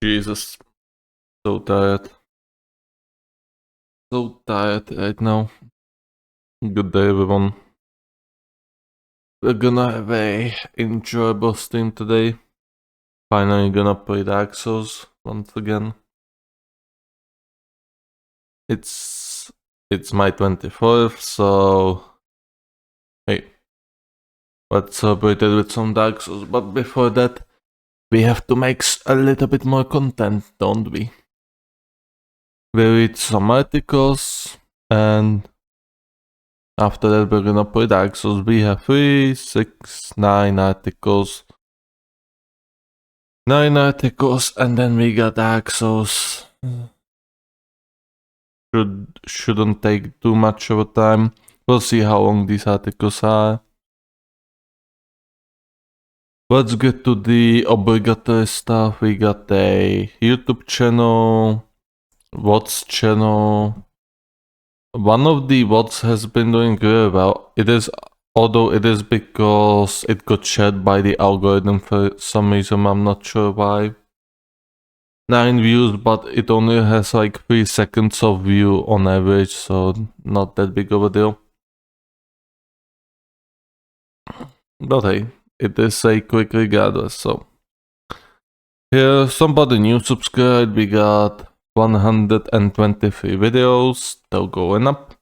Jesus, so tired. So tired right now. Good day, everyone. We're gonna have a enjoyable stream today. Finally gonna play Dark Souls once again. It's my 24th, so hey, let's celebrate it with some Dark Souls. But before that, we have to make a little bit more content, don't we? We read some articles, and after that we're gonna play Dark Souls. We have 3, 6, 9 articles. 9 articles, and then we got Dark Souls. Shouldn't take too much of a time. We'll see how long these articles are. Let's get to the obligatory stuff. We got a YouTube channel, VODs channel. One of the VODs has been doing really well. Although it is because it got shared by the algorithm for some reason, I'm not sure why. 9 views, but it only has like 3 seconds of view on average, so not that big of a deal. But hey, it is a quick regardless, so. Here, somebody new subscribed, we got 123 videos, still going up.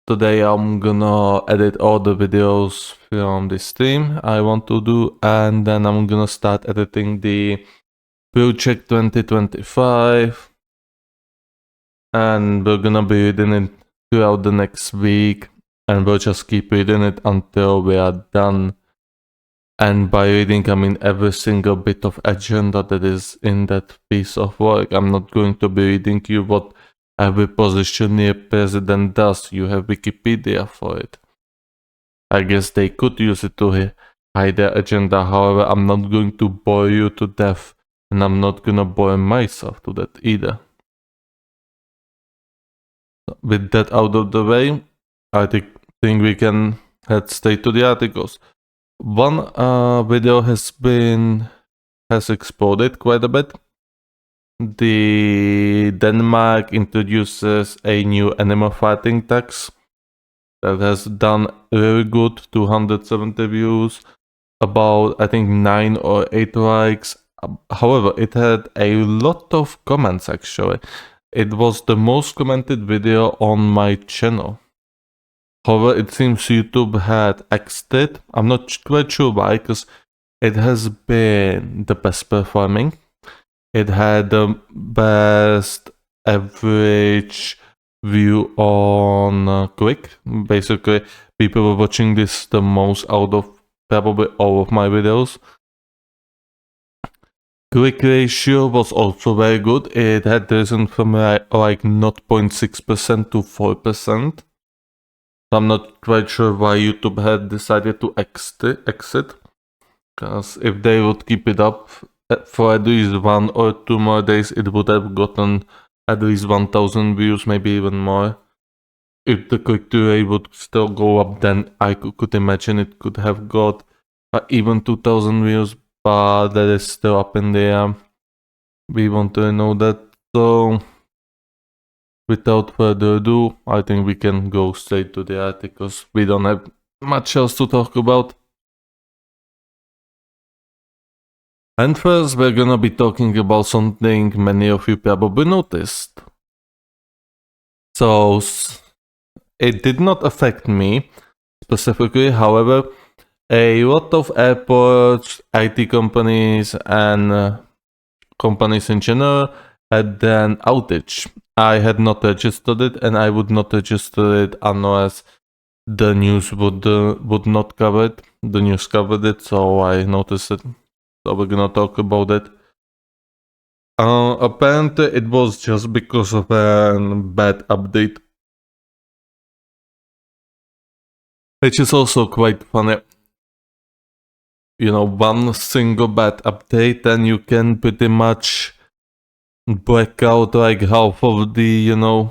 Today I'm gonna edit all the videos from this stream I want to do, and then I'm gonna start editing the Project 2025, and we're gonna be reading it throughout the next week, and we'll just keep reading it until we are done. And by reading, I mean every single bit of agenda that is in that piece of work. I'm not going to be reading you what every position president does. You have Wikipedia for it. I guess they could use it to hide their agenda. However, I'm not going to bore you to death, and I'm not gonna bore myself to that either. With that out of the way, I think we can head straight to the articles. One video has exploded quite a bit. The Denmark introduces a new animal fighting tax that has done very good, 270 views, about I think 9 or 8 likes. However, it had a lot of comments actually. It was the most commented video on my channel. However, it seems YouTube had axed it. I'm not quite sure why, because it has been the best performing. It had the best average view on click. Basically, people were watching this the most out of probably all of my videos. Click ratio was also very good. It had risen from like 0.6% to 4%. I'm not quite sure why YouTube had decided to exit. Because if they would keep it up for at least 1 or 2 more days, it would have gotten at least 1000 views, maybe even more. If the click-through rate would still go up, then I could imagine it could have got even 2000 views, but that is still up in the air. We want to know that. So, without further ado, I think we can go straight to the articles. We don't have much else to talk about. And first, we're gonna be talking about something many of you probably noticed. So, it did not affect me specifically, however, a lot of airports, IT companies, and companies in general had an outage. I had not registered it, and I would not register it unless the news would not cover it. The news covered it, so I noticed it. So we're gonna talk about it. Apparently it was just because of a bad update. Which is also quite funny. You know, one single bad update and you can pretty much black out like half of the,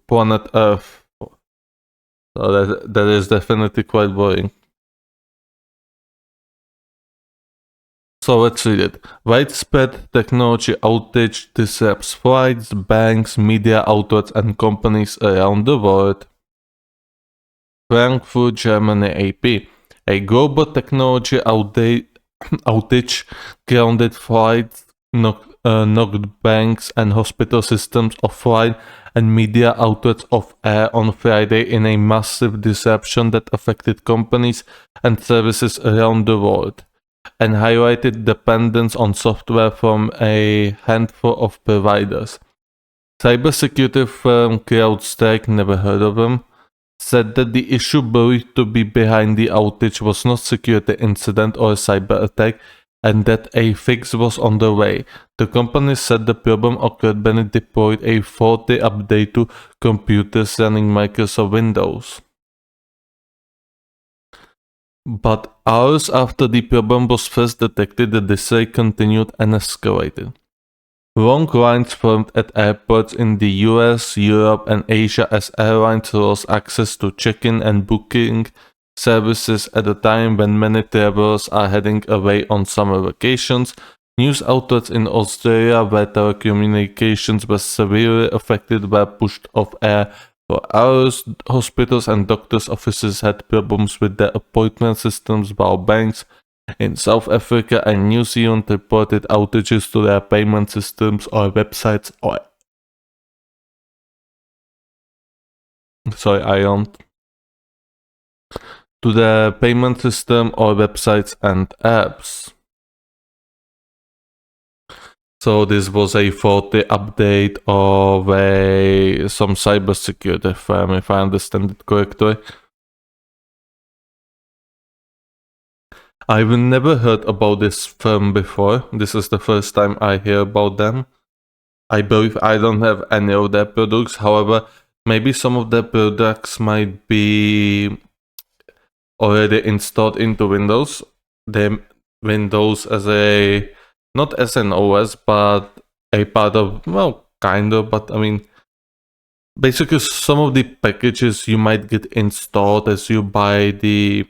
planet Earth. So that is definitely quite worrying. So let's read it. Widespread technology outage disrupts flights, banks, media outlets, and companies around the world. Frankfurt, Germany, AP. A global technology outage grounded flights, knocked banks and hospital systems offline, and media outlets off air on Friday in a massive disruption that affected companies and services around the world, and highlighted dependence on software from a handful of providers. Cybersecurity firm Crowdstrike, never heard of them, said that the issue believed to be behind the outage was not security incident or a cyber attack, and that a fix was on the way. The company said the problem occurred when it deployed a faulty update to computers running Microsoft Windows. But hours after the problem was first detected, the disarray continued and escalated. Long lines formed at airports in the US, Europe, and Asia as airlines lost access to check-in and booking services at a time when many travelers are heading away on summer vacations. News outlets in Australia, where telecommunications were severely affected, were pushed off air for hours. Hospitals and doctors' offices had problems with their appointment systems, while banks in South Africa and New Zealand reported outages to their payment systems or websites to the payment system or websites and apps. So this was a faulty update of some cybersecurity firm, if I understand it correctly. I've never heard about this firm before. This is the first time I hear about them. I believe I don't have any of their products. However, maybe some of their products might be already installed into Windows. The Windows as not as an OS, but a part of, well, kind of, but I mean, basically some of the packages you might get installed as you buy the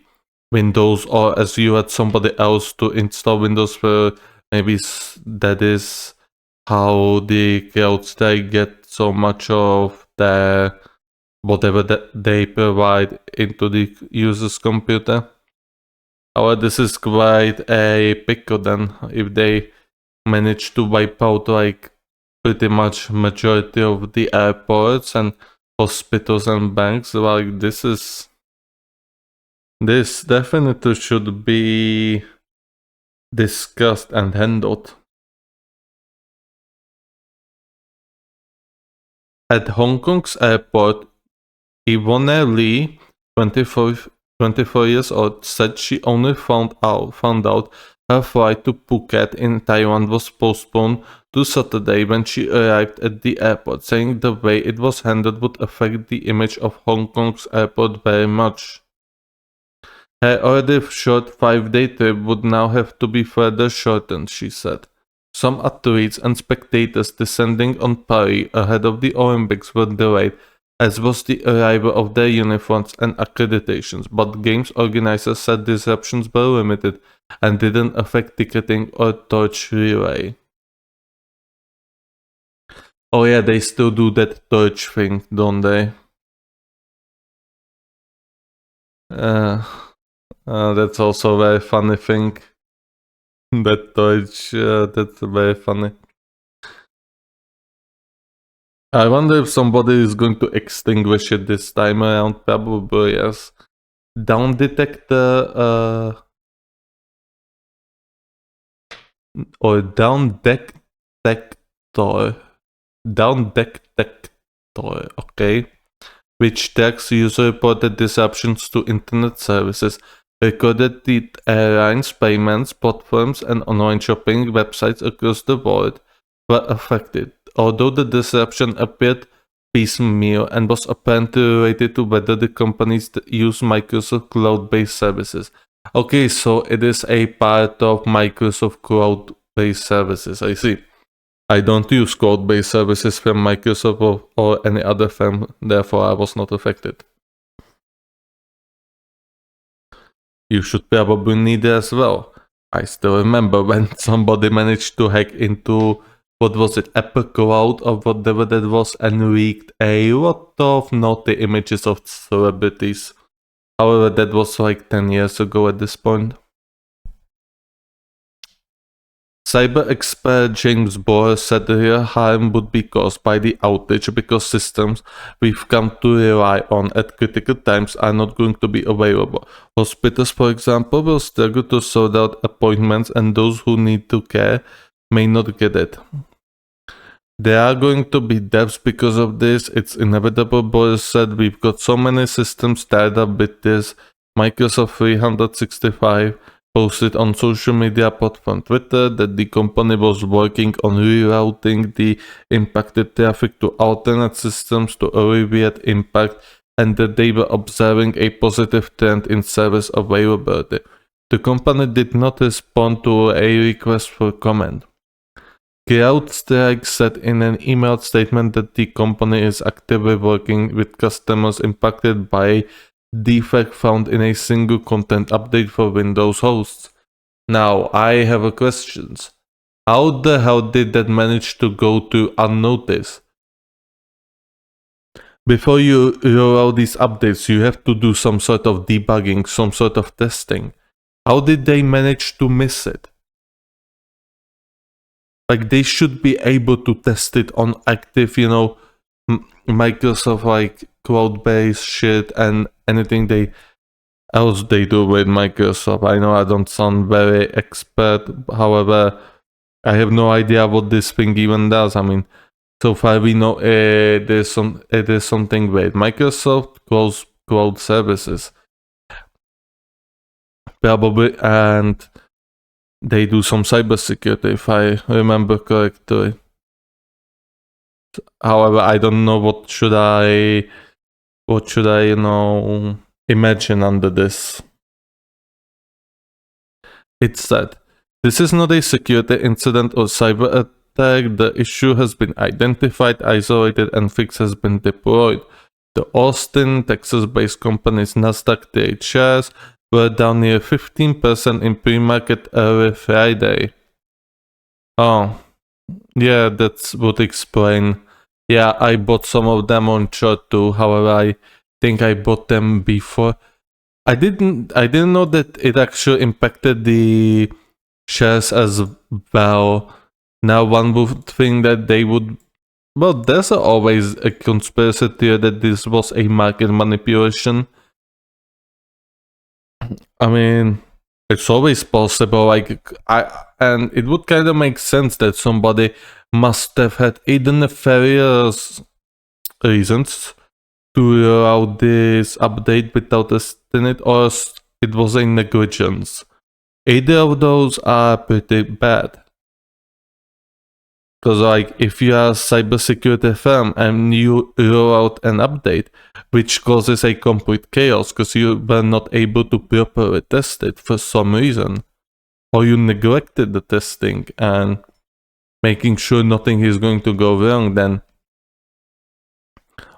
Windows or as you had somebody else to install Windows for, maybe that is how the Crowdstrike get so much of their whatever that they provide into the user's computer. However, this is quite a pickle then if they manage to wipe out like pretty much majority of the airports and hospitals and banks. Like this definitely should be discussed and handled. At Hong Kong's airport, Yvonne Lee, 24 years old, said she only found out her flight to Phuket in Taiwan was postponed to Saturday when she arrived at the airport, saying the way it was handled would affect the image of Hong Kong's airport very much. Her already short 5-day trip would now have to be further shortened, she said. Some athletes and spectators descending on Paris ahead of the Olympics were delayed, as was the arrival of their uniforms and accreditations, but games organizers said disruptions were limited and didn't affect ticketing or torch relay. Oh yeah, they still do that torch thing, don't they? That's also a very funny thing. That torch, that's very funny. I wonder if somebody is going to extinguish it this time around. Probably yes. Down detector or down detector. Down detector, okay. Which tracks user-reported disruptions to internet services, recorded the airlines, payments, platforms, and online shopping websites across the world were affected. Although the disruption appeared piecemeal and was apparently related to whether the companies use Microsoft cloud-based services. Okay, so it is a part of Microsoft cloud-based services, I see. I don't use cloud-based services from Microsoft or any other firm, therefore I was not affected. You should probably need it as well. I still remember when somebody managed to hack into, what was it, Apple Cloud or whatever that was, and leaked a lot of naughty images of celebrities. However, that was like 10 years ago at this point. Cyber expert James Bohr said real harm would be caused by the outage because systems we've come to rely on at critical times are not going to be available. Hospitals, for example, will struggle to sort out appointments, and those who need to care may not get it. There are going to be deaths because of this. It's inevitable, Boris said. We've got so many systems tied up with this. Microsoft 365 posted on social media platform Twitter that the company was working on rerouting the impacted traffic to alternate systems to alleviate impact, and that they were observing a positive trend in service availability. The company did not respond to a request for comment. Crowdstrike said in an emailed statement that the company is actively working with customers impacted by defect found in a single content update for Windows hosts. Now, I have a question. How the hell did that manage to go to unnoticed? Before you roll out these updates, you have to do some sort of debugging, some sort of testing. How did they manage to miss it? Like, they should be able to test it on active, Microsoft, like, cloud-based shit and anything else they do with Microsoft. I know I don't sound very expert, however, I have no idea what this thing even does. I mean, so far we know there's something with Microsoft cloud services, probably, and they do some cybersecurity, if I remember correctly. However, I don't know what should I imagine under this. It said, this is not a security incident or cyber attack. The issue has been identified, isolated, and fix has been deployed. The Austin, Texas-based company's Nasdaq trade shares were down near 15% in pre-market early Friday. Oh, yeah, that would explain. Yeah, I bought some of them on chart too. However, I think I bought them before. I didn't know that it actually impacted the shares as well. Now one would think that they would. Well, there's always a conspiracy theory that this was a market manipulation. I mean, it's always possible. And it would kind of make sense that somebody must have had either nefarious reasons to roll out this update without testing it, or it was a negligence. Either of those are pretty bad. Because if you are a cybersecurity firm and you roll out an update which causes a complete chaos because you were not able to properly test it for some reason, or you neglected the testing and making sure nothing is going to go wrong, then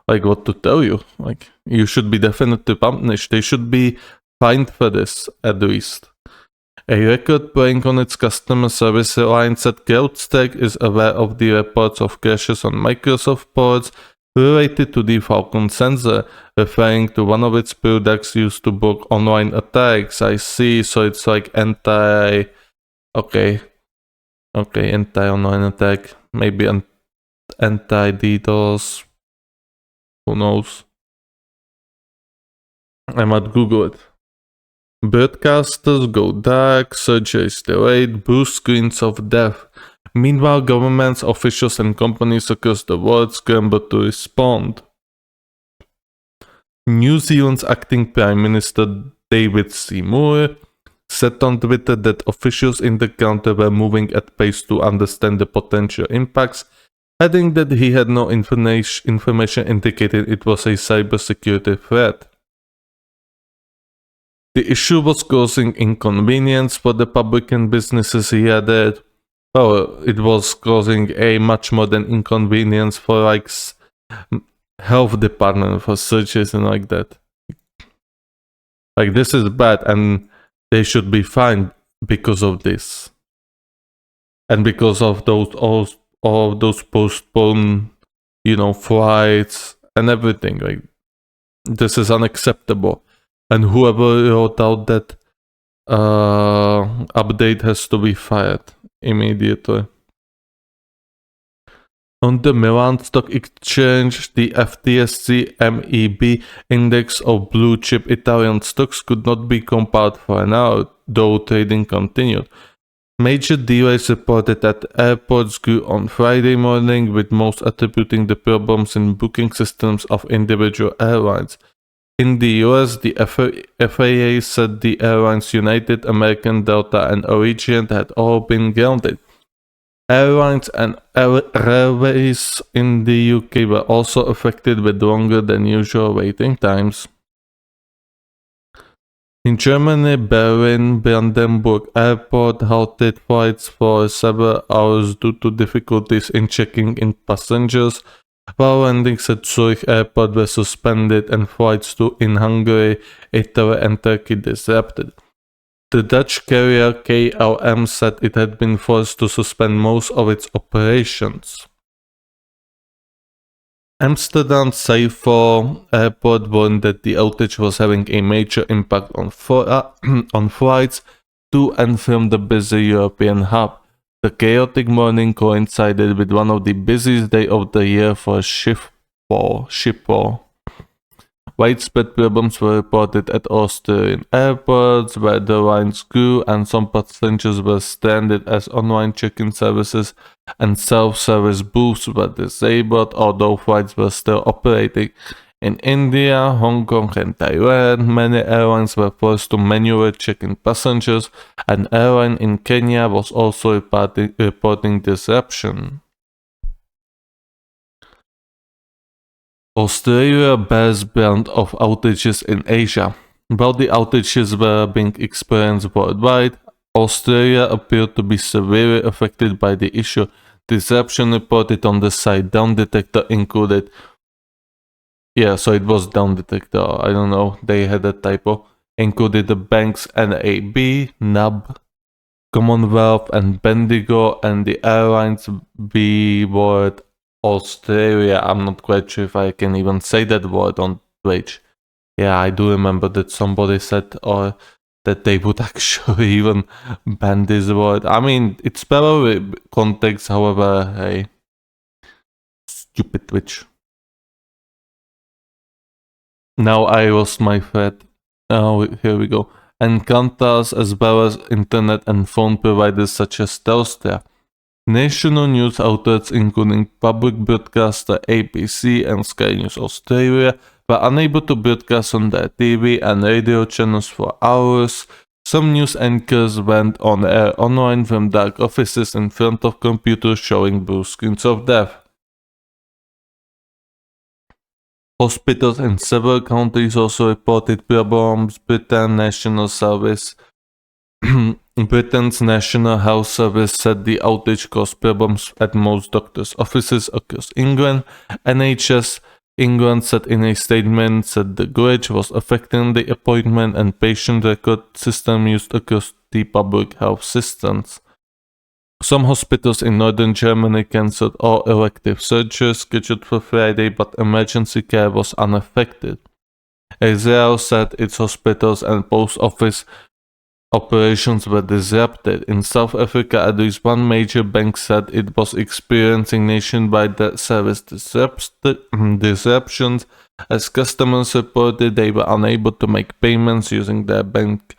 what to tell you? You should be definitely punished. They should be fined for this, at least. A record playing on its customer service line said Crowdstrike is aware of the reports of crashes on Microsoft ports related to the Falcon sensor, referring to one of its products used to block online attacks. I see, so it's anti... Okay, anti-online attack, maybe anti-DDoS, who knows? I might Google it. Broadcasters go dark, surgeries delayed, blue screens of death. Meanwhile, governments, officials, and companies across the world scramble to respond. New Zealand's acting Prime Minister David Seymour said on Twitter that officials in the country were moving at pace to understand the potential impacts, adding that he had no information indicating it was a cybersecurity threat. The issue was causing inconvenience for the public and businesses, he added. Well, it was causing a much more than inconvenience for health department, for surgeries and like that. This is bad and they should be fined. because of this. And because of all of those postponed, flights and everything. Like, this is unacceptable. And whoever wrote out that update has to be fired immediately. On the Milan Stock Exchange, the FTSE MEB index of blue chip Italian stocks could not be compiled for an hour, though trading continued. Major dealers reported that airports grew on Friday morning, with most attributing the problems in booking systems of individual airlines. In the US, the FAA said the airlines United, American, Delta, and Allegiant had all been grounded. Airlines and railways in the UK were also affected with longer than usual waiting times. In Germany, Berlin-Brandenburg Airport halted flights for several hours due to difficulties in checking in passengers, while landings at Zurich Airport were suspended and flights in Hungary, Italy, and Turkey disrupted. The Dutch carrier KLM said it had been forced to suspend most of its operations. Amsterdam Schiphol Airport warned that the outage was having a major impact on flights to and from the busy European hub. The chaotic morning coincided with one of the busiest days of the year for Schiphol. Widespread problems were reported at Austrian airports, where the lines grew and some passengers were stranded as online check-in services and self-service booths were disabled, although flights were still operating. In India, Hong Kong, and Taiwan, many airlines were forced to manually check in passengers. An airline in Kenya was also reporting disruption. Australia bears brand of outages in Asia. While the outages were being experienced worldwide, Australia appeared to be severely affected by the issue. Disruption reported on the site Down Detector included. Yeah, so it was Down Detector. I don't know. They had a typo. Included the banks NAB, NAB, Commonwealth, and Bendigo, and the airlines B-word Australia. I'm not quite sure if I can even say that word on Twitch. Yeah, I do remember that somebody said or that they would actually even ban this word. I mean, it's probably context, however, hey, stupid Twitch. Now I lost my thread. Oh, here we go. And Qantas, as well as internet and phone providers such as Telstra. National news outlets including public broadcaster ABC and Sky News Australia were unable to broadcast on their TV and radio channels for hours. Some news anchors went on air online from dark offices in front of computers showing blue screens of death. Hospitals in several countries also reported problems. Britain's National Health Service said the outage caused problems at most doctors' offices across England. NHS England said in a statement that the glitch was affecting the appointment and patient record system used across the public health systems. Some hospitals in northern Germany cancelled all elective surgeries scheduled for Friday, but emergency care was unaffected. Israel said its hospitals and post office operations were disrupted. In South Africa, at least one major bank said it was experiencing nationwide service disruptions. As customers reported, they were unable to make payments using their bank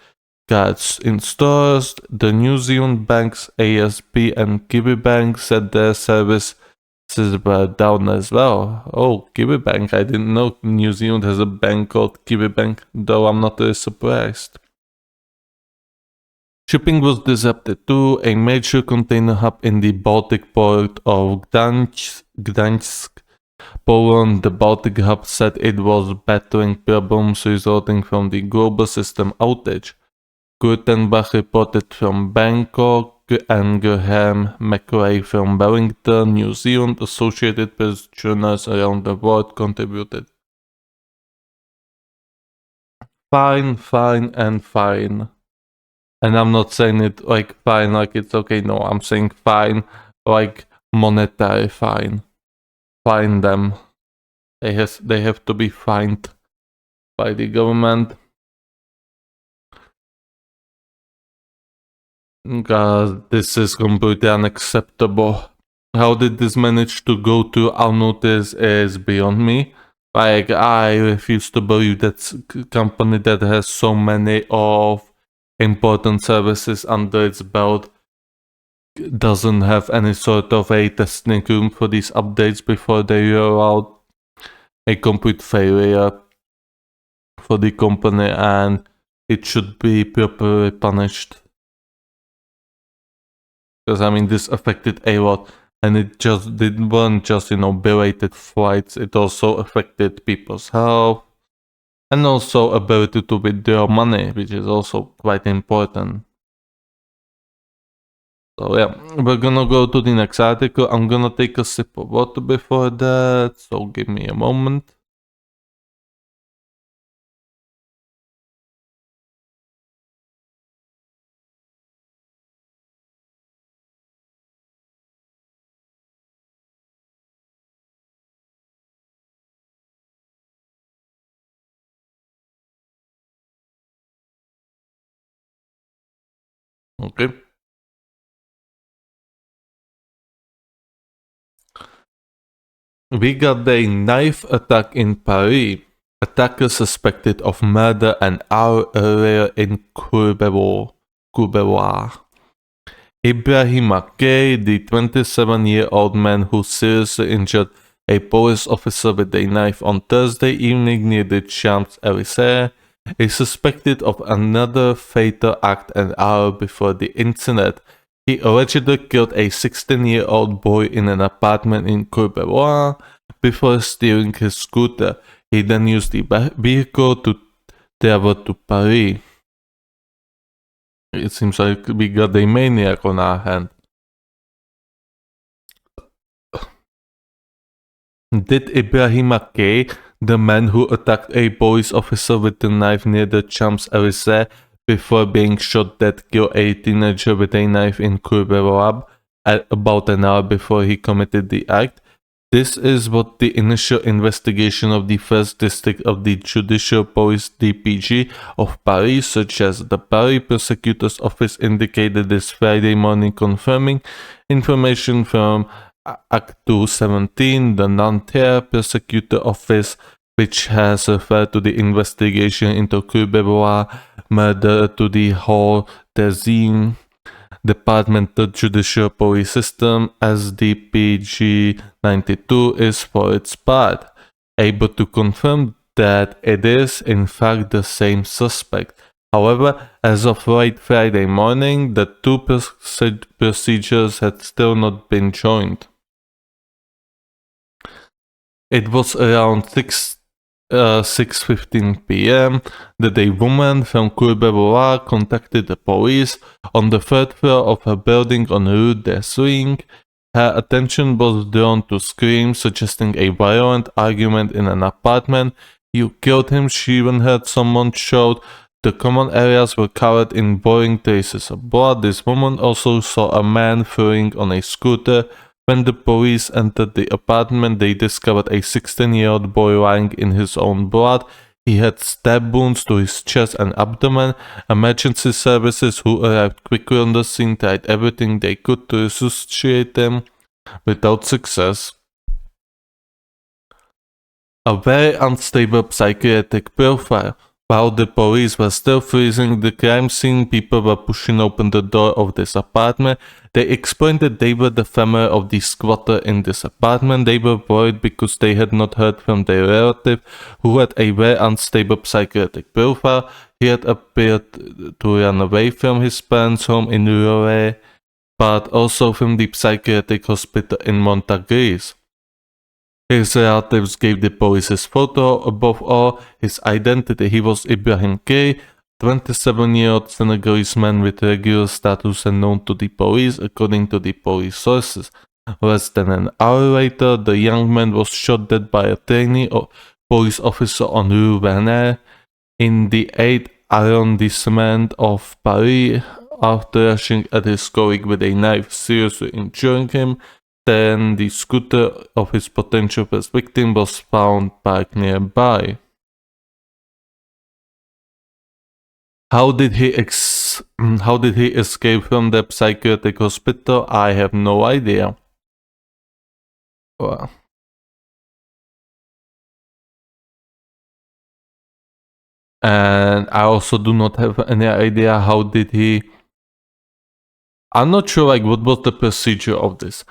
cards in stores. The New Zealand banks ASB and Kiwibank said their services were down as well. Oh, Kiwibank, I didn't know New Zealand has a bank called Kiwibank, though I'm not really surprised. Shipping was disrupted too. A major container hub in the Baltic port of Gdańsk, Poland, the Baltic hub said it was battling problems resulting from the global system outage. Kurtenbach reported from Bangkok and Graham McRae from Wellington, New Zealand. Associated Press journals around the world contributed. Fine, and fine. And I'm not saying it like fine, like it's okay. No, I'm saying fine, like monetary fine. Fine them. They have to be fined by the government. Because this is completely unacceptable. How did this manage to go to unnoticed is beyond me. Like, I refuse to believe that company that has so many of important services under its belt doesn't have any sort of a testing room for these updates before they roll out. A complete failure for the company, and it should be properly punished. Because I mean, this affected a lot, and it weren't just belated flights. It also affected people's health, and also ability to withdraw money, which is also quite important. So yeah, we're gonna go to the next article. I'm gonna take a sip of water before that, so give me a moment. Okay. We got a knife attack in Paris. Attacker suspected of murder an hour earlier in Courbevoie. Ibrahim K., the 27-year-old man who seriously injured a police officer with a knife on Thursday evening near the Champs-Élysées, is suspected of another fatal act an hour before the incident. He allegedly killed a 16-year-old boy in an apartment in Courbevoie before stealing his scooter. He then used the vehicle to travel to Paris. It seems like we got a maniac on our hand. Did Ibrahim K., the man who attacked a police officer with a knife near the Champs-Élysées before being shot dead, kill a teenager with a knife in Courbevoie about an hour before he committed the act? This is what the initial investigation of the 1st District of the Judicial Police DPG of Paris, such as the Paris Prosecutor's Office, indicated this Friday morning, confirming information from Act 217, the Nanterre Prosecutor Office, which has referred to the investigation into Courbevoie murder to the Haute Terzine Departmental Judicial Police System. SDPG 92 is, for its part, able to confirm that it is in fact the same suspect. However, as of late Friday morning, the two procedures had still not been joined. It was around 6:15 p.m. that a woman from Courbevoie contacted the police on the 3rd floor of her building on Rue des Swings. Her attention was drawn to screams suggesting a violent argument in an apartment. "You killed him," she even heard someone shout. The common areas were covered in boiling traces of blood. This woman also saw a man fleeing on a scooter. When the police entered the apartment, they discovered a 16-year-old boy lying in his own blood. He had stab wounds to his chest and abdomen. Emergency services who arrived quickly on the scene tried everything they could to resuscitate him, without success. A very unstable psychiatric profile. While the police were still freezing the crime scene, people were pushing open the door of this apartment. They explained that they were the family of the squatter in this apartment. They were worried because they had not heard from their relative, who had a very unstable psychiatric profile. He had appeared to run away from his parents' home in Rouergue, but also from the psychiatric hospital in Montargis. His relatives gave the police his photo, above all, his identity. He was Ibrahim K., 27-year-old Senegalese man with regular status and known to the police, according to the police sources. Less than an hour later, the young man was shot dead by a trainee police officer on Rue Vernet. In the 8 arrondissement of Paris after rushing at his colleague with a knife, seriously injuring him. Then the scooter of his potential first victim was found parked nearby. How did he escape from the psychiatric hospital? I have no idea. Well, and I also do not have any idea how did he. I'm not sure like what was the procedure of this.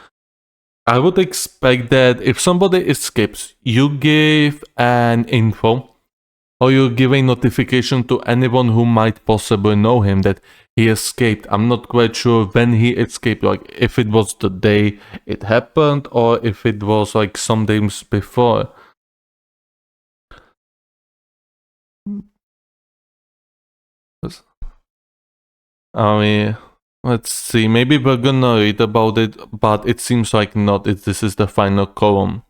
I would expect that if somebody escapes, you give an info or you give a notification to anyone who might possibly know him that he escaped. I'm not quite sure when he escaped, like if it was the day it happened or if it was like some days before. I mean, let's see, maybe we're gonna read about it, but it seems like not. This is the final column.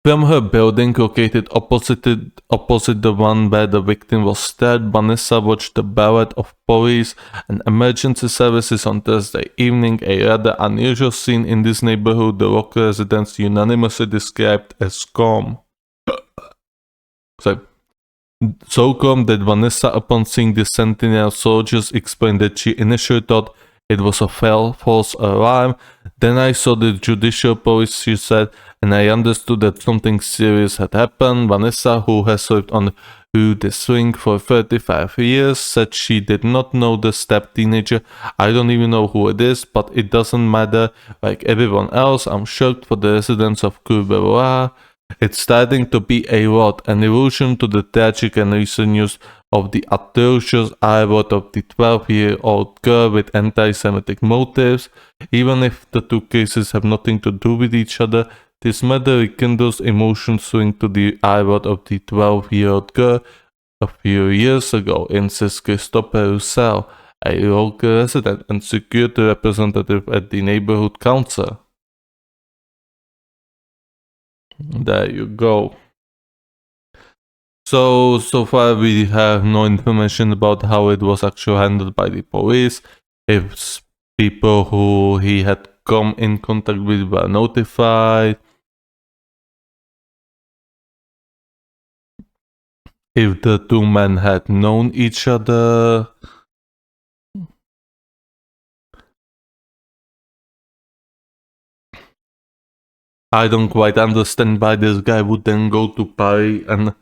From her building located opposite the one where the victim was stabbed, Vanessa watched the barrage of police and emergency services on Thursday evening, a rather unusual scene in this neighborhood the local residents unanimously described as calm. So calm that Vanessa, upon seeing the sentinel soldiers, explained that she initially thought it was a false alarm. Then I saw the judicial police, she said, and I understood that something serious had happened. Vanessa, who has lived on Rue de Swing for 35 years, said she did not know the stabbed teenager. I don't even know who it is, but it doesn't matter. Like everyone else, I'm shocked for the residents of Courbevoie. It's starting to be a lot, an allusion to the tragic and recent news of the atrocious arrival of the 12-year-old girl with anti-Semitic motives. Even if the two cases have nothing to do with each other, this murder rekindles emotions linked to the arrival of the 12-year-old girl a few years ago, insists Christophe Roussel, a local resident and security representative at the neighborhood council. There you go. So far we have no information about how it was actually handled by the police, if people who he had come in contact with were notified, if the two men had known each other. I don't quite understand why this guy would then go to Paris and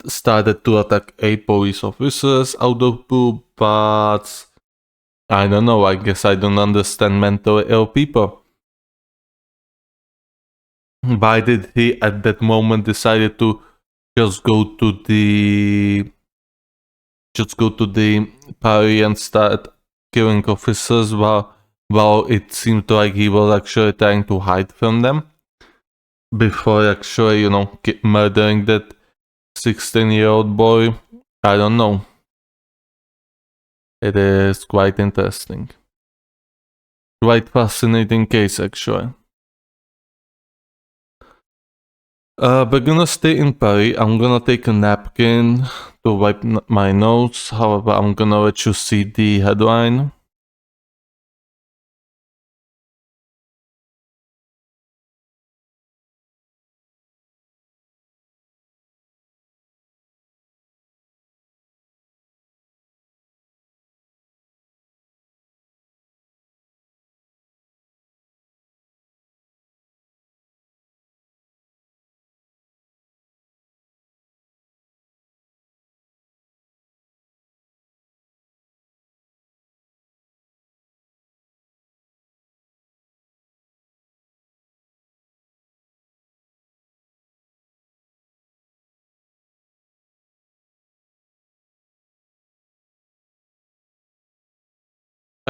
started to attack a police officers out of blue, but I don't know, I guess I don't understand mentally ill people. Why did he at that moment decided to just go to the party and start killing officers while it seemed like he was actually trying to hide from them before actually, murdering that 16-year-old boy? I don't know. It is quite interesting. Quite fascinating case actually. We're gonna stay in Paris. I'm gonna take a napkin to wipe my nose. However, I'm gonna let you see the headline.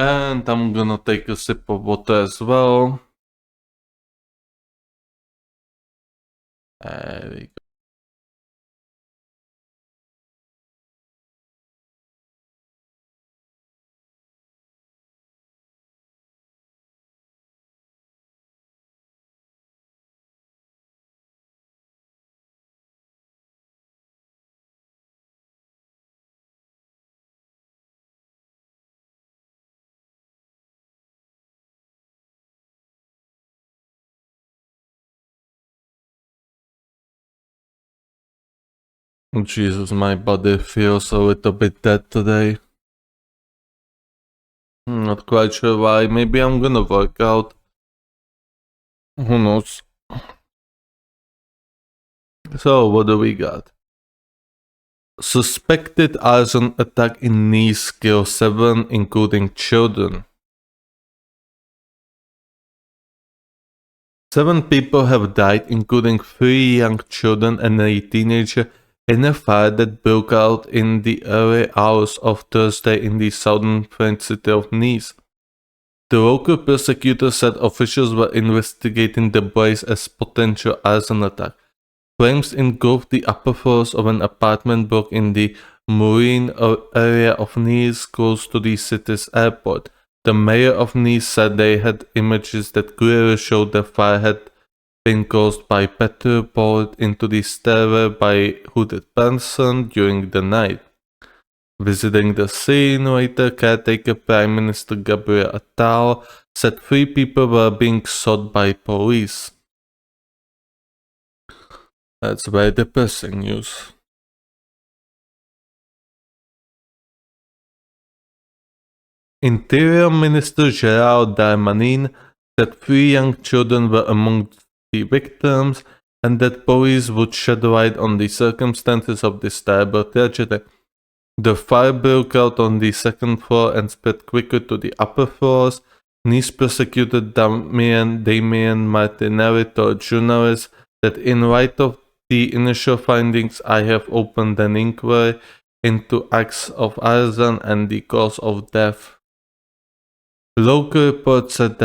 And I'm gonna take a sip of water as well. There we go. Jesus, my body feels a little bit dead today. Not quite sure why. Maybe I'm gonna work out. Who knows? So, what do we got? Suspected arson attack in Nice kills 7, including children. 7 people have died, including 3 young children and a teenager, in a fire that broke out in the early hours of Thursday in the southern French city of Nice. The local prosecutor said officials were investigating the blaze as potential arson attack. Flames engulfed the upper floors of an apartment block in the Moulin area of Nice, close to the city's airport. The mayor of Nice said they had images that clearly showed the fire had been caused by petrol poured into the stairway by a hooded person during the night. Visiting the scene later, caretaker Prime Minister Gabriel Attal said 3 people were being shot by police. That's very depressing news. Interior Minister Gérald Darmanin said 3 young children were among the victims and that police would shed light on the circumstances of this terrible tragedy. The fire broke out on the second floor and spread quickly to the upper floors. Nice prosecutor Damien Martinelli told journalists that in light of the initial findings, I have opened an inquiry into acts of arson and the cause of death. Local reports said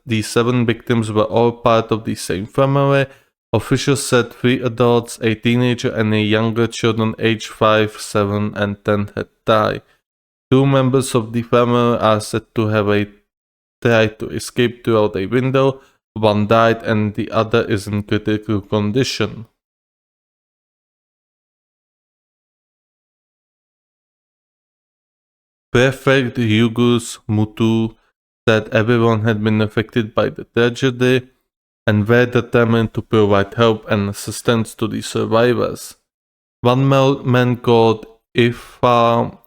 the 7 victims were all part of the same family. Officials said 3 adults, a teenager, and a younger children aged 5, 7, and 10 had died. 2 members of the family are said to have tried to escape through a window. 1 died and the other is in critical condition. Prefect Hugus Mutu said everyone had been affected by the tragedy and were determined to provide help and assistance to the survivors. One man called Iftahu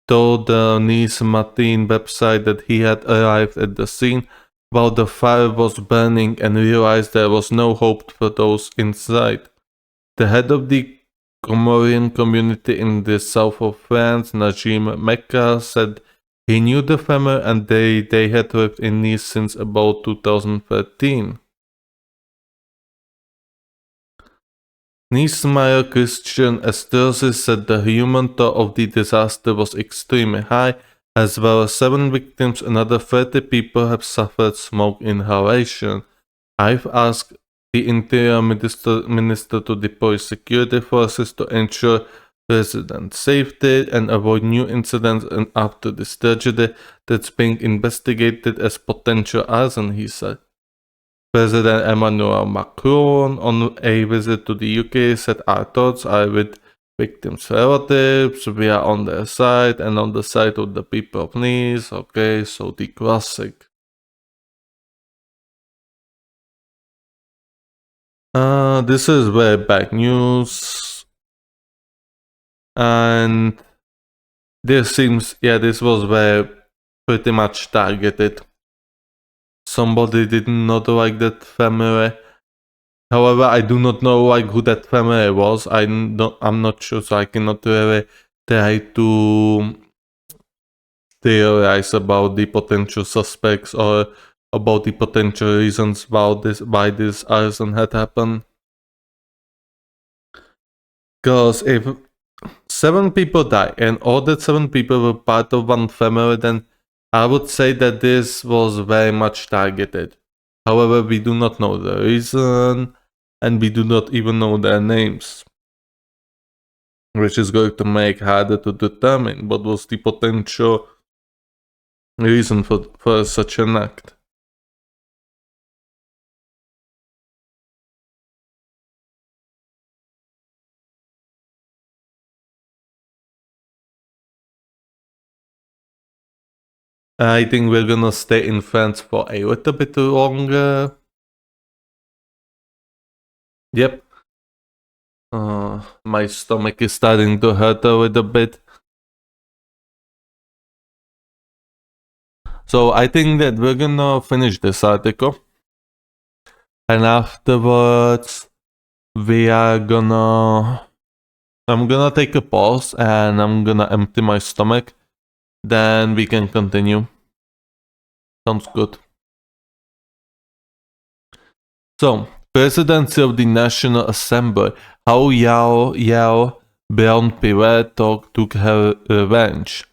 told the Nice Matin website that he had arrived at the scene while the fire was burning and realized there was no hope for those inside. The head of the Comorian community in the south of France, Najim Mecca, said he knew the family and they had lived in Nice since about 2013. Nice Mayor Christian Estrosi said the human toll of the disaster was extremely high. As well as 7 victims, another 30 people have suffered smoke inhalation. I've asked the Interior Minister to deploy security forces to ensure resident safety and avoid new incidents after this tragedy that's being investigated as potential arson, he said. President Emmanuel Macron, on a visit to the UK, said our thoughts are with victims' relatives, we are on their side and on the side of the people of Nice. Okay, so the classic. This is very bad news. And this was very pretty much targeted. Somebody did not like that family. However, I do not know who that family was. I'm not sure, so I cannot really try to theorize about the potential suspects or about the potential reasons why this arson had happened. Because if 7 people die and all that 7 people were part of one family, then I would say that this was very much targeted. However, we do not know the reason and we do not even know their names, which is going to make harder to determine what was the potential reason for such an act. I think we're gonna stay in France for a little bit longer. Yep. My stomach is starting to hurt a little bit. So I think that we're gonna finish this article. And afterwards, I'm gonna take a pause and I'm gonna empty my stomach. Then we can continue. Sounds good. So, Presidency of the National Assembly. How Yao Brown Pivet took her revenge.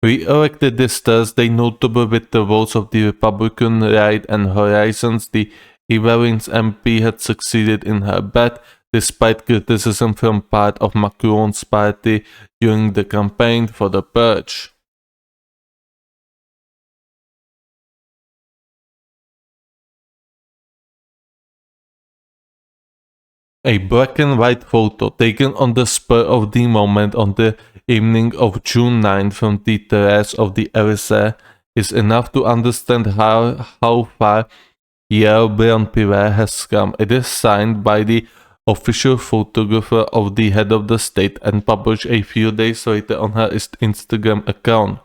Re-elected this Thursday, notable with the votes of the Republican Right and Horizons, the Yvelines MP had succeeded in her bet, despite criticism from part of Macron's party during the campaign for the purge. A black and white photo taken on the spur of the moment on the evening of June 9 from the terrace of the Elysee is enough to understand how far Yale Brown Pivet has come. It is signed by the official photographer of the head of the state and published a few days later on her Instagram account.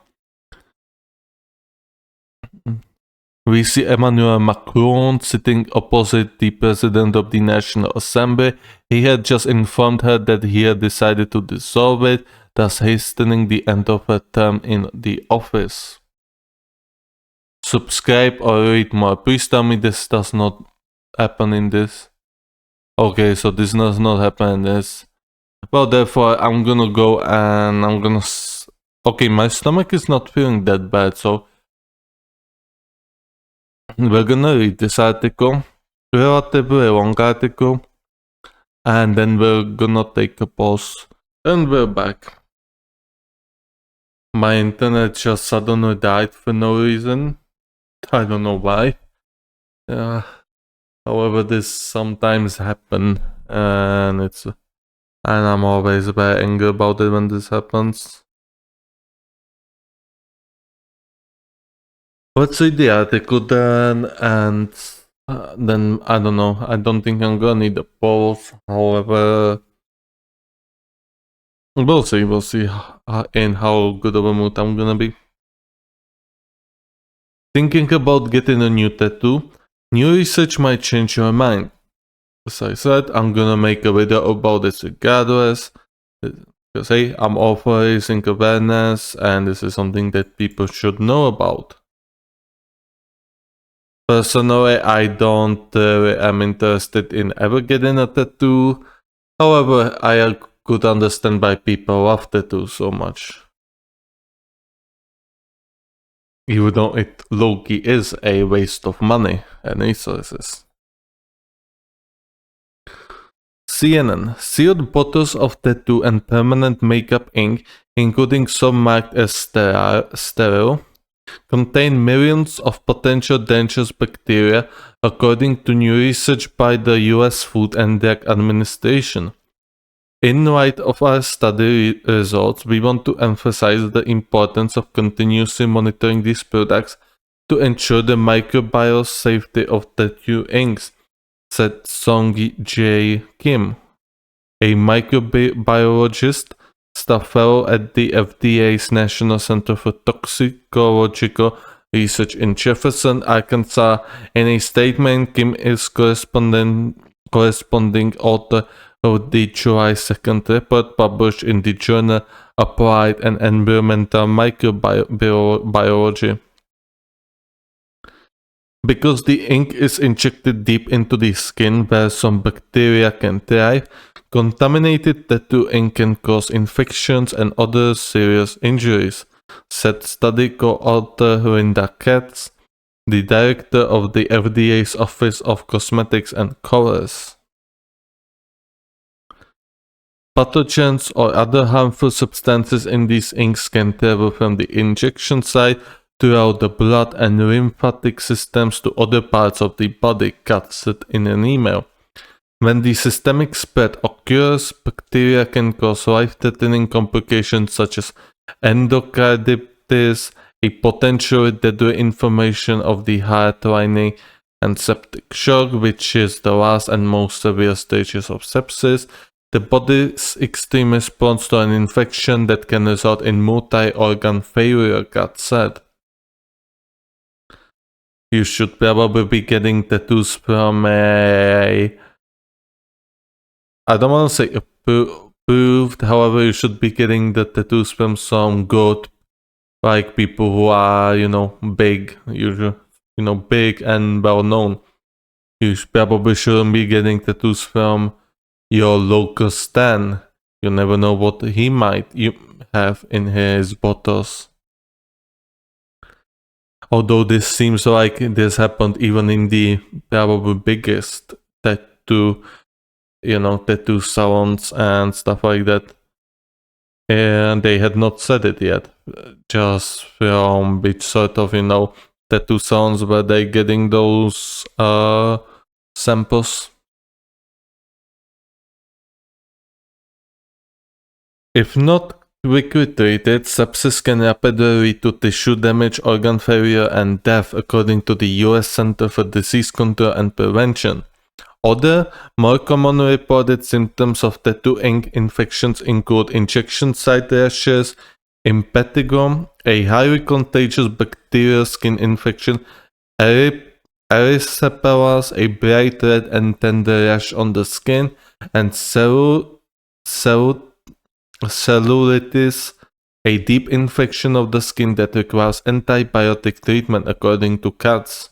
We see Emmanuel Macron sitting opposite the President of the National Assembly. He had just informed her that he had decided to dissolve it, thus hastening the end of her term in the office. Subscribe or read more. Please tell me this does not happen in this. Okay, so this does not happen in this. Well, therefore, I'm gonna go and I'm gonna... Okay, my stomach is not feeling that bad, so... We're gonna read this article, relatively long article, and then we're gonna take a pause, and we're back. My internet just suddenly died for no reason. I don't know why. However, this sometimes happen, and I'm always very angry about it when this happens. Let's read the article then, and then I don't know. I don't think I'm gonna need a pause. However, we'll see. We'll see in how good of a mood I'm gonna be. Thinking about getting a new tattoo? New research might change your mind. As I said, I'm gonna make a video about this regardless. Because hey, I'm all for raising awareness, and this is something that people should know about. Personally, I don't am interested in ever getting a tattoo. However, I could understand why people love tattoos so much. Even though it low-key is a waste of money and resources. CNN. Sealed bottles of tattoo and permanent makeup ink, including some marked as sterile, contain millions of potential dangerous bacteria, according to new research by the US Food and Drug Administration. In light of our study results, we want to emphasize the importance of continuously monitoring these products to ensure the microbial safety of tattoo inks, said Song J. Kim, a microbiologist, staff fellow at the FDA's National Center for Toxicological Research in Jefferson, Arkansas. In a statement, Kim is corresponding author of the July 2nd report published in the journal Applied and Environmental Microbiology. Because the ink is injected deep into the skin where some bacteria can thrive, contaminated tattoo ink can cause infections and other serious injuries, said study co-author Linda Katz, the director of the FDA's Office of Cosmetics and Colors. Pathogens or other harmful substances in these inks can travel from the injection site throughout the blood and lymphatic systems to other parts of the body, Katz said in an email. When the systemic spread occurs, bacteria can cause life-threatening complications such as endocarditis, a potentially deadly inflammation of the heart lining, and septic shock, which is the last and most severe stages of sepsis. The body's extreme response to an infection that can result in multi-organ failure, God said. You should probably be getting tattoos from I don't want to say approved, however, you should be getting the tattoos from some good, like people who are, big, usually, big and well known. You probably shouldn't be getting tattoos from your local Stan. You never know what he might have in his bottles. Although this seems like this happened even in the probably biggest tattoo salons and stuff like that. And they had not said it yet. Just from which sort of, tattoo salons were they getting those samples. If not quickly treated, sepsis can rapidly lead to tissue damage, organ failure, and death, according to the US Center for Disease Control and Prevention. Other, more commonly reported symptoms of tattoo ink infections include injection site rashes, impetigo, a highly contagious bacterial skin infection, erysipelas, a bright red and tender rash on the skin, and cellulitis, a deep infection of the skin that requires antibiotic treatment, according to Katz.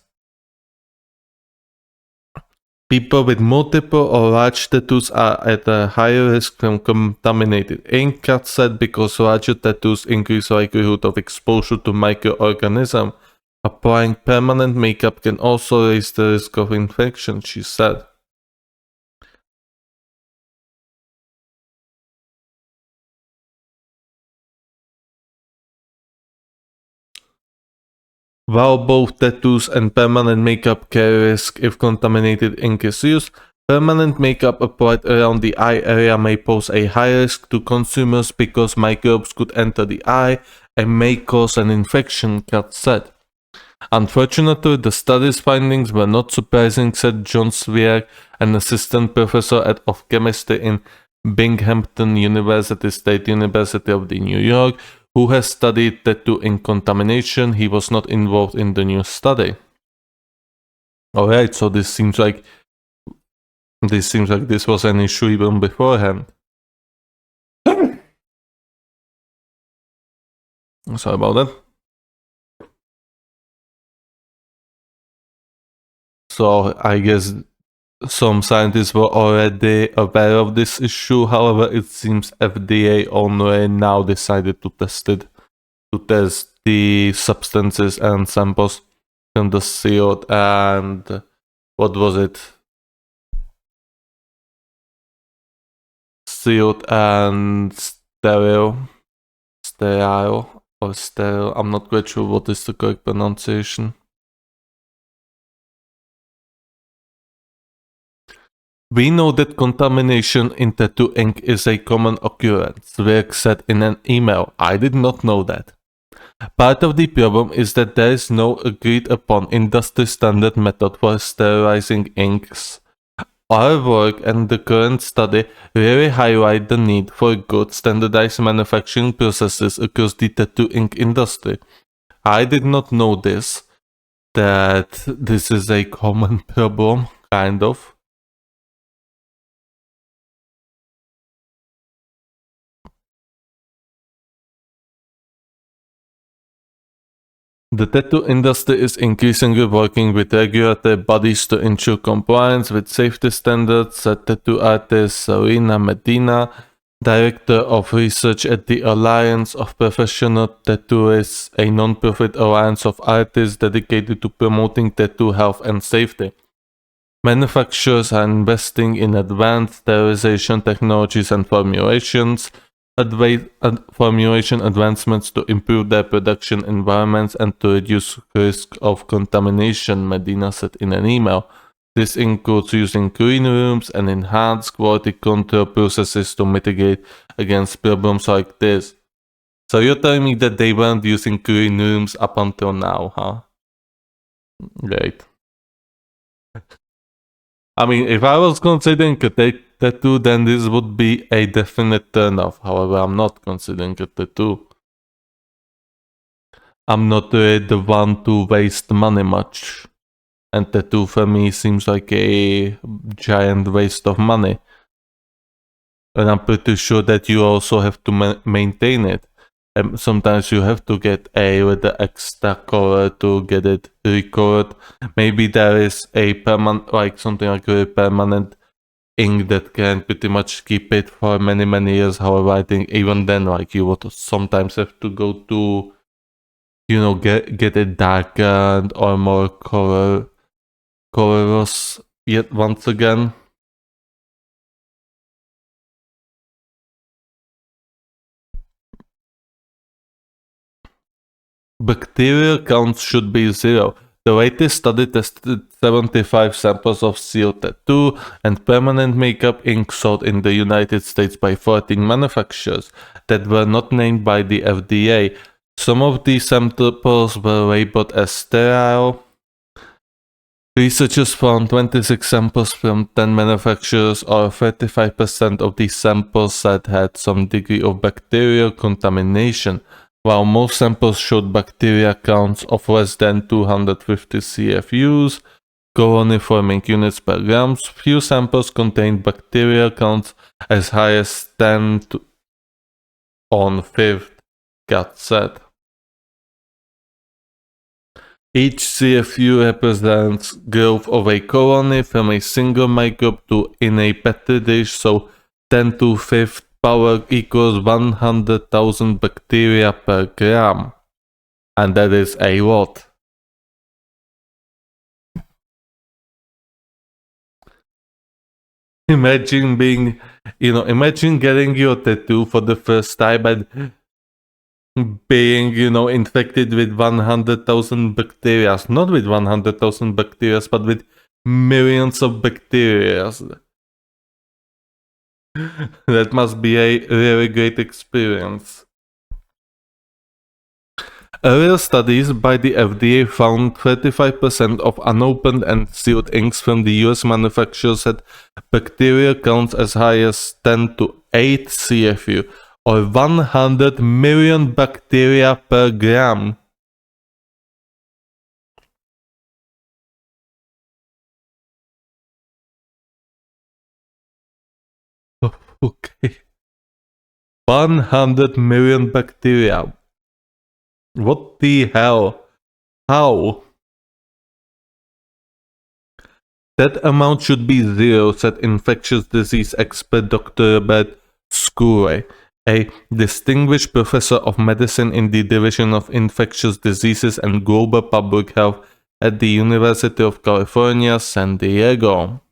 People with multiple or large tattoos are at a higher risk from contaminated ink, Katz said, because larger tattoos increase likelihood of exposure to microorganisms. Applying permanent makeup can also raise the risk of infection, she said. While both tattoos and permanent makeup carry risk if contaminated ink is used, permanent makeup applied around the eye area may pose a high risk to consumers because microbes could enter the eye and may cause an infection, Katz said. Unfortunately, the study's findings were not surprising, said John Swier, an assistant professor of chemistry in Binghamton University, State University of New York, who has studied tattoo ink contamination. He was not involved in the new study. Alright, so this seems like this was an issue even beforehand. Sorry about that. So I guess some scientists were already aware of this issue. However, it seems FDA only now decided to test the substances and samples from the sealed and what was it? Sealed and sterile or sterile. I'm not quite sure what is the correct pronunciation. We know that contamination in tattoo ink is a common occurrence, Zwerg said in an email. I did not know that. Part of the problem is that there is no agreed upon industry standard method for sterilizing inks. Our work and the current study really highlight the need for good standardized manufacturing processes across the tattoo ink industry. I did not know that this is a common problem, kind of. The tattoo industry is increasingly working with regulatory bodies to ensure compliance with safety standards, said tattoo artist Serena Medina, director of research at the Alliance of Professional Tattooists, a non-profit alliance of artists dedicated to promoting tattoo health and safety. Manufacturers are investing in advanced sterilization technologies and formulation advancements to improve their production environments and to reduce risk of contamination, Medina said in an email. This includes using clean rooms and enhanced quality control processes to mitigate against problems like this. So you're telling me that they weren't using clean rooms up until now, huh? Great. I mean, if I was considering a tattoo, then this would be a definite turn-off. However, I'm not considering a tattoo. I'm not the one to waste money much. And tattoo for me seems like a giant waste of money. And I'm pretty sure that you also have to maintain it. And sometimes you have to get a with the extra color to get it recolored. Maybe there is a permanent, like something like a permanent ink that can pretty much keep it for many years. However, I think even then, like you would sometimes have to go to, get it darkened or more colorless yet once again. Bacterial counts should be 0. The latest study tested 75 samples of sealed tattoo and permanent makeup ink sold in the United States by 14 manufacturers that were not named by the FDA. Some of these samples were labeled as sterile. Researchers found 26 samples from 10 manufacturers, or 35% of these samples that had some degree of bacterial contamination. While most samples showed bacteria counts of less than 250 CFUs, colony-forming units per gram, few samples contained bacteria counts as high as 10 on 5th, Gatt said. Each CFU represents growth of a colony from a single microbe in a petri dish, so 10 to 5th power equals 100,000 bacteria per gram. And that is a lot. Imagine imagine getting your tattoo for the first time and being, infected with 100,000 bacteria. Not with 100,000 bacteria, but with millions of bacteria. That must be a really great experience. Earlier studies by the FDA found 35% of unopened and sealed inks from the US manufacturers had bacteria counts as high as 10 to 8 CFU, or 100 million bacteria per gram. Okay. 100 million bacteria. What the hell? How? That amount should be 0, said infectious disease expert Dr. Robert Scurry, a distinguished professor of medicine in the Division of Infectious Diseases and Global Public Health at the University of California, San Diego.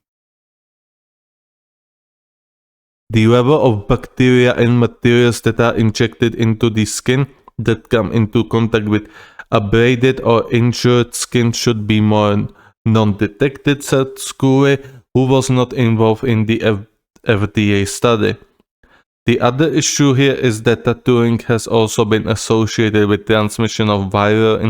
The level of bacteria and materials that are injected into the skin that come into contact with abraded or injured skin should be more non-detected, said Scurry, who was not involved in the FDA study. The other issue here is that tattooing has also been associated with transmission of viral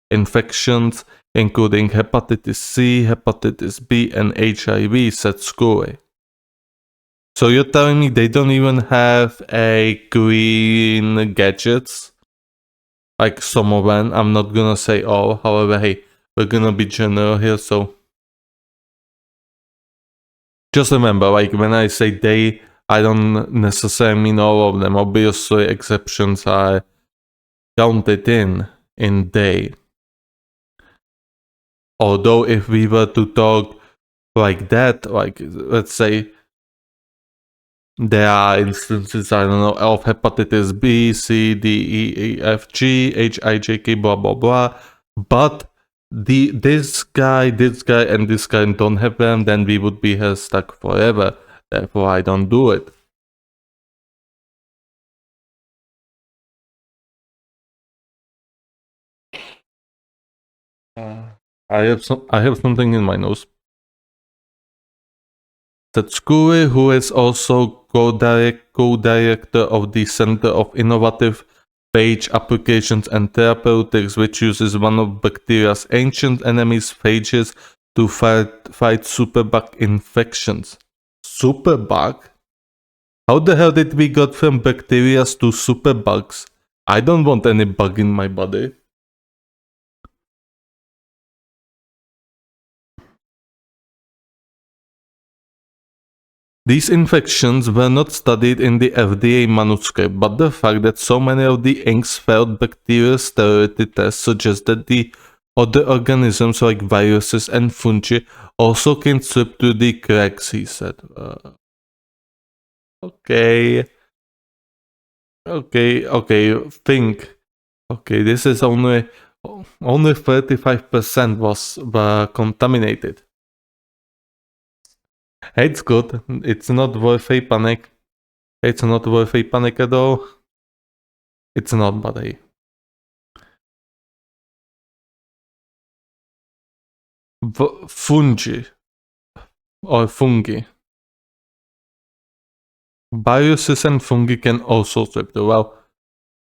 infections, including hepatitis C, hepatitis B, and HIV, said Scurry. So you're telling me they don't even have a green gadgets? Like some of them, I'm not gonna say all, however, hey, we're gonna be general here, so just remember, like when I say they, I don't necessarily mean all of them. Obviously, exceptions are counted in they. Although if we were to talk like that, like let's say there are instances, I don't know, of hepatitis B, C, D, E, F, G, H, I, J, K, blah, blah, blah. But this guy, and this guy don't have them, then we would be here stuck forever. Therefore, I don't do it. I have something in my nose. That Scurry, who is also co-director of the Center of Innovative Phage Applications and Therapeutics, which uses one of bacteria's ancient enemies, phages, to fight superbug infections. Superbug? How the hell did we got from bacteria to superbugs? I don't want any bug in my body. These infections were not studied in the FDA manuscript, but the fact that so many of the inks failed bacterial sterility tests suggests that the other organisms like viruses and fungi also can slip through the cracks, he said. Okay, think. Okay, this is only 35% was contaminated. It's good. It's not worth a panic. It's not worth a panic at all. It's not Bday. Fungi. Or fungi. Viruses and fungi can also slip through. Well,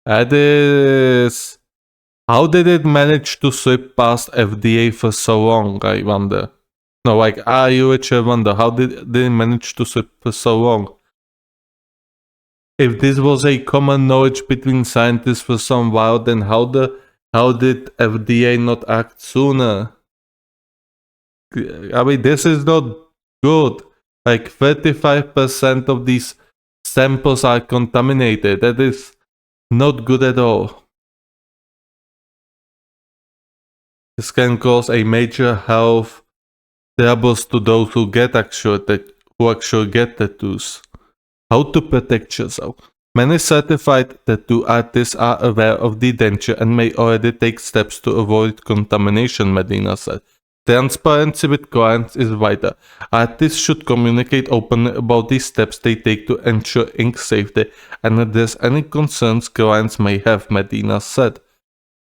that is... How did it manage to slip past FDA for so long, I wonder? No, like, I actually wonder, how did they manage to slip for so long? If this was a common knowledge between scientists for some while, then how did FDA not act sooner? I mean, this is not good. Like 35% of these samples are contaminated. That is not good at all. This can cause a major health troubles to those who actually get tattoos. How to protect yourself. Many certified tattoo artists are aware of the danger and may already take steps to avoid contamination, Medina said. Transparency with clients is vital. Artists should communicate openly about the steps they take to ensure ink safety and address any concerns clients may have, Medina said.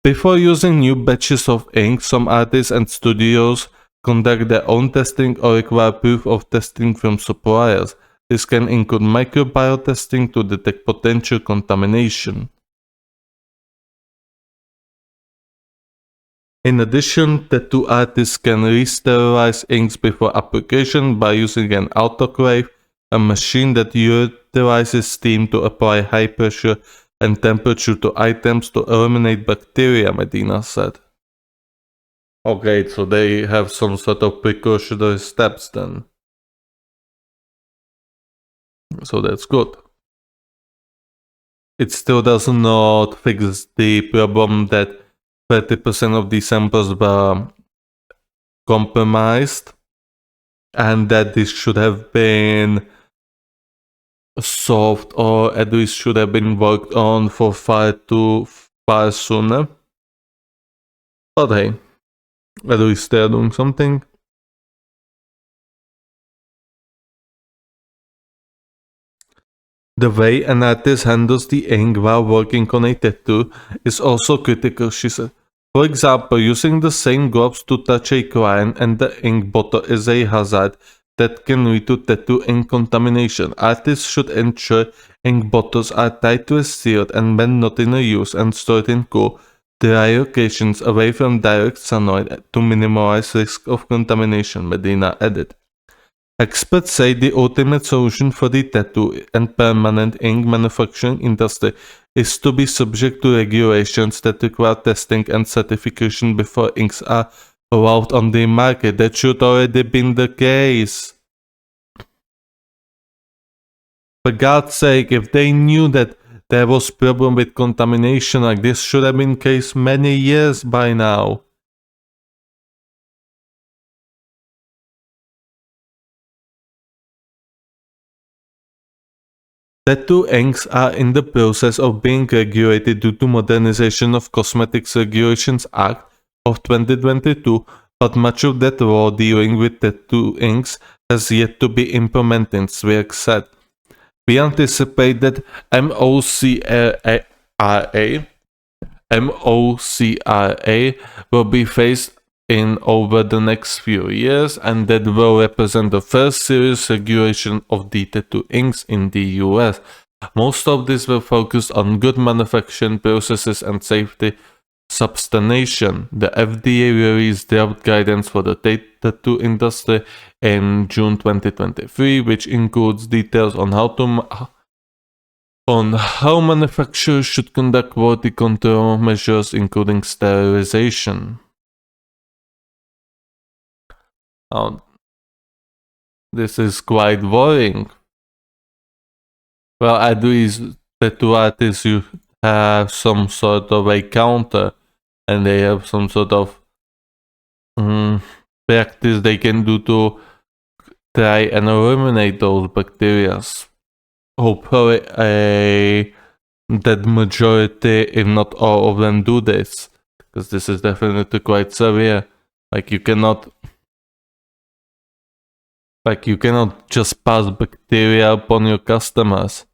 Before using new batches of ink, some artists and studios conduct their own testing or require proof of testing from suppliers. This can include microbiome testing to detect potential contamination. In addition, tattoo artists can re-sterilize inks before application by using an autoclave, a machine that utilizes steam to apply high pressure and temperature to items to eliminate bacteria, Medina said. Okay, so they have some sort of precautionary steps then. So that's good. It still does not fix the problem that 30% of these samples were compromised and that this should have been solved or at least should have been worked on for far sooner. But hey, at least they're doing something. The way an artist handles the ink while working on a tattoo is also critical, she said. For example, using the same gloves to touch a client and the ink bottle is a hazard that can lead to tattoo ink contamination. Artists should ensure ink bottles are tightly sealed and when not in use and stored in cool, dry locations away from direct sunlight to minimize risk of contamination, Medina added. Experts say the ultimate solution for the tattoo and permanent ink manufacturing industry is to be subject to regulations that require testing and certification before inks are allowed on the market. That should already been the case. For God's sake, if they knew that there was problem with contamination like this, should have been case many years by now. Tattoo inks are in the process of being regulated due to modernization of Cosmetics Regulations Act of 2022, but much of that law dealing with tattoo inks has yet to be implemented, Zwerg said. We anticipate that MOCRA will be phased in over the next few years, and that will represent the first serious regulation of the tattoo inks in the US. Most of this will focus on good manufacturing processes and safety substantiation. The FDA released draft guidance for the tattoo industry in June 2023, which includes details on how manufacturers should conduct quality control measures, including sterilization. This is quite worrying. Well, at least tattoo artists, you have some sort of a counter, and they have some sort of practice they can do to try and eliminate those bacteria. Hopefully, that majority, if not all of them, do this, because this is definitely quite severe. You cannot just pass bacteria upon your customers,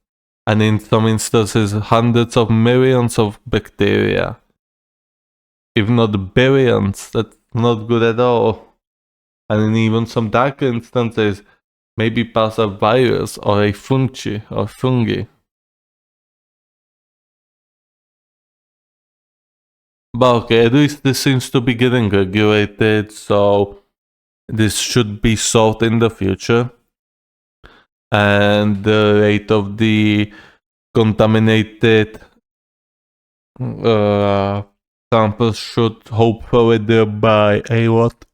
and in some instances, hundreds of millions of bacteria, if not billions. That's not good at all. And in even some darker instances, maybe pass a virus or a fungi. But okay, at least this seems to be getting regulated, so this should be solved in the future. And the rate of the contaminated samples should hopefully drop by a lot.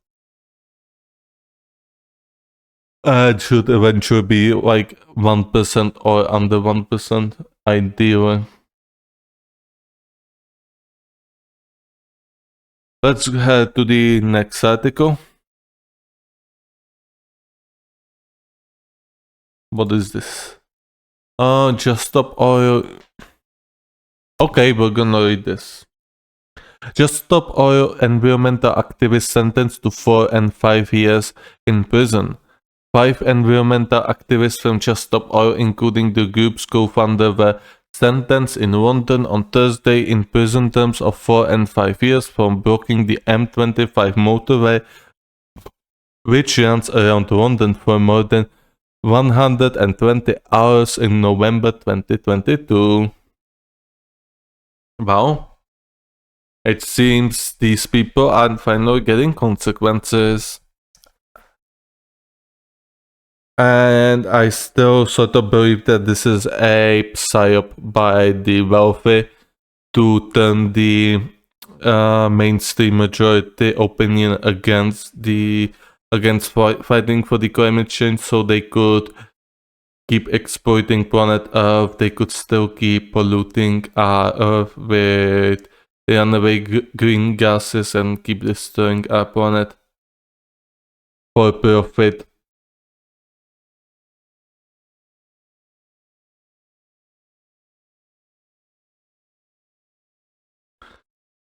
It should eventually be 1% or under 1%, ideally. Let's head to the next article. What is this? Just Stop Oil. Okay, we're gonna read this. Just Stop Oil environmental activists sentenced to 4 and 5 years in prison. 5 environmental activists from Just Stop Oil, including the group's co-founder, were sentenced in London on Thursday in prison terms of 4 and 5 years for blocking the M25 motorway, which runs around London for more than 120 hours in November 2022. Well, it seems these people are finally getting consequences. And I still sort of believe that this is a psyop by the wealthy to turn the mainstream majority opinion against fighting for the climate change, so they could keep exploiting planet Earth. They could still keep polluting our Earth with runaway green gases and keep destroying our planet for profit.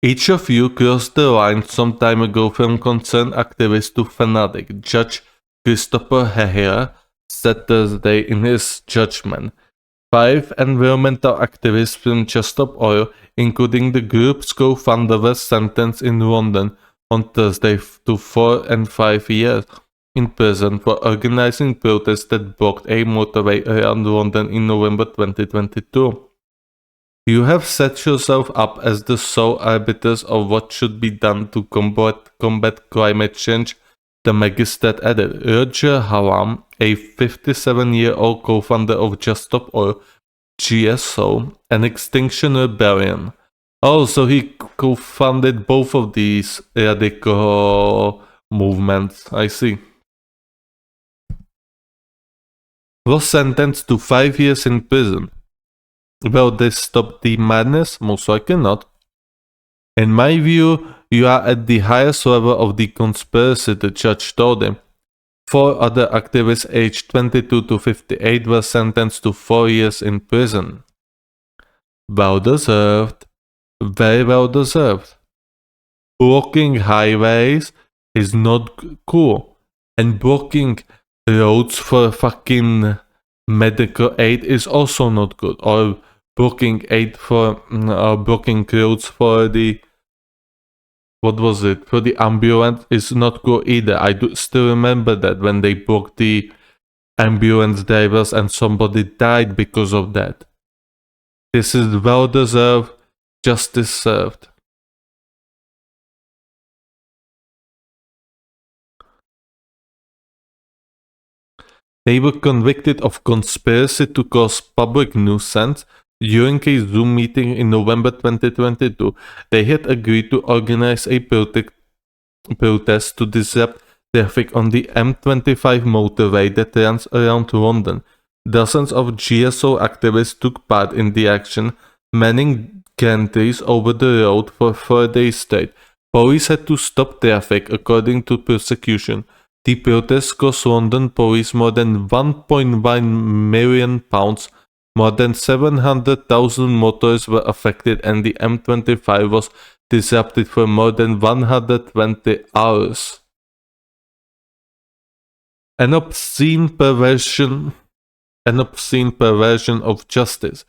Each of you crossed the line some time ago from concerned activist to fanatic, Judge Christopher Hehir said Thursday in his judgment. 5 environmental activists from Just Stop Oil, including the group's co-founder, were sentenced in London on Thursday to 4 and 5 years in prison for organizing protests that blocked a motorway around London in November 2022. You have set yourself up as the sole arbiters of what should be done to combat climate change, the magistrate added. Roger Hallam, a 57-year-old co-founder of Just Stop Oil, GSO, and Extinction Rebellion. Also, he co-founded both of these radical movements. I see. Was sentenced to 5 years in prison. Will this stop the madness? Most likely not. In my view, you are at the highest level of the conspiracy, the judge told him. 4 other activists aged 22 to 58 were sentenced to 4 years in prison. Well deserved. Very well deserved. Blocking highways is not cool. And blocking roads for fucking medical aid is also not good. Or blocking roads for the for the ambulance is not good either. I do still remember that when they blocked the ambulance drivers and somebody died because of that. This is well deserved, justice served. They were convicted of conspiracy to cause public nuisance. During a Zoom meeting in November 2022, they had agreed to organize a protest to disrupt traffic on the M25 motorway that runs around London. Dozens of GSO activists took part in the action, manning gantries over the road for 4 days straight. Police had to stop traffic according to prosecution. The protests cost London police more than £1.1 million, more than 700,000 motors were affected, and the M25 was disrupted for more than 120 hours. An obscene perversion of justice.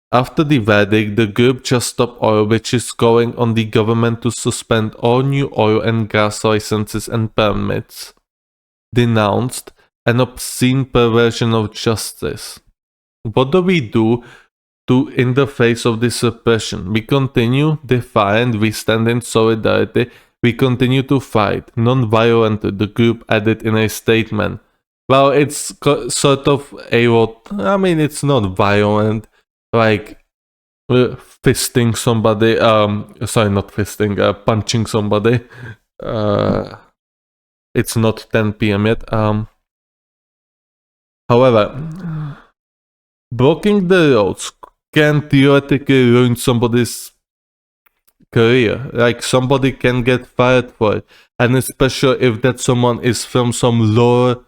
After the verdict, the group Just Stop Oil, which is calling on the government to suspend all new oil and gas licenses and permits, denounced an obscene perversion of justice. What do we do in the face of this oppression? We continue defiant, we stand in solidarity, we continue to fight, non-violently, the group added in a statement. Well, it's sort of it's not violent, like fisting somebody, punching somebody. It's not 10 p.m. yet. However, blocking the roads can theoretically ruin somebody's career. Like, somebody can get fired for it. And especially if that someone is from some lower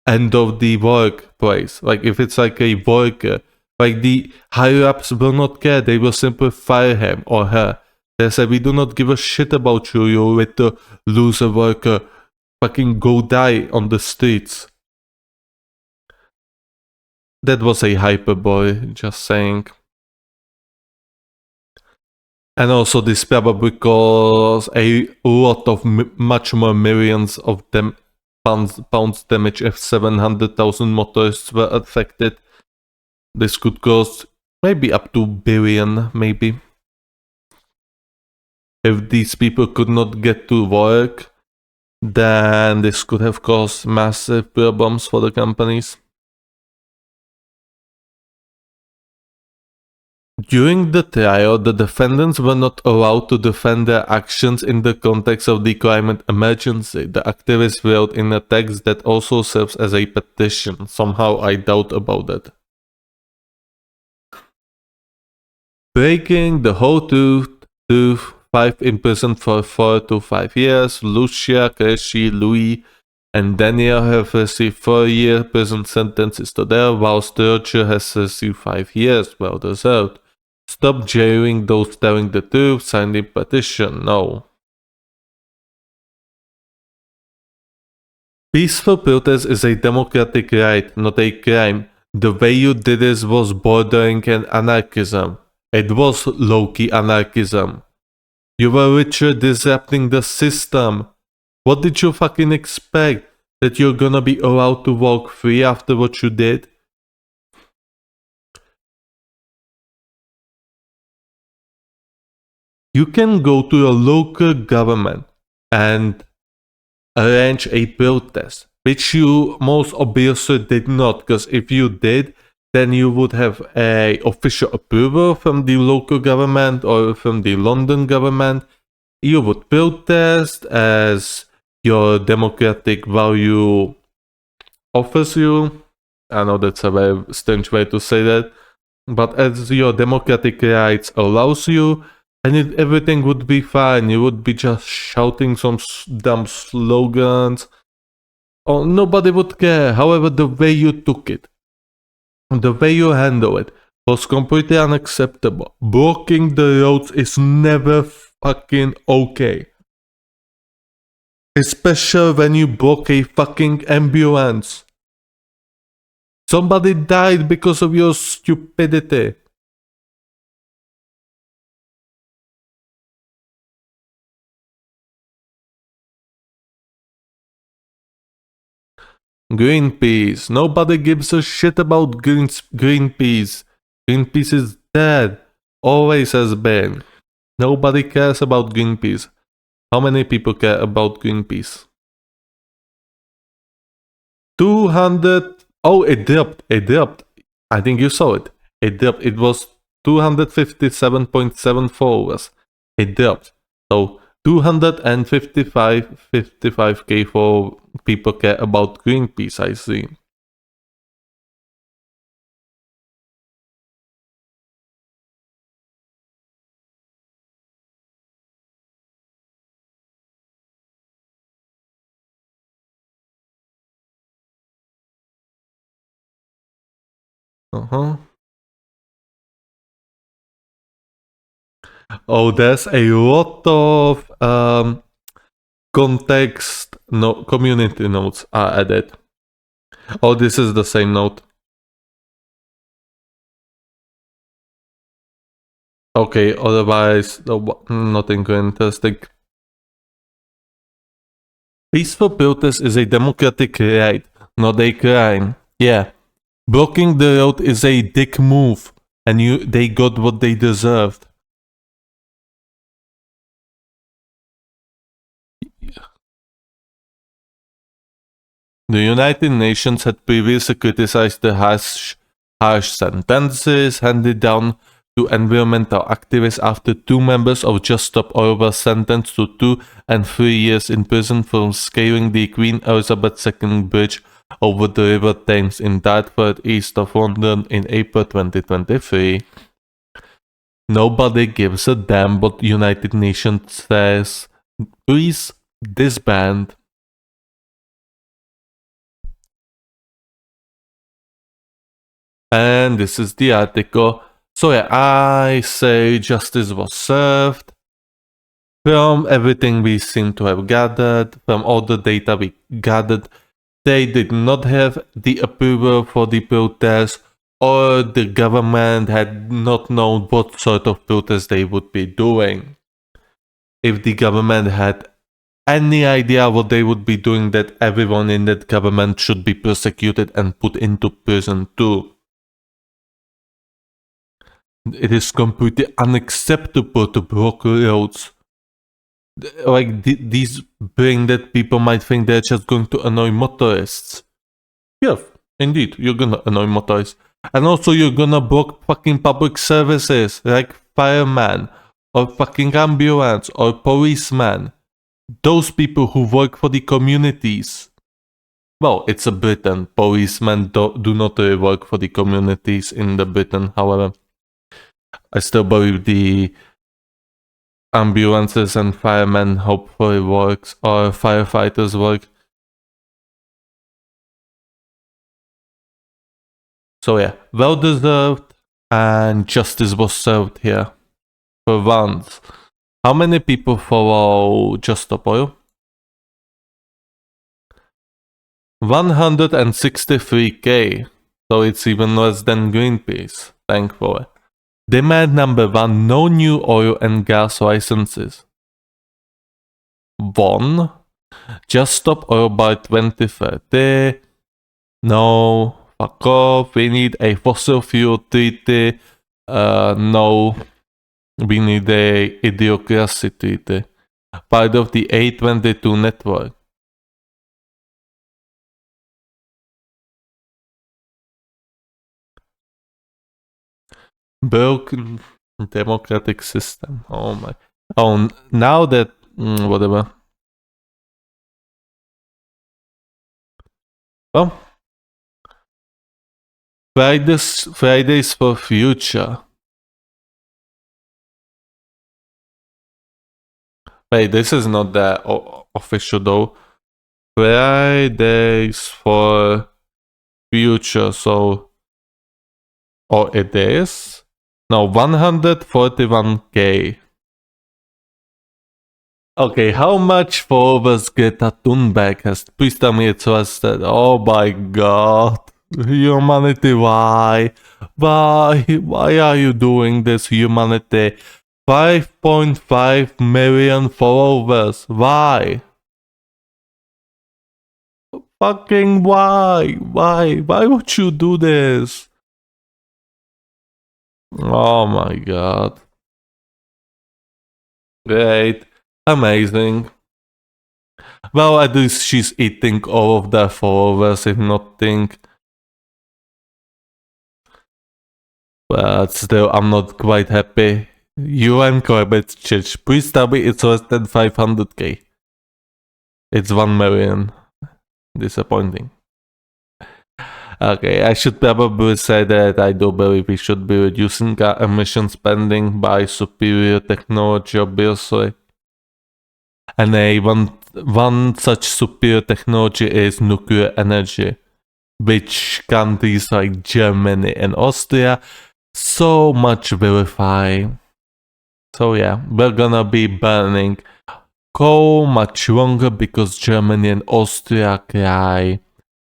end of the workplace. Like, if it's like a worker, like, the higher-ups will not care. They will simply fire him or her. They say, we do not give a shit about you, you little loser worker. Fucking go die on the streets. That was a hyperbole, just saying. And also this probably caused a lot of much more millions of pounds damage if 700,000 motorists were affected. This could cost maybe up to billion, maybe. If these people could not get to work, then this could have caused massive problems for the companies. During the trial, the defendants were not allowed to defend their actions in the context of the climate emergency. The activists wrote in a text that also serves as a petition. Somehow I doubt about that. Breaking the whole truth, 5 in prison for 4 to 5 years. Lucia, Kreshi, Louis, and Daniel have received 4-year prison sentences today, whilst Roger has received 5 years, well deserved. Stop jailing those telling the truth, sign the petition. No. Peaceful protest is a democratic right, not a crime. The way you did this was bordering on anarchism. It was low-key anarchism. You were literally disrupting the system. What did you fucking expect? That you're gonna be allowed to walk free after what you did? You can go to your local government and arrange a protest, which you most obviously did not, because if you did, then you would have a official approval from the local government or from the London government. You would protest as your democratic value offers you. I know that's a very strange way to say that, but as your democratic rights allows you, and everything would be fine. You would be just shouting some dumb slogans. Oh, nobody would care. However, the way you took it, the way you handle it, was completely unacceptable. Blocking the roads is never fucking okay. Especially when you block a fucking ambulance. Somebody died because of your stupidity. Greenpeace. Nobody gives a shit about Greenpeace. Greenpeace is dead. Always has been. Nobody cares about Greenpeace. How many people care about Greenpeace? 200 Oh, it dipped. It dipped. I think you saw it. It dipped. It was 257.7 followers. It dipped. So 255k for people care about Greenpeace, I see. Uh-huh. Oh, there's a lot of context no community notes are added. Oh, this is the same note. Okay, otherwise nothing interesting. Peaceful protest is a democratic right, not a crime. Yeah. Blocking the road is a dick move, and they got what they deserved. The United Nations had previously criticized the harsh sentences handed down to environmental activists after two members of Just Stop Oil were sentenced to 2 and 3 years in prison for scaling the Queen Elizabeth II Bridge over the River Thames in Dartford, east of London, in April 2023. Nobody gives a damn what United Nations says. Please disband. And this is the article. So yeah, I say justice was served. From everything we seem to have gathered, from all the data we gathered, they did not have the approval for the protest, or the government had not known what sort of protest they would be doing. If the government had any idea what they would be doing, that everyone in that government should be persecuted and put into prison too. It is completely unacceptable to block roads. Like these bring that people might think they're just going to annoy motorists. Yes, indeed, you're gonna annoy motorists. And also you're gonna block fucking public services like fireman or fucking ambulance or policeman. Those people who work for the communities. Well, it's a Britain. Policemen do not really work for the communities in the Britain, however. I still believe the ambulances and firemen hopefully works, or firefighters work. So yeah, well deserved, and justice was served here. For once. How many people follow Just Stop Oil? 163k. So it's even less than Greenpeace, thankfully. Demand number 1, no new oil and gas licenses. 1. Just Stop Oil by 2030. No, fuck off. We need a fossil fuel treaty. No, we need a idiocracy treaty. Part of the A22 network. Broken democratic system. Oh my. Oh, now that whatever. Well, Fridays for Future. Wait, this is not the official though. Fridays for Future. So, oh, it is. No, 141k. Okay, how much followers Greta Thunberg has? Please tell me it's less than. Oh my god. Humanity, why? Why are you doing this, humanity? 5.5 million followers. Why? Fucking why? Why would you do this? Oh my god. Great. Amazing. Well, at least she's eating all of their followers, if nothing. But still, I'm not quite happy. UN climate change. Please tell me it's less than 500k. It's 1 million. Disappointing. Okay, I should probably say that I do believe we should be reducing our emission spending by superior technology, obviously. And one such superior technology is nuclear energy, which countries like Germany and Austria so much vilify. So yeah, we're gonna be burning coal much longer because Germany and Austria cry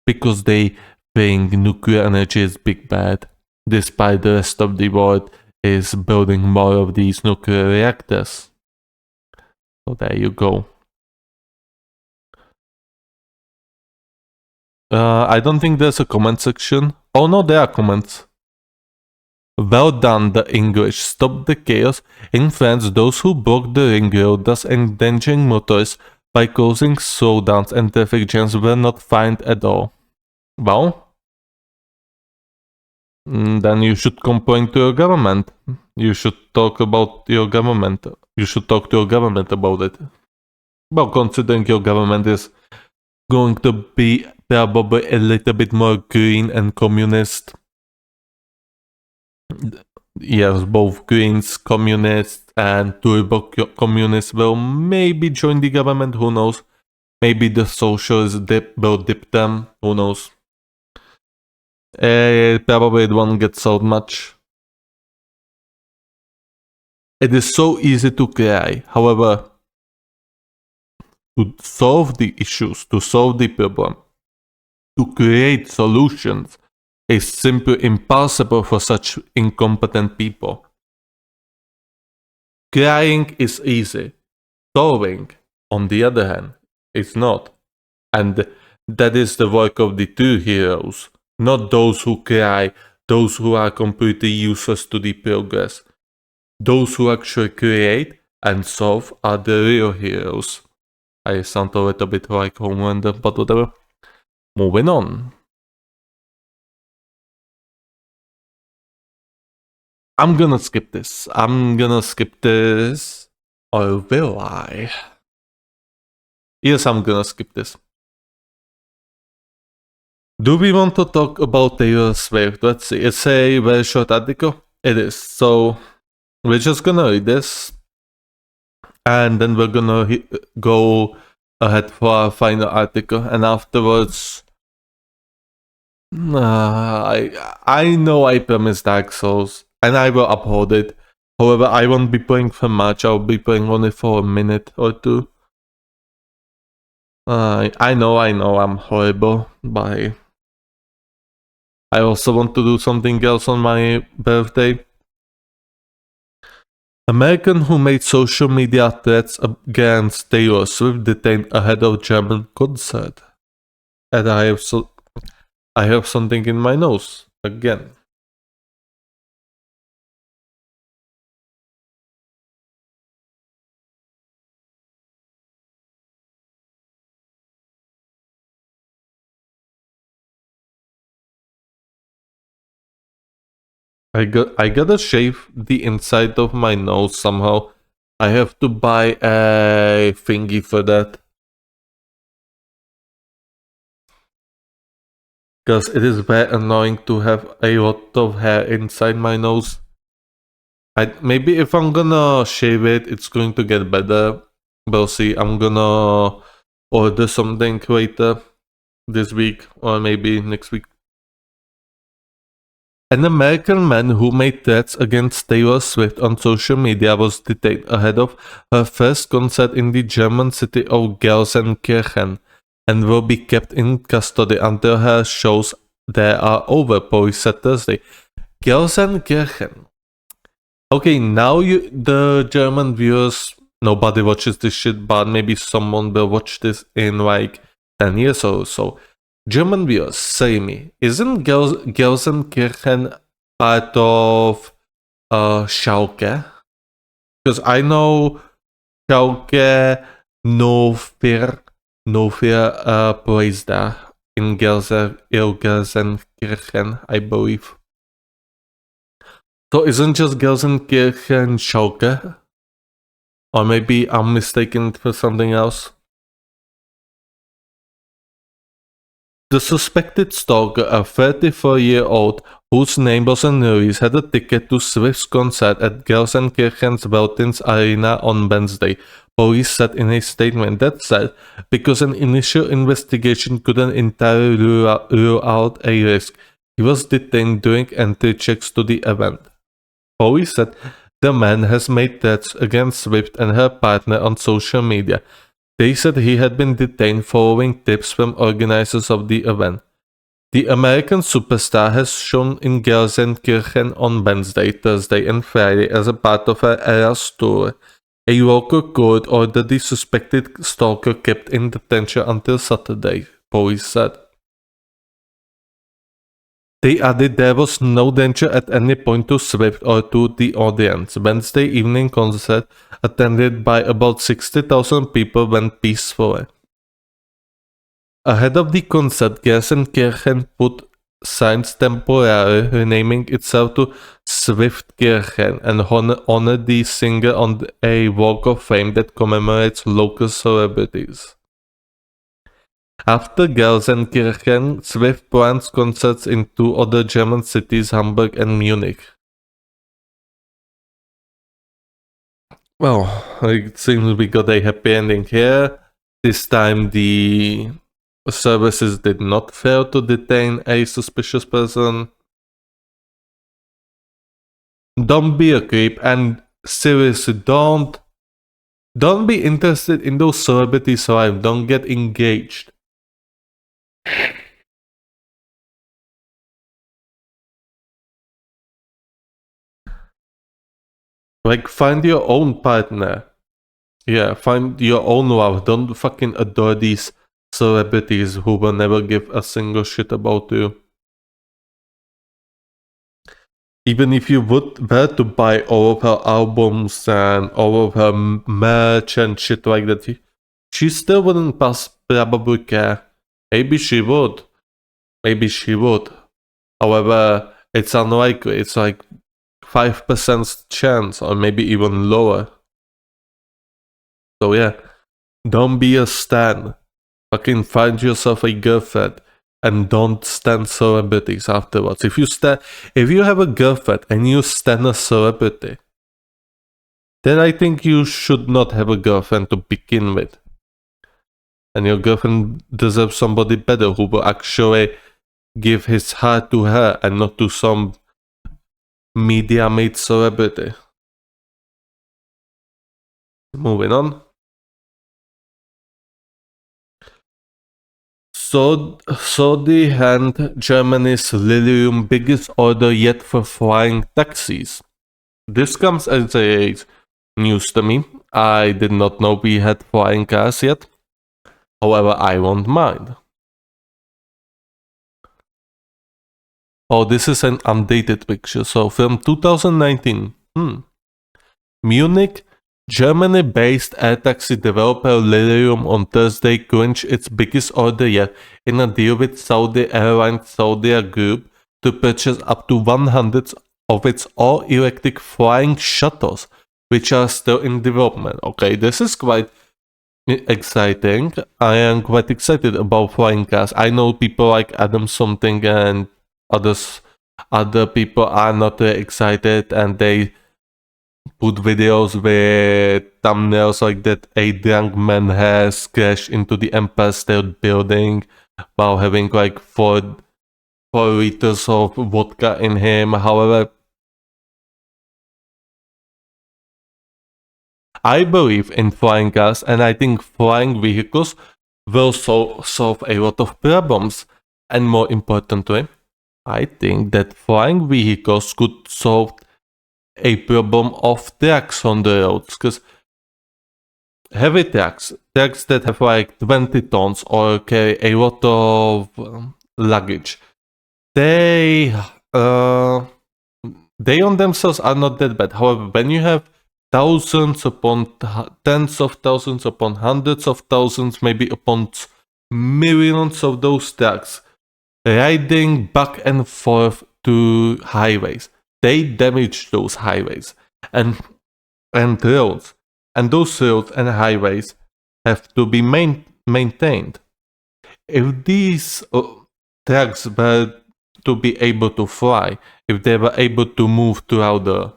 because they think nuclear energy is big bad, despite the rest of the world is building more of these nuclear reactors. So there you go. I don't think there's a comment section. Oh no, there are comments. Well done, the English. Stop the chaos. In France, those who block the ring road, thus endangering motorists by causing slowdowns and traffic jams, were not fined at all. Well, then you should complain to your government. You should talk about your government. You should talk to your government about it. Well, considering your government is going to be probably a little bit more green and communist. Yes, both Greens, communists, and turbo communists will maybe join the government, who knows? Maybe the socialists will dip them, who knows? Probably it won't get sold much. It is so easy to cry, however, to solve the issues, to solve the problem, to create solutions, is simply impossible for such incompetent people. Crying is easy. Solving, on the other hand, is not. And that is the work of the true heroes, not those who cry, those who are completely useless to the progress. Those who actually create and solve are the real heroes. I sound a little bit like Homelander, but whatever. Moving on. I'm gonna skip this. Or will I? Yes, I'm gonna skip this. Do we want to talk about Taylor Swift? Let's see. It's a very short article. It is. So we're just gonna read this. And then we're gonna go ahead for our final article. And afterwards, I know I promised Dark Souls. And I will uphold it. However, I won't be playing for much. I'll be playing only for a minute or two. I know, I'm horrible. Bye. I also want to do something else on my birthday. American who made social media threats against Taylor Swift detained ahead of German concert. And I have something in my nose again. I gotta shave the inside of my nose somehow. I have to buy a thingy for that. Because it is very annoying to have a lot of hair inside my nose. Maybe if I'm gonna shave it, it's going to get better. We'll see. I'm gonna order something later this week or maybe next week. An American man who made threats against Taylor Swift on social media was detained ahead of her first concert in the German city of Gelsenkirchen and will be kept in custody until her shows there are over, police said Thursday. Gelsenkirchen. Okay, now the German viewers, nobody watches this shit, but maybe someone will watch this in like 10 years or so. German viewers, say me, isn't Gelsenkirchen part of Schalke? Because I know Schalke no fear plays there in Gelsenkirchen, I believe. So isn't just Gelsenkirchen Schalke? Or maybe I'm mistaken for something else? The suspected stalker, a 34-year-old whose name wasn't released, had a ticket to Swift's concert at Gelsenkirchen's Veltins Arena on Wednesday, police said in a statement. That said, because an initial investigation couldn't entirely rule out a risk, he was detained during entry checks to the event. Police said the man has made threats against Swift and her partner on social media. They said he had been detained following tips from organizers of the event. The American superstar has shown in Gelsenkirchen on Wednesday, Thursday, and Friday as a part of her Eras tour. A local court ordered the suspected stalker kept in detention until Saturday, police said. They added there was no danger at any point to Swift or to the audience. Wednesday evening concert, attended by about 60,000 people, went peacefully. Ahead of the concert, Gelsenkirchen put signs temporarily renaming itself to Swiftkirchen and honored the singer on a walk of fame that commemorates local celebrities. After Gelsenkirchen, Swift plans concerts in two other German cities, Hamburg and Munich. Well, it seems we got a happy ending here. This time the services did not fail to detain a suspicious person. Don't be a creep, and seriously, don't be interested in those celebrities' lives. Don't get engaged. Like, find your own partner. Yeah, find your own love. Don't fucking adore these celebrities who will never give a single shit about you. Even if you would were to buy all of her albums and all of her merch and shit like that, she still wouldn't probably care. Maybe she would. Maybe she would. However, it's unlikely. It's like 5% chance, or maybe even lower. So yeah, don't be a stan. Fucking find yourself a girlfriend and don't stan celebrities afterwards. If you have a girlfriend and you stan a celebrity, then I think you should not have a girlfriend to begin with. And your girlfriend deserves somebody better who will actually give his heart to her and not to some media-made celebrity. Moving on. Saudi hand Germany's Lilium biggest order yet for flying taxis. This comes as a news to me. I did not know we had flying cars yet. However, I won't mind. Oh, this is an undated picture. So from 2019. Munich, Germany-based air taxi developer Lilium on Thursday clinched its biggest order yet in a deal with Saudi airline Saudia Group to purchase up to 100 of its all-electric flying shuttles, which are still in development. Okay, this is quite exciting. I am quite excited about flying cars. I know people like Adam something and other people are not excited, and they put videos with thumbnails like that a drunk man has crashed into the Empire State Building while having like 4 liters of vodka in him. However, I believe in flying cars, and I think flying vehicles will solve a lot of problems. And more importantly, I think that flying vehicles could solve a problem of trucks on the roads, because heavy trucks that have like 20 tons or carry a lot of luggage, they on themselves are not that bad. However, when you have thousands upon tens of thousands upon hundreds of thousands, maybe upon millions of those trucks riding back and forth to highways, they damage those highways and roads. And those roads and highways have to be maintained. If these trucks were to be able to fly, if they were able to move throughout the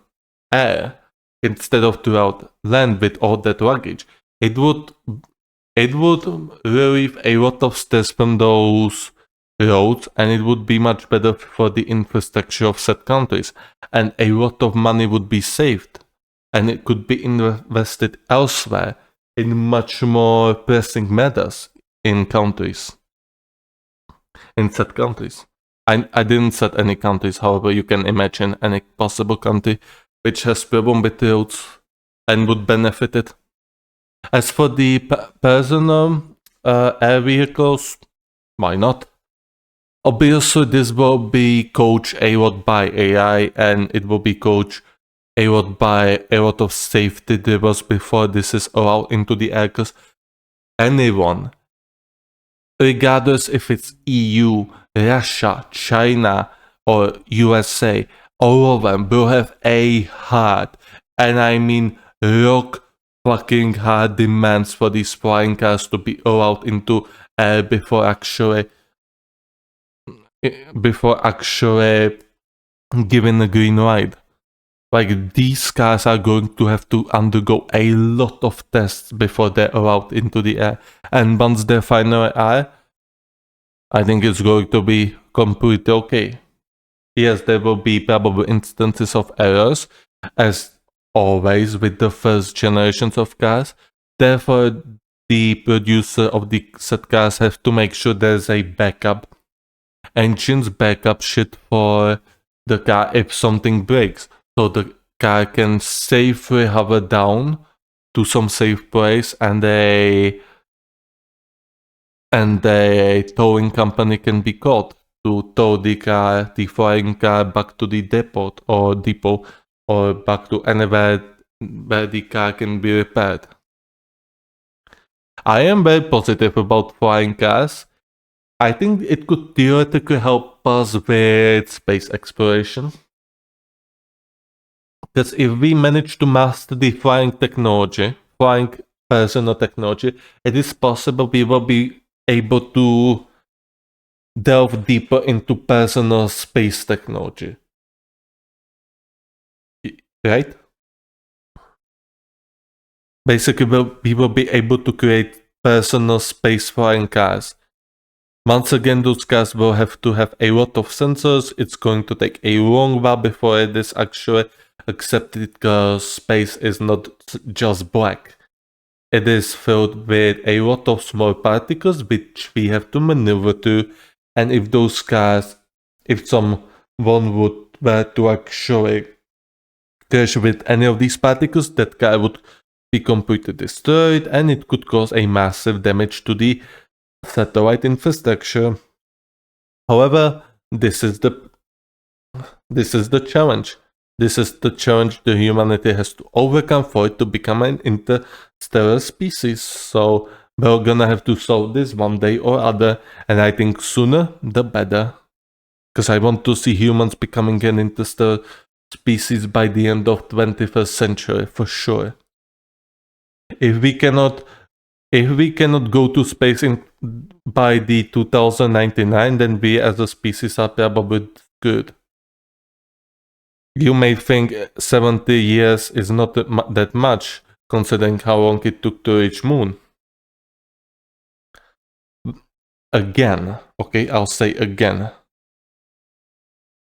air instead of throughout land with all that luggage, it would relieve a lot of stress from those roads, and it would be much better for the infrastructure of said countries, and a lot of money would be saved, and it could be invested elsewhere in much more pressing matters in said countries. I didn't set any countries, however, you can imagine any possible country which has problem with roads and would benefit it. As for the personal air vehicles, why not? Obviously, this will be coached a lot by AI, and it will be coached a lot by a lot of safety drivers before this is allowed into the air, because anyone, regardless if it's EU, Russia, China, or USA, all of them will have a hard, and I mean rock fucking hard demands for these flying cars to be allowed into air before actually giving a green light. Like, these cars are going to have to undergo a lot of tests before they're allowed into the air. And once they finally are, I think it's going to be completely okay. Yes, there will be probably instances of errors, as always with the first generations of cars. Therefore, the producer of the set cars have to make sure there's a backup engines, backup shit for the car if something breaks, so the car can safely hover down to some safe place, and a towing company can be called to tow the flying car back to the depot or back to anywhere where the car can be repaired. I am very positive about flying cars. I think it could theoretically help us with space exploration. Because if we manage to master the flying personal technology, it is possible we will be able to delve deeper into personal space technology. Right? Basically, we will be able to create personal space flying cars. Once again, those cars will have to have a lot of sensors. It's going to take a long while before it is actually accepted, because space is not just black. It is filled with a lot of small particles which we have to maneuver through. And if those cars, if someone were to actually crash with any of these particles, that car would be completely destroyed, and it could cause a massive damage to the satellite infrastructure. However, this is the challenge. This is the challenge the humanity has to overcome for it to become an interstellar species. So we're gonna have to solve this one day or other, and I think sooner the better. Because I want to see humans becoming an interstellar species by the end of 21st century, for sure. If we cannot go to space by the 2099, then we as a species are probably good. You may think 70 years is not that much, considering how long it took to reach Moon. Again, okay, I'll say again.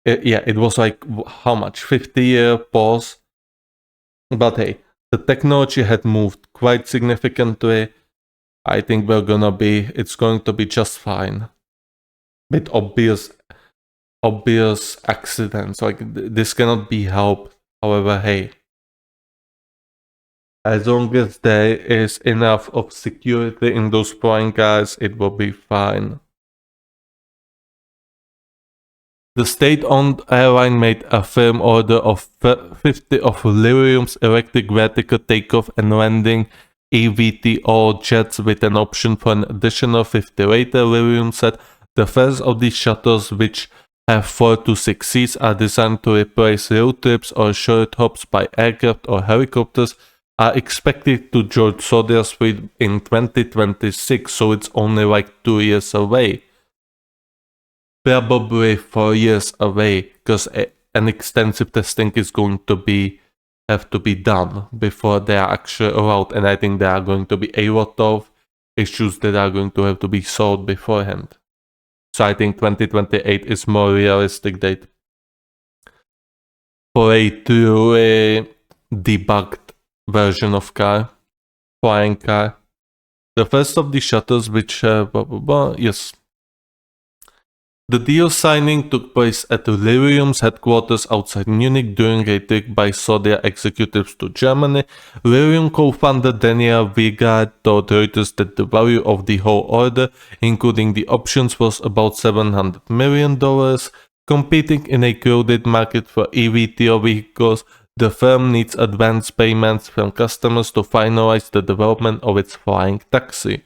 It was like, how much? 50-year pause? But hey, the technology had moved quite significantly. I think it's going to be just fine. With obvious accidents, like this cannot be helped. However, hey, as long as there is enough of security in those flying cars, it will be fine. The state-owned airline made a firm order of 50 of Lilium's electric vertical takeoff and landing eVTOL jets with an option for an additional 50 later. Lilium said the first of these shuttles, which have 4 to 6 seats, are designed to replace road trips or short hops by aircraft or helicopters, are expected to join Zodiac's fleet in 2026, so it's only like 2 years away. Probably 4 years away, because an extensive testing is going to have to be done before they are actually allowed, and I think there are going to be a lot of issues that are going to have to be solved beforehand. So I think 2028 is more realistic date for a truly debugged version of flying car. The first of the shuttles, which yes. The deal signing took place at Lilium's headquarters outside Munich during a trip by Zodiac executives to Germany. Lilium co-founder Daniel Wiegand told Reuters that the value of the whole order, including the options, was about $700 million. Competing in a crowded market for eVTOL vehicles, the firm needs advance payments from customers to finalize the development of its flying taxi.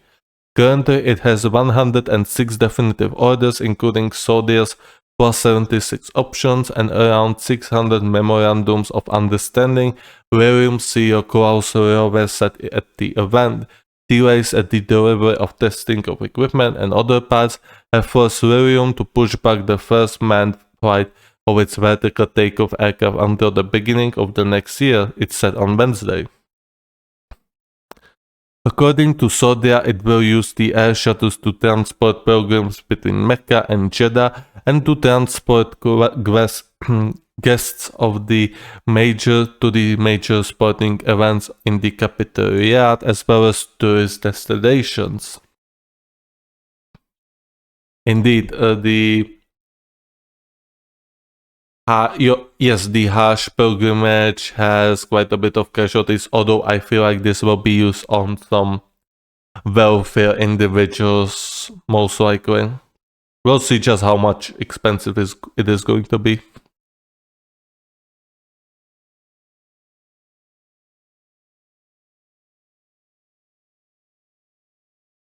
Currently, it has 106 definitive orders, including Zodiac's plus 76 options and around 600 memorandums of understanding. Lilium CEO Klaus Rowe said at the event, delays at the delivery of testing of equipment and other parts have forced Lilium to push back the first manned flight of its vertical takeoff aircraft until the beginning of the next year, it said on Wednesday. According to Zodiac, it will use the air shuttles to transport pilgrims between Mecca and Jeddah and to transport guests of the major sporting events in the capital Riyadh, as well as tourist destinations. Indeed, the Hajj pilgrimage has quite a bit of casualties, although I feel like this will be used on some welfare individuals, most likely. We'll see just how much expensive it is going to be.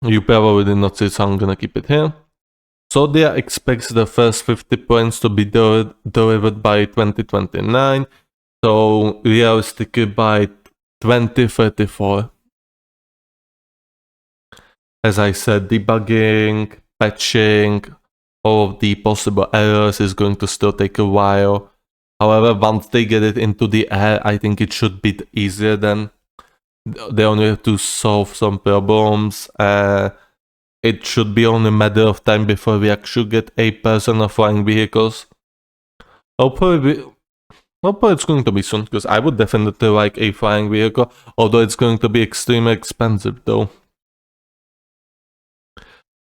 You probably did not see, so I'm gonna keep it here. Zodiac expects the first 50 points to be delivered by 2029, so realistically by 2034. As I said, debugging, patching, all of the possible errors is going to still take a while. However, once they get it into the air, I think it should be easier then. They only have to solve some problems. It should be only a matter of time before we actually get a personal flying vehicles. Hopefully it's going to be soon, because I would definitely like a flying vehicle, although it's going to be extremely expensive though.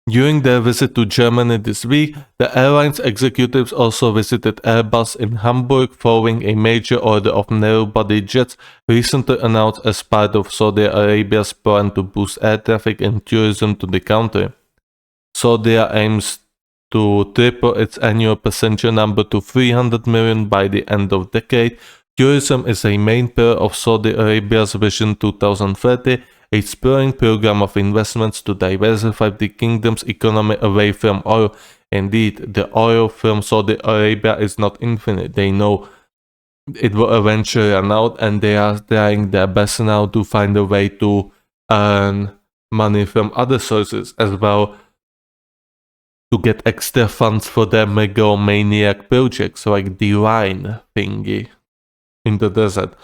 During their visit to Germany this week, the airline's executives also visited Airbus in Hamburg following a major order of narrow-body jets recently announced as part of Saudi Arabia's plan to boost air traffic and tourism to the country. Saudi aims to triple its annual passenger number to 300 million by the end of the decade. Tourism is a main pillar of Saudi Arabia's Vision 2030, a spurring program of investments to diversify the kingdom's economy away from oil. Indeed, the oil from Saudi Arabia is not infinite. They know it will eventually run out, and they are trying their best now to find a way to earn money from other sources as well, to get extra funds for their megalomaniac projects like the line thingy in the desert.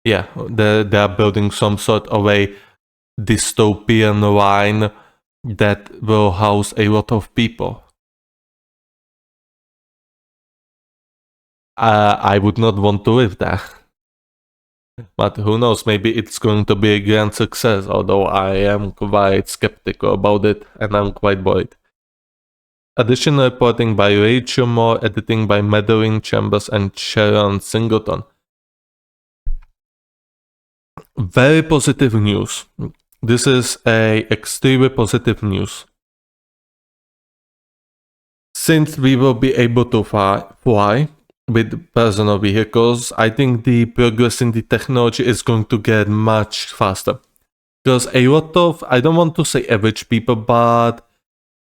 Yeah, they are building some sort of a dystopian line that will house a lot of people. I would not want to live there. But who knows, maybe it's going to be a grand success, although I am quite skeptical about it and I'm quite worried. Additional reporting by Rachel Moore, editing by Madeline Chambers and Sharon Singleton. Very positive news. This is a extremely positive news. Since we will be able to fly with personal vehicles, I think the progress in the technology is going to get much faster. Because a lot of, I don't want to say average people, but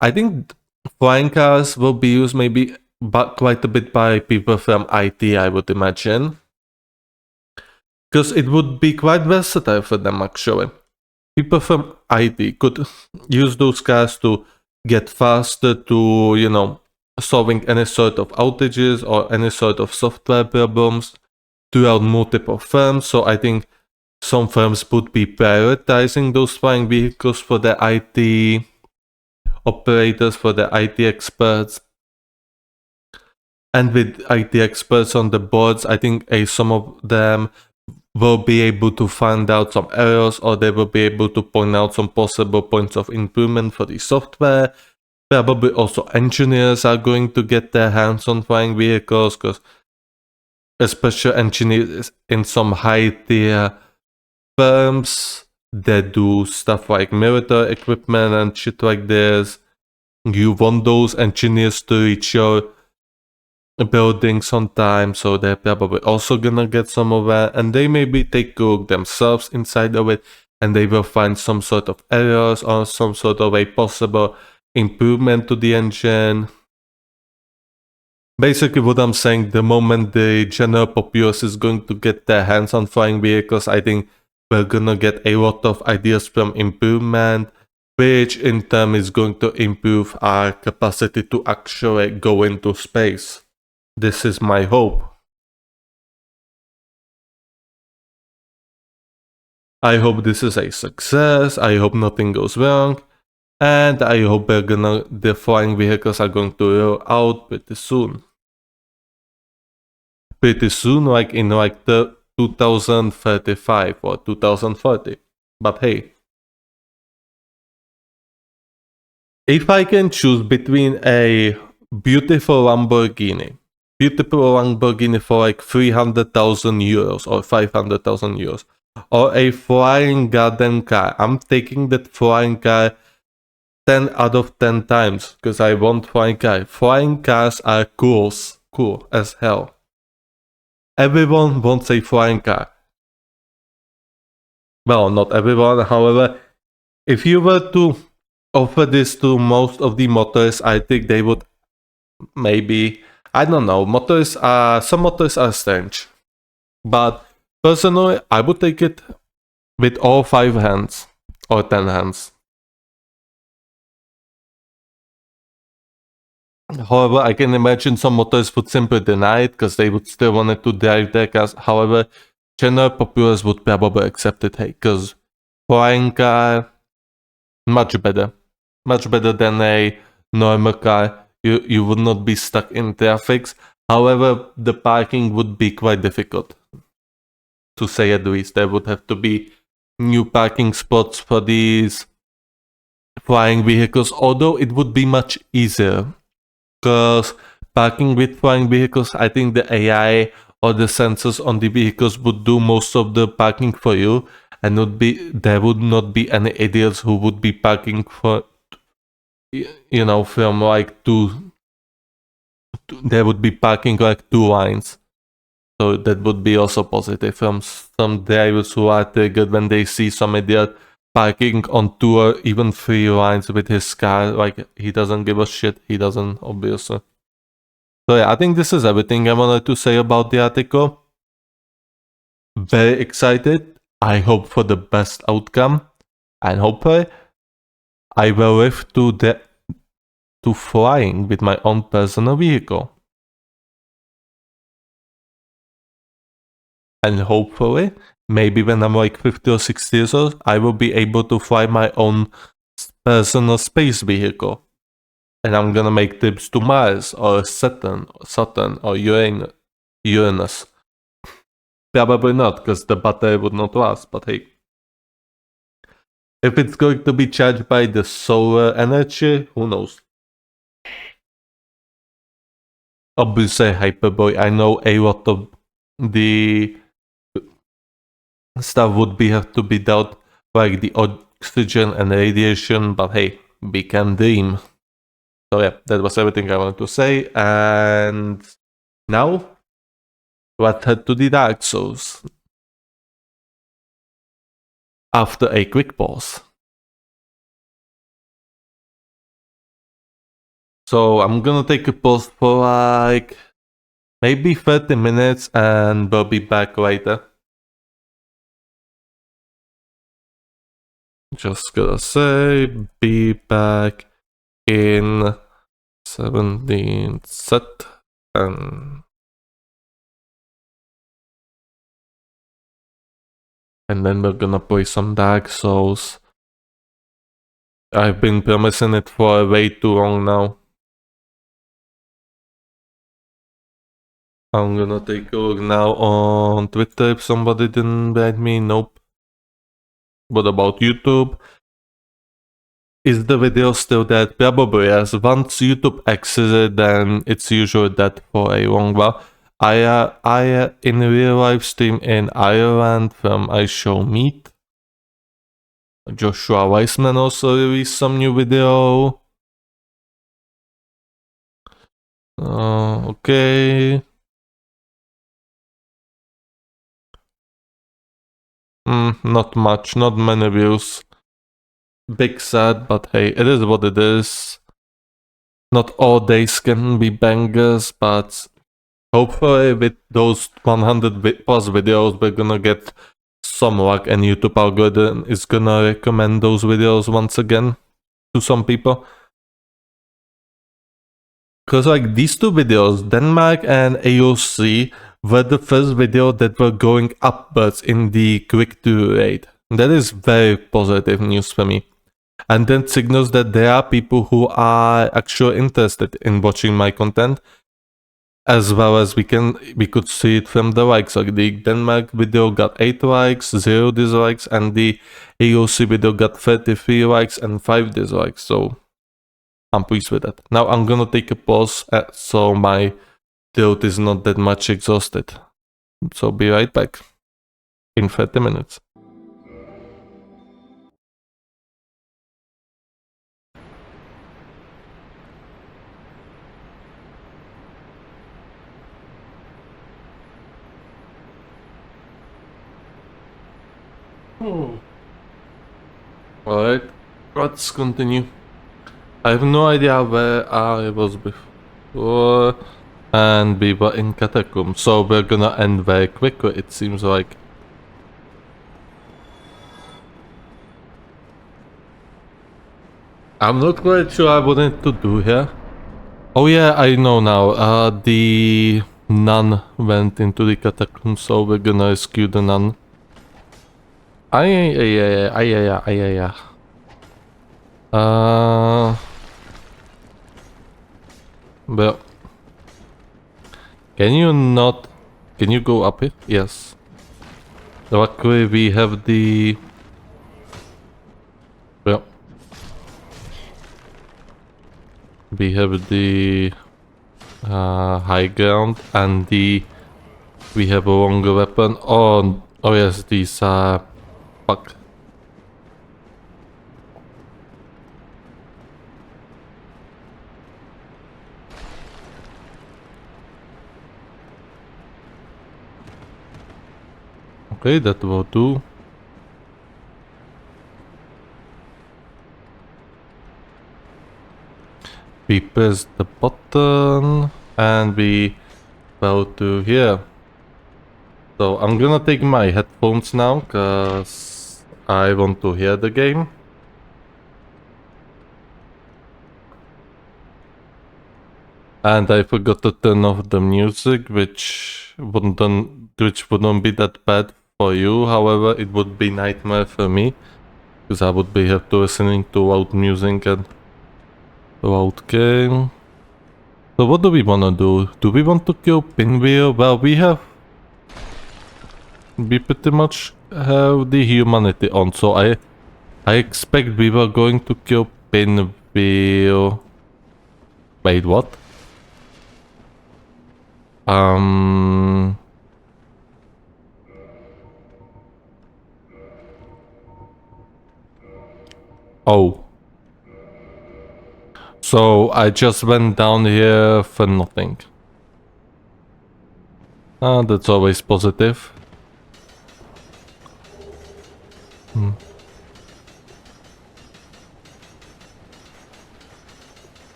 I think flying cars will be used maybe but quite a bit by people from IT, I would imagine. Because it would be quite versatile for them, actually. People from IT could use those cars to get faster to, solving any sort of outages or any sort of software problems throughout multiple firms. So I think some firms would be prioritizing those flying vehicles for the IT operators, for the IT experts. And with IT experts on the boards, I think some of them will be able to find out some errors, or they will be able to point out some possible points of improvement for the software. Probably also engineers are going to get their hands on flying vehicles, because especially engineers in some high tier firms that do stuff like military equipment and shit like this, you want those engineers to reach your buildings on time, so they're probably also gonna get some of that, and they maybe take a look themselves inside of it, and they will find some sort of errors or some sort of a possible improvement to the engine. Basically what I'm saying, the moment the general populace is going to get their hands on flying vehicles, I think we're gonna get a lot of ideas from improvement, which in turn is going to improve our capacity to actually go into space. This is my hope. I hope this is a success, I hope nothing goes wrong, and I hope the flying vehicles are going to roll out pretty soon. Pretty soon, like in the 2035 or 2040. But hey, if I can choose between a beautiful Lamborghini for like 300,000 euros or 500,000 euros, or a flying goddamn car, I'm taking that flying car 10 out of 10 times, because I want flying car. Flying cars are cool as hell. Everyone wants a flying car. Well, not everyone, however, if you were to offer this to most of the motorists, I think they would maybe, I don't know, some motorists are strange. But personally, I would take it with all 5 hands or 10 hands. However, I can imagine some motorists would simply deny it because they would still want to drive their cars. However, general populace would probably accept it, hey, because flying car, much better. Much better than a normal car. You would not be stuck in traffic. However, the parking would be quite difficult, to say at least. There would have to be new parking spots for these flying vehicles, although it would be much easier. Because parking with flying vehicles, I think the AI or the sensors on the vehicles would do most of the parking for you, and there would not be any idiots who would be parking for, from like there would be parking like 2 lines. So that would be also positive from some drivers who are triggered when they see some idiot parking on 2 or even 3 lines with his car. Like, he doesn't give a shit. He doesn't, obviously. So yeah, I think this is everything I wanted to say about the article. Very excited. I hope for the best outcome. And hopefully I will live to flying with my own personal vehicle. And hopefully, maybe when I'm like 50 or 60 years old, I will be able to fly my own personal space vehicle. And I'm gonna make trips to Mars or Saturn or Uranus. Probably not, because the battery would not last, but hey. If it's going to be charged by the solar energy, who knows? Obviously, hyperboy, I know a lot of the stuff would have to be dealt, like the oxygen and radiation, but hey, we can dream. So yeah, that was everything I wanted to say, and now let's head to the Dark Souls. After a quick pause. So I'm gonna take a pause for like maybe 30 minutes and we'll be back later. Just gonna say, be back in 17 set and then we're gonna play some Dark Souls. I've been promising it for way too long now. I'm gonna take a look now on Twitter if somebody didn't invite me. Nope. What about YouTube? Is the video still dead? Probably yes. Once YouTube exits it, then it's usually dead for a long while. I in real live stream in Ireland from I Show Meat. Joshua Weissman also released some new video. Okay. Not much, not many views. Big sad, but hey, it is what it is. Not all days can be bangers, but hopefully with those 100 plus videos, we're gonna get some luck and YouTube algorithm is gonna recommend those videos once again to some people. Because like these two videos, Denmark and AOC, were the first video that were going upwards in the click-through rate. That is very positive news for me. And that signals that there are people who are actually interested in watching my content. As well as we could see it from the likes. Like the Denmark video got 8 likes, 0 dislikes, and the AOC video got 33 likes and 5 dislikes. So I'm pleased with that. Now I'm gonna take a pause so my throat is not that much exhausted. So be right back in 30 minutes. Alright, let's continue. I have no idea where I was before, and we were in Catacomb, so we're gonna end very quickly, it seems like. I'm not quite sure I wanted to do here. Oh yeah, I know now, the nun went into the Catacomb, so we're gonna rescue the nun. Well, can you go up here? Yes. Luckily we have the... Well, we have the high ground and we have a longer weapon. Oh yes, these fuck. Okay, that will do. We press the button and we go to here. So I'm gonna take my headphones now because I want to hear the game. And I forgot to turn off the music, which wouldn't be that bad for you. However, it would be nightmare for me because I would be have to listening to loud music and loud game. So what do we wanna do? Do we want to kill Pinwheel? Well, we pretty much have the humanity on, so I expect we were going to kill Pinwheel. Wait, what? Oh. So I just went down here for nothing. That's always positive.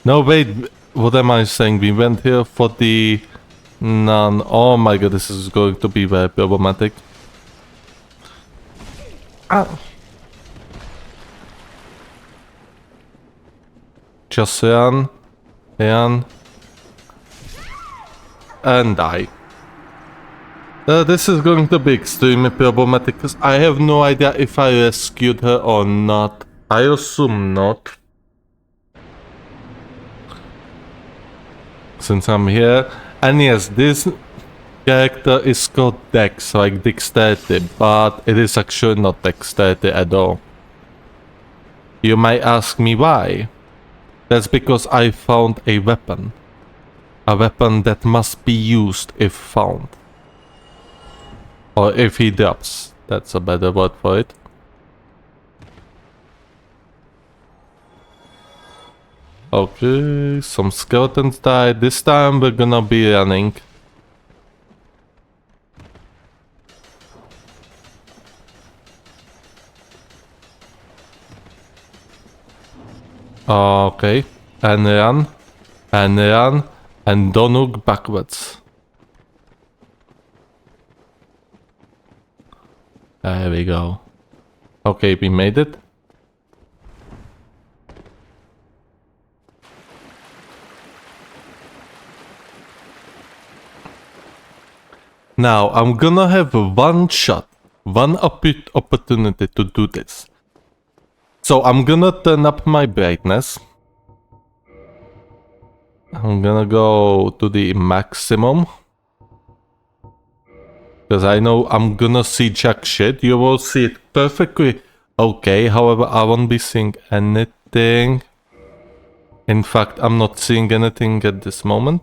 No, wait. What am I saying? We went here for the none. Oh my god, this is going to be very problematic. Ah. Just run, and die. This is going to be extremely problematic because I have no idea if I rescued her or not. I assume not. Since I'm here. And yes, this character is called Dex, like Dexterity, but it is actually not Dexterity at all. You might ask me why. That's because I found a weapon. A weapon that must be used if found. Or if he drops. That's a better word for it. Okay, some skeletons died. This time we're gonna be running. Okay, and run, and run, and don't look backwards. There we go. Okay, we made it. Now, I'm gonna have one shot, one opportunity to do this. So I'm gonna turn up my brightness. I'm gonna go to the maximum. Because I know I'm gonna see jack shit. You will see it perfectly okay. However, I won't be seeing anything. In fact, I'm not seeing anything at this moment.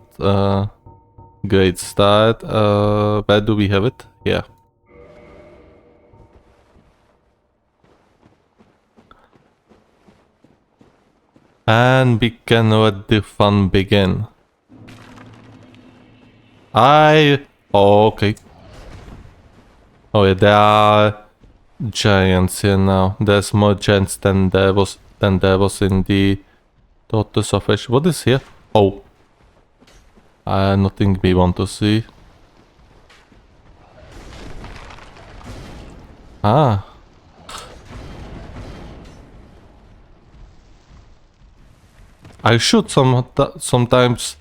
Great start. Where do we have it? Yeah. And we can let the fun begin. Oh, okay. Oh yeah, there are giants here now. There's more giants than there was in the Daughters of Ash. What is here? Oh. Nothing we want to see. Ah. I should sometimes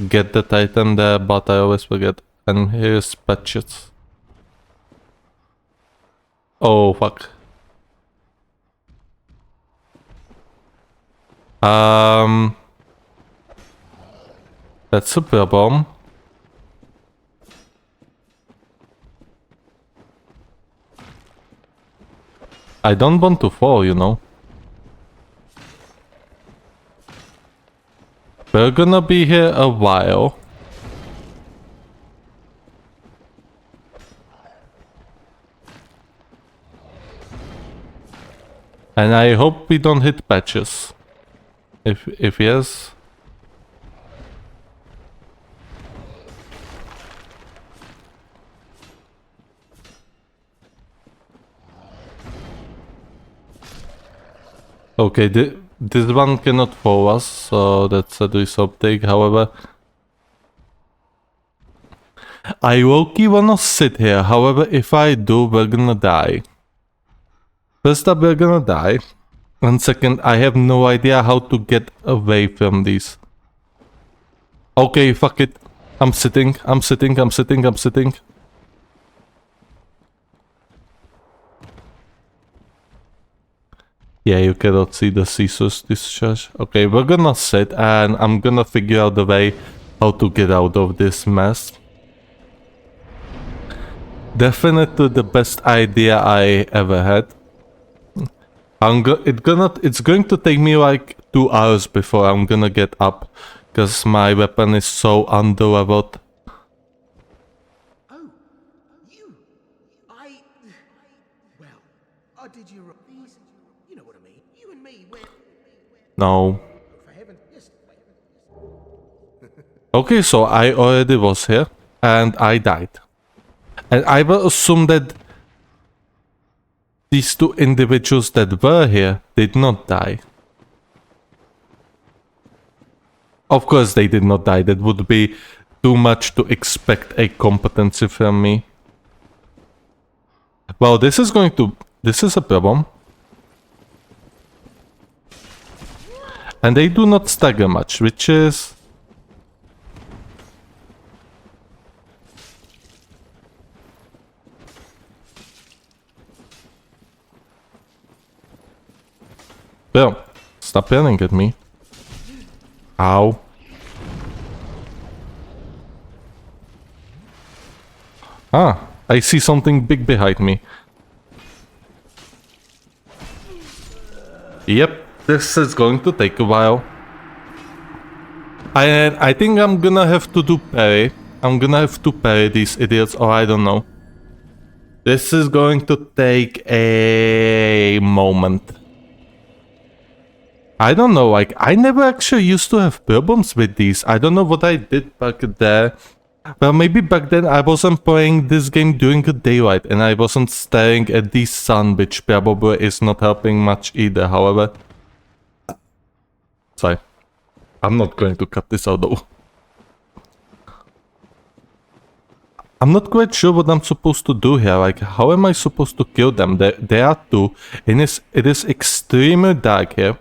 get that item there, but I always forget. And here's patches. Oh, fuck. That's a super bomb. I don't want to fall, you know. We're gonna be here a while. And I hope we don't hit patches. If yes... Okay, this one cannot follow us, so that's a disobtain. However, I low-key wanna sit here. However, if I do, we're gonna die. First up, we're gonna die. And second, I have no idea how to get away from these. Okay, fuck it. I'm sitting. Yeah, you cannot see the Caesar's discharge. Okay, we're gonna sit and I'm gonna figure out the way how to get out of this mess. Definitely the best idea I ever had. It's going to take me like 2 hours before I'm gonna get up, because my weapon is so underleveled. Oh, you! Well, I did you these. You know what I mean. You and me, No. for heaven, yes. Okay, so I already was here and I died. And I will assume that these two individuals that were here did not die. Of course they did not die. That would be too much to expect a competency from me. Well, this is a problem. And they do not stagger much, which is... Well, stop yelling at me. Ow. Ah, I see something big behind me. Yep, this is going to take a while. I think I'm gonna have to do parry. I'm gonna have to parry these idiots, or I don't know. This is going to take a moment. I don't know, like, I never actually used to have problems with these. I don't know what I did back there. Well, maybe back then I wasn't playing this game during the daylight and I wasn't staring at the sun, which probably is not helping much either, however. Sorry. I'm not going to cut this out though. I'm not quite sure what I'm supposed to do here. Like, how am I supposed to kill them? There are two, and it is extremely dark here.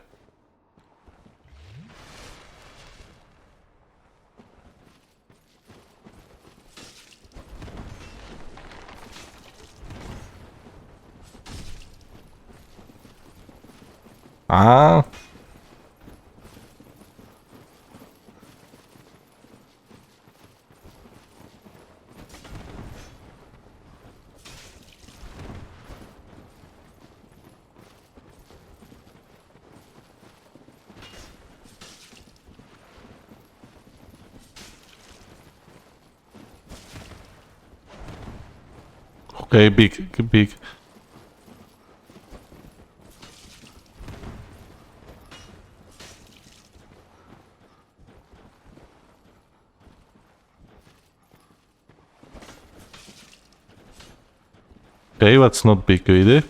Ah. Okay, big. Okay, let's not be greedy.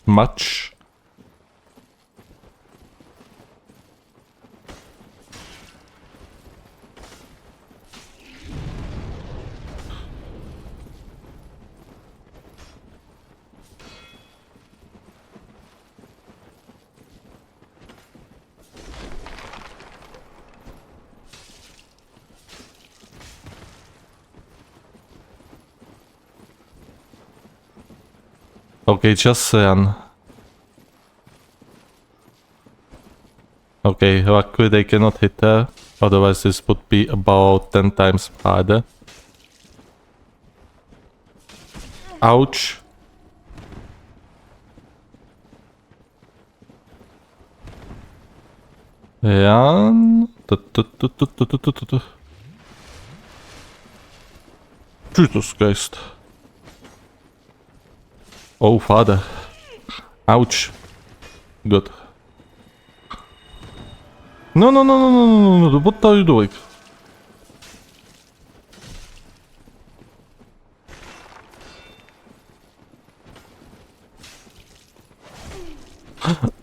Much. Okay, just run. Okay, luckily they cannot hit her, otherwise this would be about 10 times harder. Ouch. Run. Jesus Christ. Oh, father. Ouch. Good. No. What are you doing?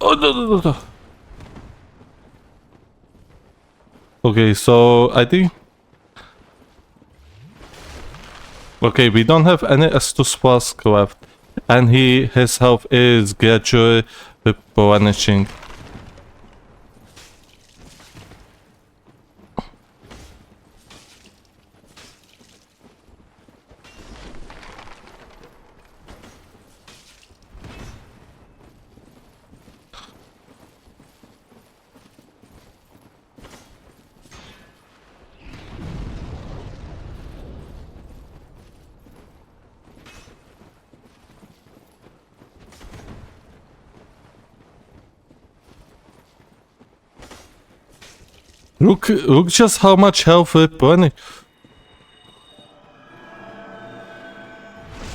Oh, no. Okay, so I think... Okay, we don't have any Estus Flask left. And his health is gradually replenishing. Look just how much health replenished.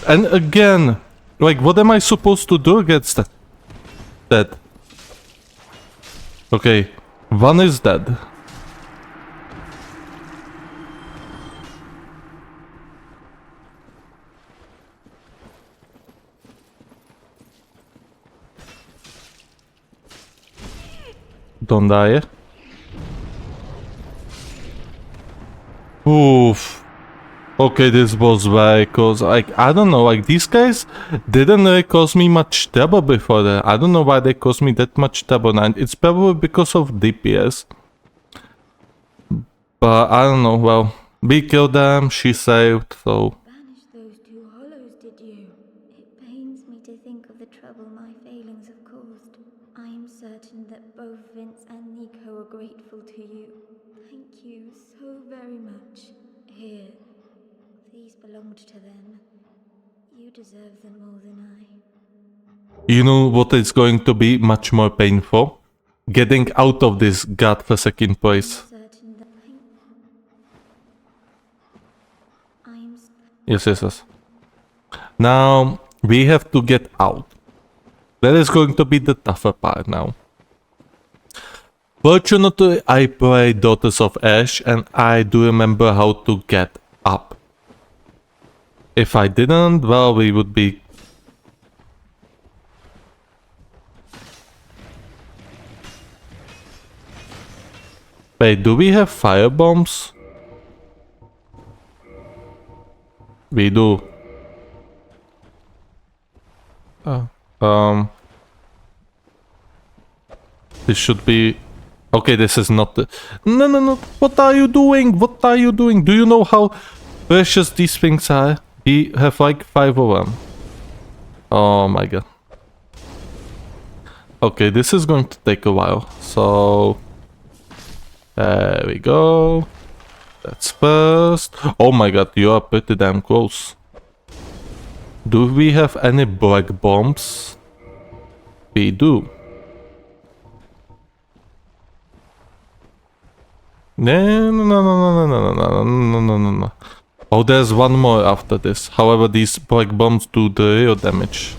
And again, like, what am I supposed to do against that? Okay, one is dead. Don't die. Oof. Okay, this was very close. Like, I don't know, like, these guys didn't really cause me much trouble before that. I don't know why they caused me that much trouble, and it's probably because of DPS. But I don't know, well, we killed them, she saved, so... Banish those two hollows, did you? It pains me to think of the trouble my failings have caused. I am certain that both Vince and Nico are grateful to you. Thank you so very much. Here, these belonged to them. You deserve them more than I. You know what is going to be much more painful? Getting out of this godforsaken place. Certain that I'm Yes. Now, we have to get out. That is going to be the tougher part now. Fortunately, I played Daughters of Ash and I do remember how to get up. If I didn't, well, we would be... Wait, do we have fire bombs? We do. This should be... Okay, this is not the... No. What are you doing? What are you doing? Do you know how precious these things are? We have like 5 of them. Oh my god. Okay, this is going to take a while. So... There we go. That's first. Oh my god, you are pretty damn close. Do we have any black bombs? We do. No. Oh, there's one more after this. However, these black bombs do the real damage.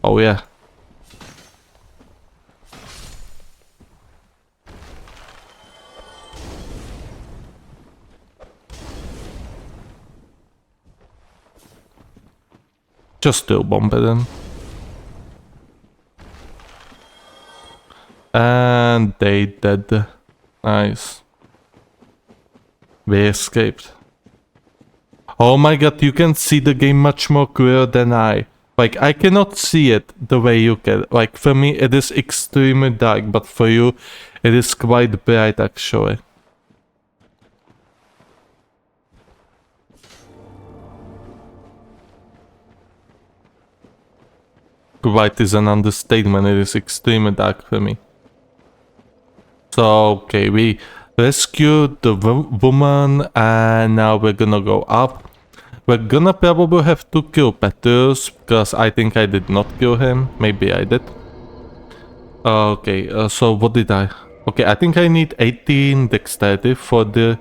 Oh yeah. Just still bomb it in. And they dead. Nice. We escaped. Oh my god, you can see the game much more clear than I. Like, I cannot see it the way you can. Like, for me it is extremely dark, but for you it is quite bright actually. Quite is an understatement, it is extremely dark for me. So, okay, we rescued the woman and now we're gonna go up. We're gonna probably have to kill Petrus because I think I did not kill him. Maybe I did. Okay, so what did I... Okay, I think I need 18 dexterity for the...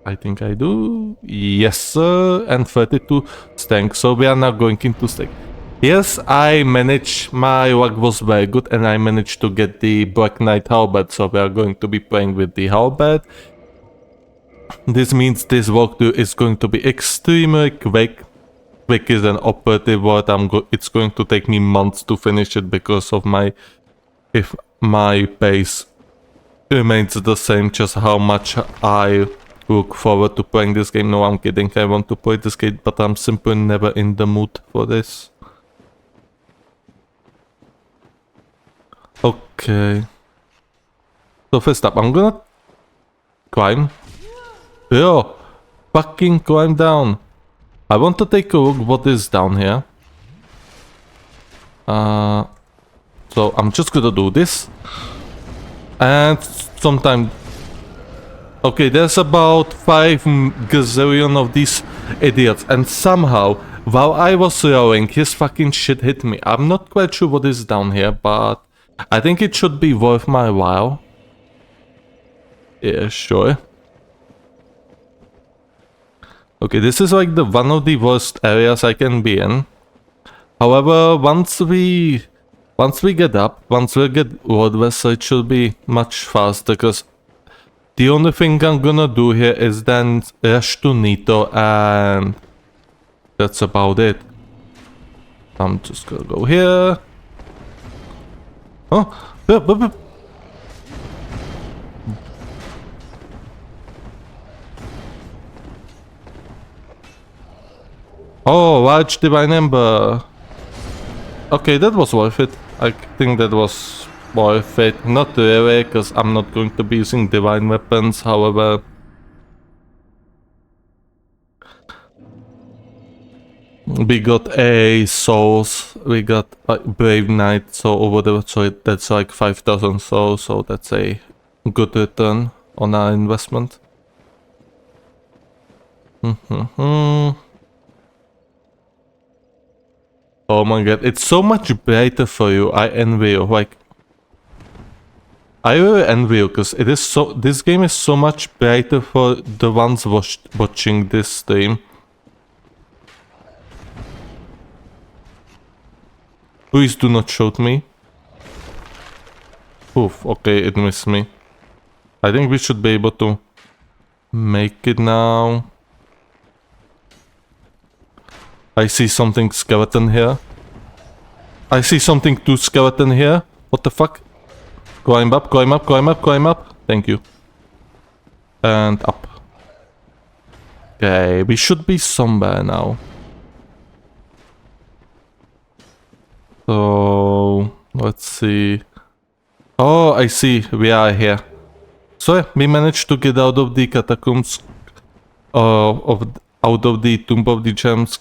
I think I do. Yes, sir. And 32 strength. So we are now going into strength. Yes, I managed, my luck was very good and I managed to get the Black Knight halberd, so we are going to be playing with the halberd. This means this walkthrough is going to be extremely quick. Quick is an operative word, it's going to take me months to finish it because of if my pace remains the same, just how much I look forward to playing this game. No, I'm kidding, I want to play this game, but I'm simply never in the mood for this. Okay. So first up, I'm gonna climb. Bro, fucking climb down. I want to take a look what is down here. So I'm just gonna do this. And sometime... Okay, there's about 5 gazillion of these idiots. And somehow, while I was rowing, his fucking shit hit me. I'm not quite sure what is down here, but... I think it should be worth my while. Yeah, sure. Okay, this is like one of the worst areas I can be in. However, once we get up, once we get road vessel, it should be much faster, because the only thing I'm gonna do here is then rush to Nito, and that's about it. I'm just gonna go here. Oh, Oh, large divine ember. Okay, that was worth it. I think that was worth it. Not really, because I'm not going to be using divine weapons, however. We got a souls, we got a brave knight, so over the so that's like 5,000 souls, so that's a good return on our investment. Oh my god, it's so much brighter for you. I envy you. Like, I really envy you because it is so. This game is so much brighter for the ones watching this stream. Please do not shoot me. Oof, okay, it missed me. I think we should be able to make it now. I see something skeleton here. I see something too skeleton here. What the fuck? Climb up, climb up, climb up, climb up. Thank you. And up. Okay, we should be somewhere now. So, let's see. Oh, I see. We are here. So yeah, we managed to get out of the catacombs, out of the Tomb of the Gems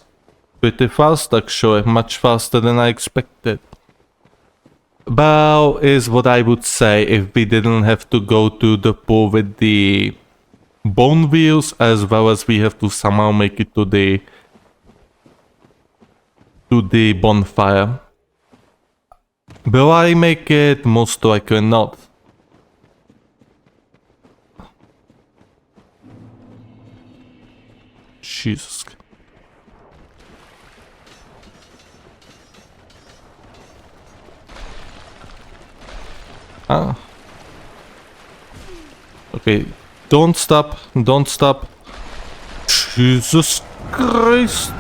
pretty fast, actually, much faster than I expected. Well, is what I would say if we didn't have to go to the pool with the bone wheels, as well as we have to somehow make it to the bonfire. Will I make it? Most likely not. Jesus. Ah. Okay, don't stop, don't stop. Jesus Christ.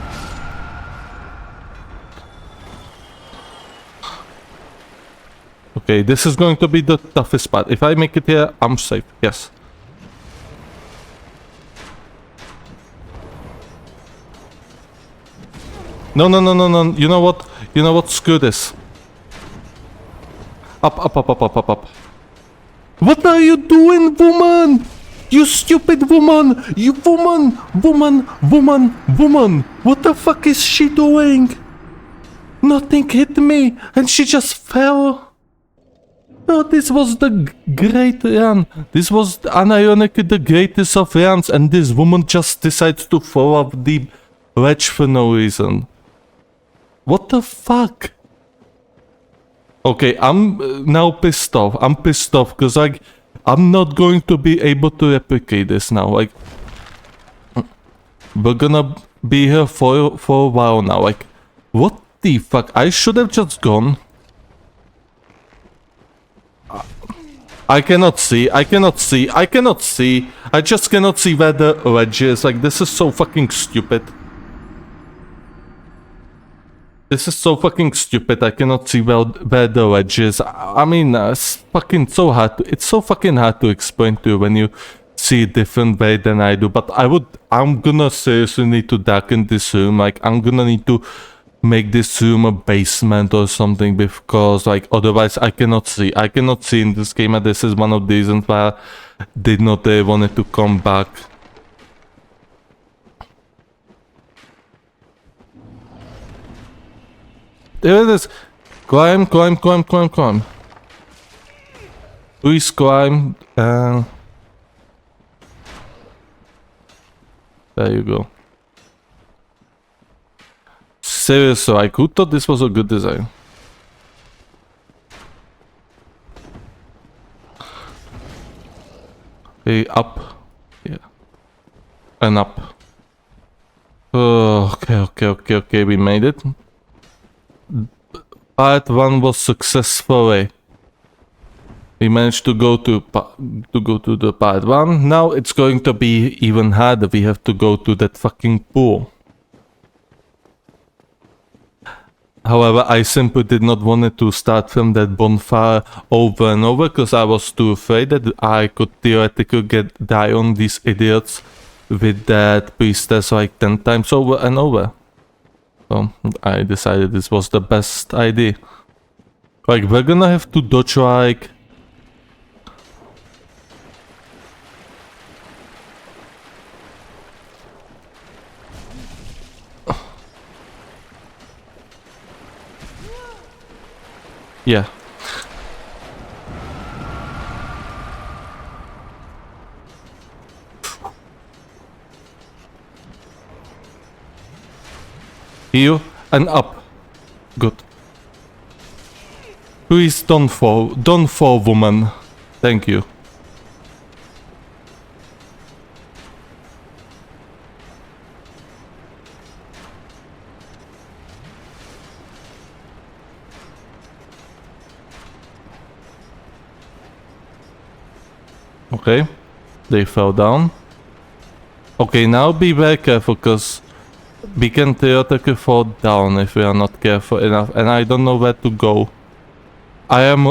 Okay, this is going to be the toughest part. If I make it here, I'm safe, yes. No, no, no, no, no, you know what? You know what? Screw this. Up, up, up, up, up, up, up. What are you doing, woman? You stupid woman! You woman! Woman! Woman! Woman! What the fuck is she doing? Nothing hit me and she just fell. Oh, this was the great run. This was unironically the greatest of runs, and this woman just decides to fall off the ledge for no reason. What the fuck? Okay, I'm now pissed off. I'm pissed off because like I'm not going to be able to replicate this now. Like we're gonna be here for a while now. Like what the fuck? I should have just gone. I cannot see. I cannot see. I cannot see. I just cannot see where the ledge is. Like this is so fucking stupid. This is so fucking stupid. I cannot see where the ledge is. I mean, it's fucking so hard. It's so fucking hard to explain to you when you see a different way than I do. But I'm gonna seriously need to darken this room. Like, I'm gonna need to make this room a basement or something because, like, otherwise I cannot see. I cannot see in this game. And this is one of the reasons why I did not want to come back. There it is. Climb, climb, climb, climb, climb. Please climb. There you go. Seriously, I could thought this was a good design. Hey, up. Yeah. And up. Oh, okay, we made it. Part 1 was successfully. We managed to go to the part 1. Now it's going to be even harder. We have to go to that fucking pool. However, I simply did not want to start from that bonfire over and over because I was too afraid that I could theoretically die on these idiots with that priestess like 10 times over and over. So I decided this was the best idea. Like, we're gonna have to dodge like... Yeah. Here and up. Good. Please don't fall, woman. Thank you. Okay, they fell down. Okay, now be very careful, because we can theoretically fall down if we are not careful enough, and I don't know where to go. I am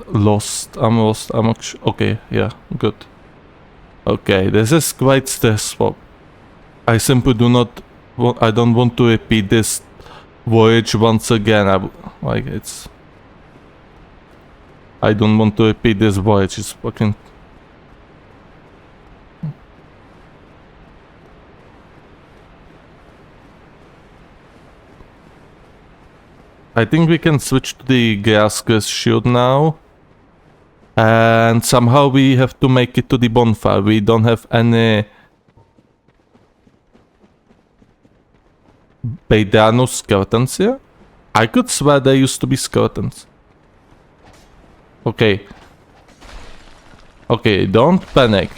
lost. I'm lost. Okay, yeah, good. Okay, this is quite stressful. I simply do not. I don't want to repeat this voyage once again. I don't want to repeat this voyage. It's fucking. I think we can switch to the Grasker's shield now. And somehow we have to make it to the bonfire. We don't have any... Wait, there are no skeletons here? I could swear there used to be skeletons. Okay. Okay, don't panic.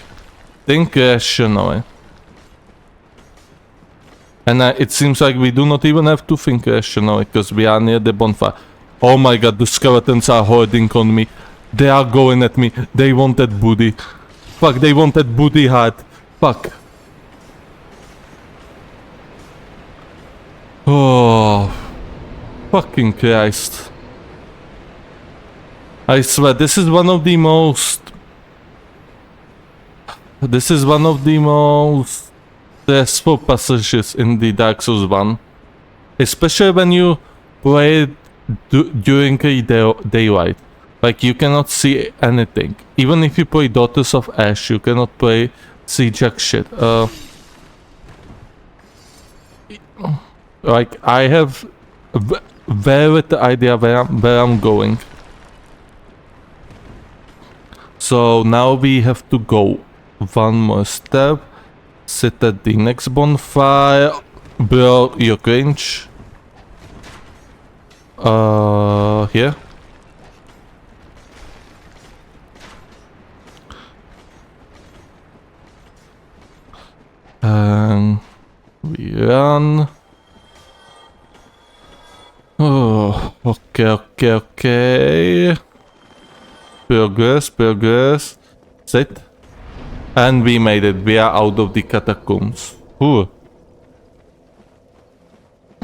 Think rationally. And it seems like we do not even have to think rationally, because we are near the bonfire. Oh my god, the skeletons are hoarding on me. They are going at me. They want that booty. Fuck, they want that booty hard. Fuck. Oh. Fucking Christ. I swear, this is one of the most... This is one of the most... stressful passages in the Dark Souls 1. Especially when you play it during daylight. Like, you cannot see anything. Even if you play Daughters of Ash, you cannot see jack shit. Like, I have very little idea where I'm going. So now we have to go one more step. Sit at the next bonfire. Bro, you cringe. Here. And we run. Oh, okay. Progress. Sit. And we made it. We are out of the catacombs. Ooh.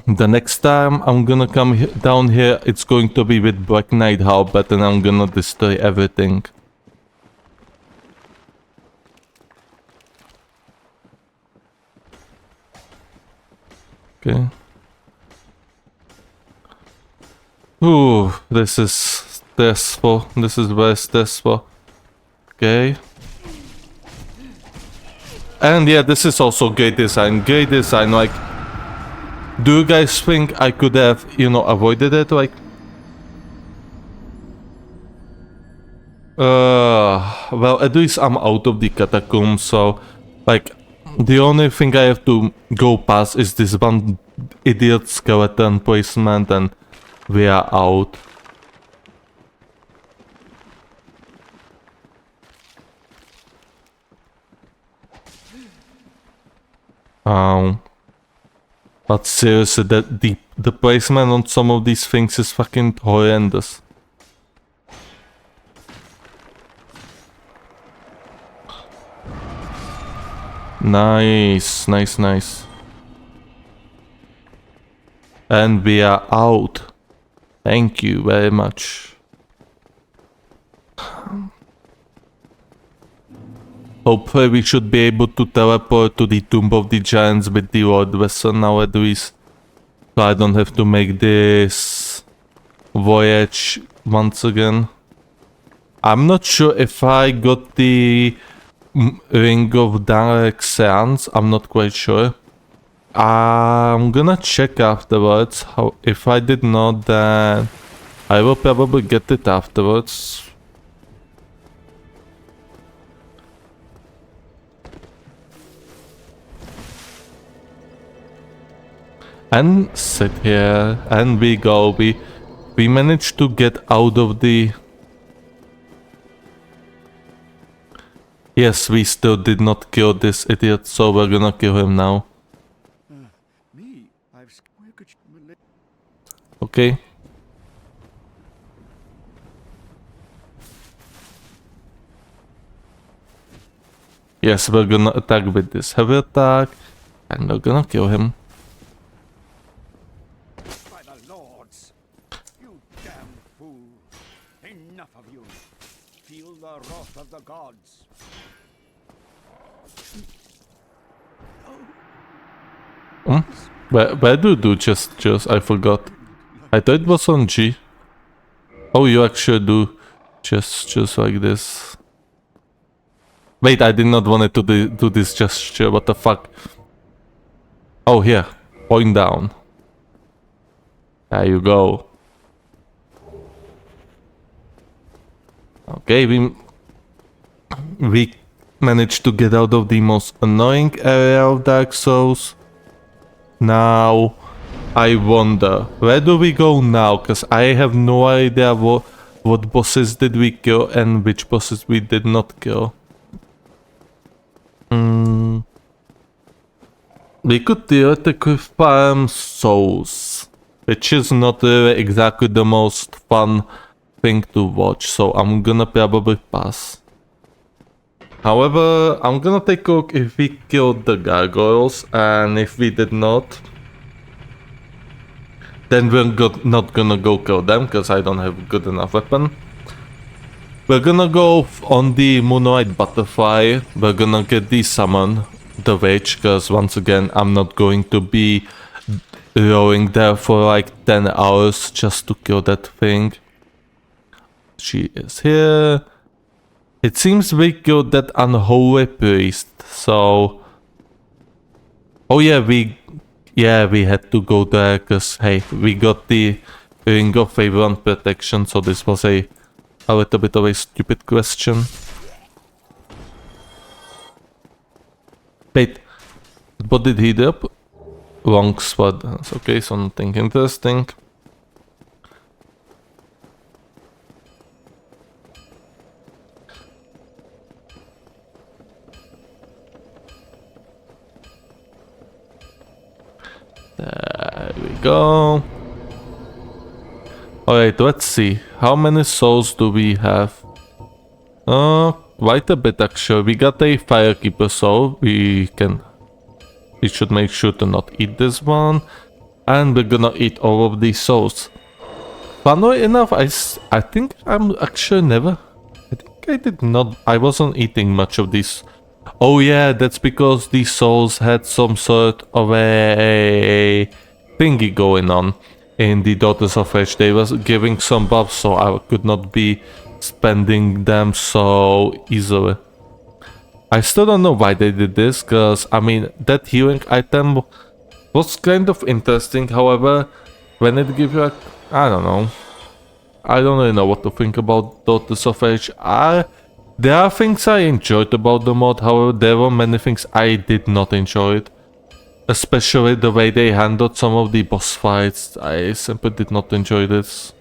The next time I'm gonna come down here, it's going to be with Black Knight Halberd, and I'm gonna destroy everything. Okay. Ooh, this is stressful. This is very stressful. Okay. And yeah, this is also great design. Great design, like... Do you guys think I could have, avoided it? Like... Well, at least I'm out of the catacombs, so... Like, the only thing I have to go past is this one idiot skeleton placement, and we are out. But seriously, the placement on some of these things is fucking horrendous. Nice. And we are out. Thank you very much. Hopefully we should be able to teleport to the Tomb of the Giants with the Lord Vessel now at least. So I don't have to make this voyage once again. I'm not sure if I got the Ring of Direct Seance. I'm not quite sure. I'm gonna check afterwards. If I did not, then I will probably get it afterwards. And sit here, and we go. We managed to get out of the... Yes, we still did not kill this idiot, so we're gonna kill him now. Okay. Yes, we're gonna attack with this heavy attack, and we're gonna kill him. By the lords! You damn fool! Enough of you! Feel the wrath of the gods! Where do you do just I forgot. I thought it was on G. Oh, you actually do just like this. Wait, I did not want it to do this gesture, what the fuck? Oh, here. Point down. There you go. Okay, we managed to get out of the most annoying area of Dark Souls. Now, I wonder, where do we go now? Because I have no idea what bosses did we kill and which bosses we did not kill. We could theoretically farm souls, which is not really exactly the most fun thing to watch, so I'm gonna probably pass. However, I'm gonna take a look if we killed the gargoyles, and if we did not, then we're not gonna go kill them, because I don't have a good enough weapon. We're gonna go on the Moonlight Butterfly, we're gonna get the summon, the witch, because once again, I'm not going to be rowing there for like 10 hours just to kill that thing. She is here. It seems we killed that unholy priest, so... Oh yeah, we had to go there, because hey, we got the Ring of Favor and Protection, so this was a little bit of a stupid question. Wait, what did he drop? Long sword. Okay, something interesting. There we go. Alright, let's see. How many souls do we have? Quite a bit actually. We got a Firekeeper soul. We should make sure to not eat this one. And we're gonna eat all of these souls. Funnily enough, I think I'm actually never... I think I did not... I wasn't eating much of these. Oh yeah, that's because these souls had some sort of a thingy going on in the Daughters of Rage. They was giving some buffs, so I could not be spending them so easily. I still don't know why they did this, because I mean, that healing item was kind of interesting. However, when it gives you a... I don't know. I don't really know what to think about Daughters of Rage. There are things I enjoyed about the mod, however, there were many things I did not enjoy it. Especially the way they handled some of the boss fights. I simply did not enjoy this.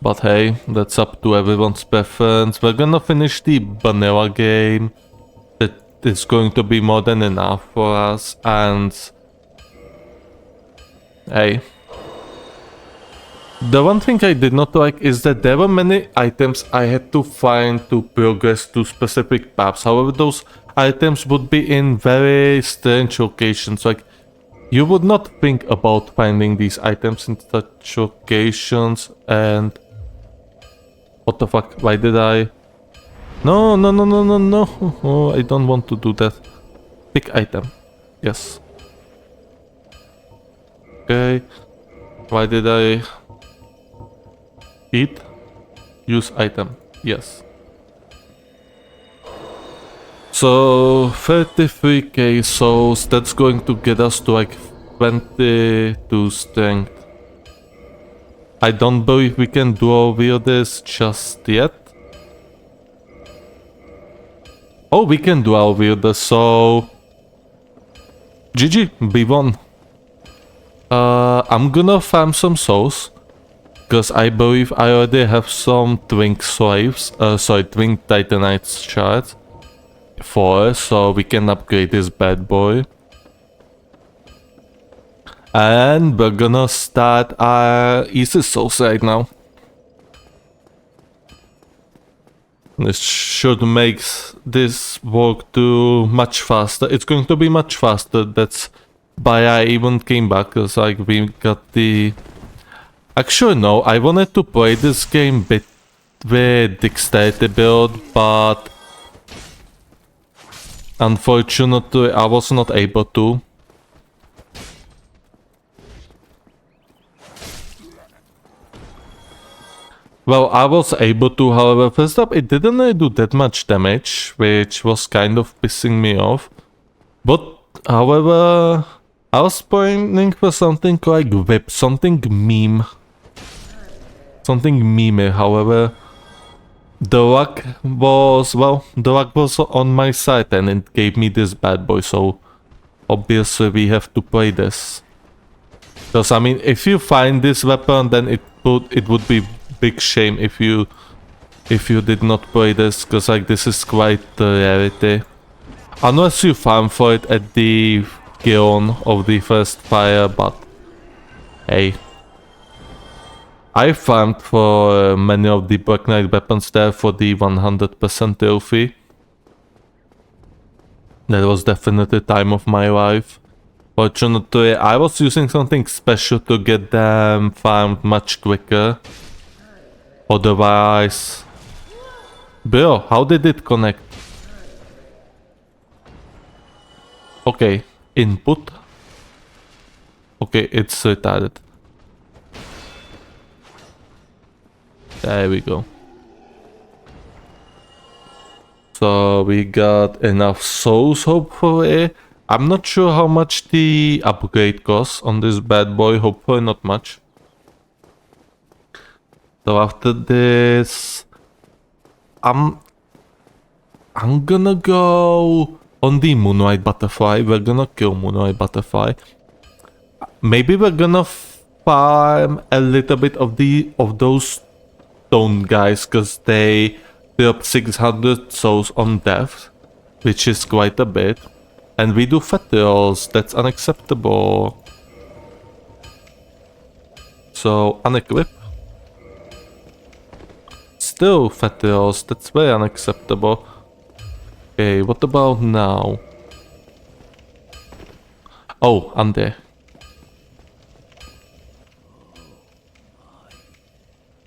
But hey, that's up to everyone's preference. We're gonna finish the vanilla game. It's going to be more than enough for us, and... Hey. The one thing I did not like is that there were many items I had to find to progress to specific paths. However, those items would be in very strange locations. Like, you would not think about finding these items in such locations, and... What the fuck? Why did I... No. Oh, I don't want to do that. Pick item. Yes. Okay. Why did I eat? Use item. Yes. So 33k souls, that's going to get us to like 22 strength. I don't believe we can dual wield this just yet. Oh, we can dual wield this, so GG, we won. I'm gonna farm some souls, because I believe I already have some twin slaves, twin titanite shards for us, so we can upgrade this bad boy. And we're gonna start our easy souls right now. This should make this work too much faster. It's going to be much faster. That's why I even came back, because like we got the... Actually no, I wanted to play this game with dexterity build, but unfortunately I was not able to. Well, I was able to, however, first up, it didn't really do that much damage, which was kind of pissing me off. But, however, I was pointing for something like whip, something meme. Something meme, however, the luck was on my side and it gave me this bad boy, so obviously we have to play this. Because, I mean, if you find this weapon, then it would be big shame if you did not play this, because like this is quite a rarity. Unless you farm for it at the kiln of the first fire, but hey. I farmed for many of the Black Knight weapons there for the 100% trophy. That was definitely the time of my life. Fortunately, I was using something special to get them farmed much quicker. Otherwise... Bro, how did it connect? Okay, input. Okay, it's retarded. There we go. So we got enough souls, hopefully. I'm not sure how much the upgrade costs on this bad boy, hopefully not much. So after this, I'm gonna go on the Moonlight Butterfly. We're gonna kill Moonlight Butterfly. Maybe we're gonna farm a little bit of those stone guys, because they drop 600 souls on death, which is quite a bit. And we do fatals, that's unacceptable. So unequip. Still fatals, that's very unacceptable. Okay, what about now? Oh, I'm there.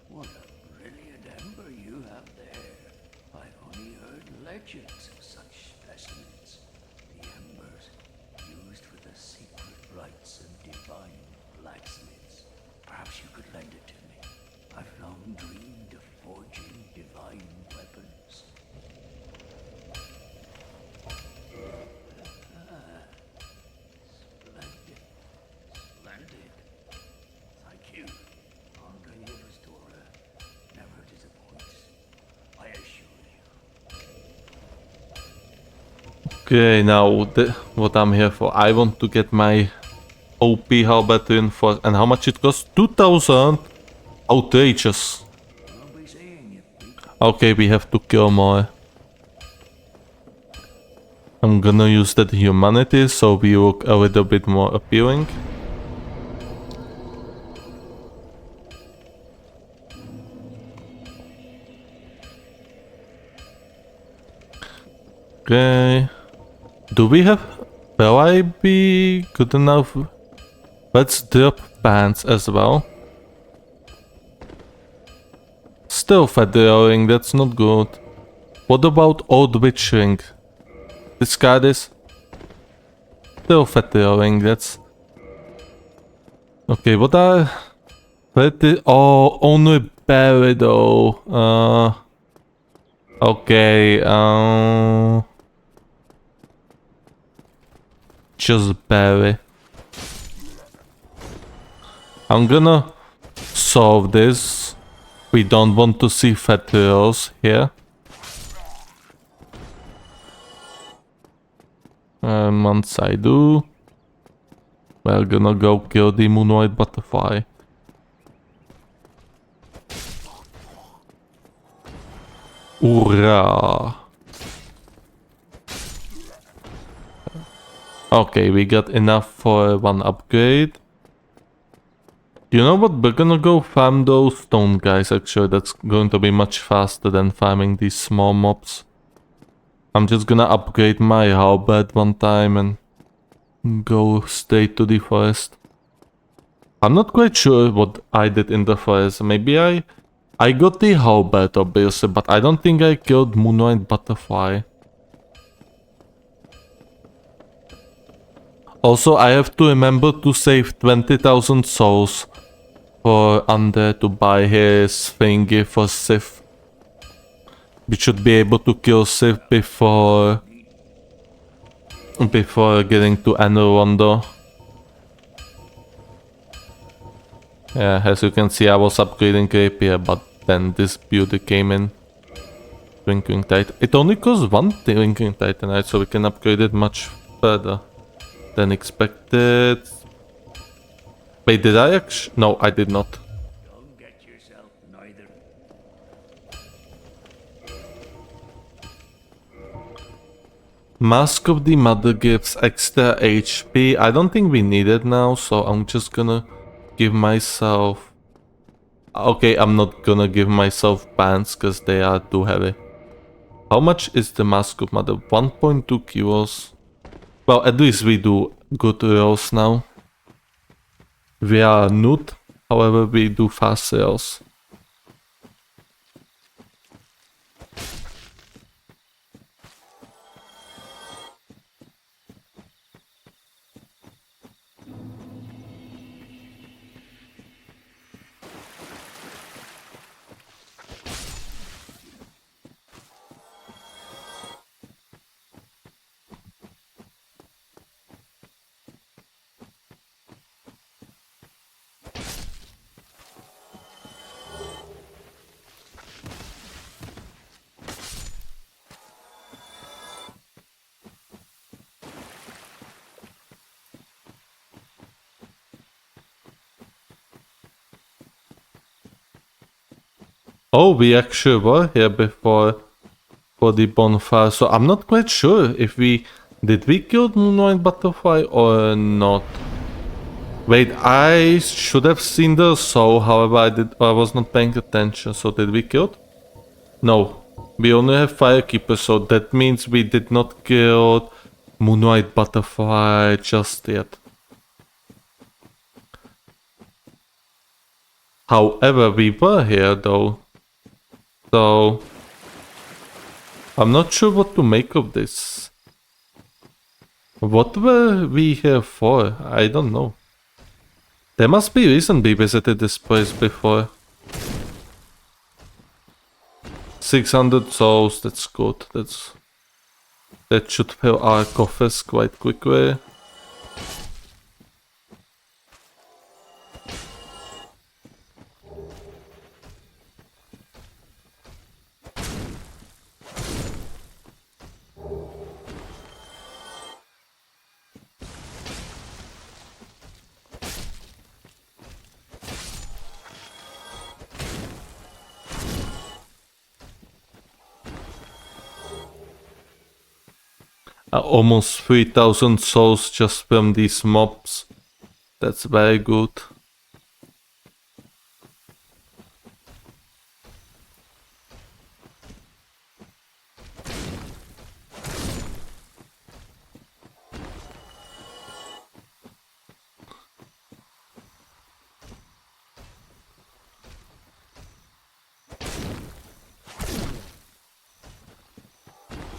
What a brilliant ember you have there. I've only heard legends of such specimens. The embers used for the secret rites of divine blacksmiths. Perhaps you could lend it to me. I've long dreamed of forging divine weapons. Splendid. Splendid. Thank you. Andre the Restorer never disappoints. I assure you. Okay, now what I'm here for. I want to get my OP halberd reinforced. And how much it costs? 2000? Outrageous. I'll be seeing you. Okay, we have to kill more. I'm gonna use that humanity so we look a little bit more appealing. Okay. Do we have... Will I be good enough? Let's drop pants as well. Still feathering, that's not good. What about old witch ring? Discard this. Still feathering, that's... Okay, what are... Oh, only berry though. Okay, just berry. I'm gonna solve this. We don't want to see fatty here. And once I do, we're gonna go kill the moon-white butterfly. Hoorah! Okay, we got enough for one upgrade. You know what? We're gonna go farm those stone guys actually. That's going to be much faster than farming these small mobs. I'm just gonna upgrade my halberd one time and go straight to the forest. I'm not quite sure what I did in the forest. Maybe I got the halberd obviously, but I don't think I killed moon-white butterfly. Also, I have to remember to save 20,000 souls for Andre to buy his thingy for Sif. We should be able to kill Sif before getting to Anerondo. Yeah, as you can see, I was upgrading Rapier, but then this beauty came in. Twinkling Titan. It only costs one Twinkling Titanite, so we can upgrade it much further than expected. Wait, did I actually? No, I did not. Don't get yourself neither. Mask of the Mother gives extra HP. I don't think we need it now, so I'm just gonna give myself... Okay, I'm not gonna give myself pants because they are too heavy. How much is the Mask of Mother? 1.2 kilos. Well, at least we do good rolls now. We are nude, however we do fast rolls. Oh, we actually were here before for the bonfire, so I'm not quite sure if we... Did we kill Moonlight Butterfly or not? Wait, I should have seen the soul, however I was not paying attention, so did we kill it? No, we only have Firekeeper, so that means we did not kill Moonlight Butterfly just yet. However, we were here though. So, I'm not sure what to make of this. What were we here for? I don't know. There must be reason we visited this place before. 600 souls, that's good. That should fill our coffers quite quickly. Almost 3000 souls just from these mobs. That's very good.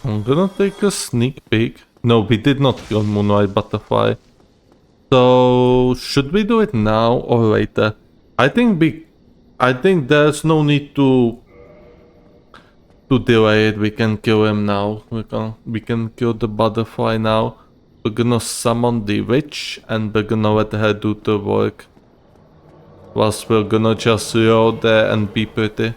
I'm gonna take a sneak peek. No, we did not kill Moonlight Butterfly. So should we do it now or later? I think there's no need to delay it. We can kill him now. We can kill the butterfly now. We're gonna summon the witch and we're gonna let her do the work. Whilst we're gonna just roll there and be pretty.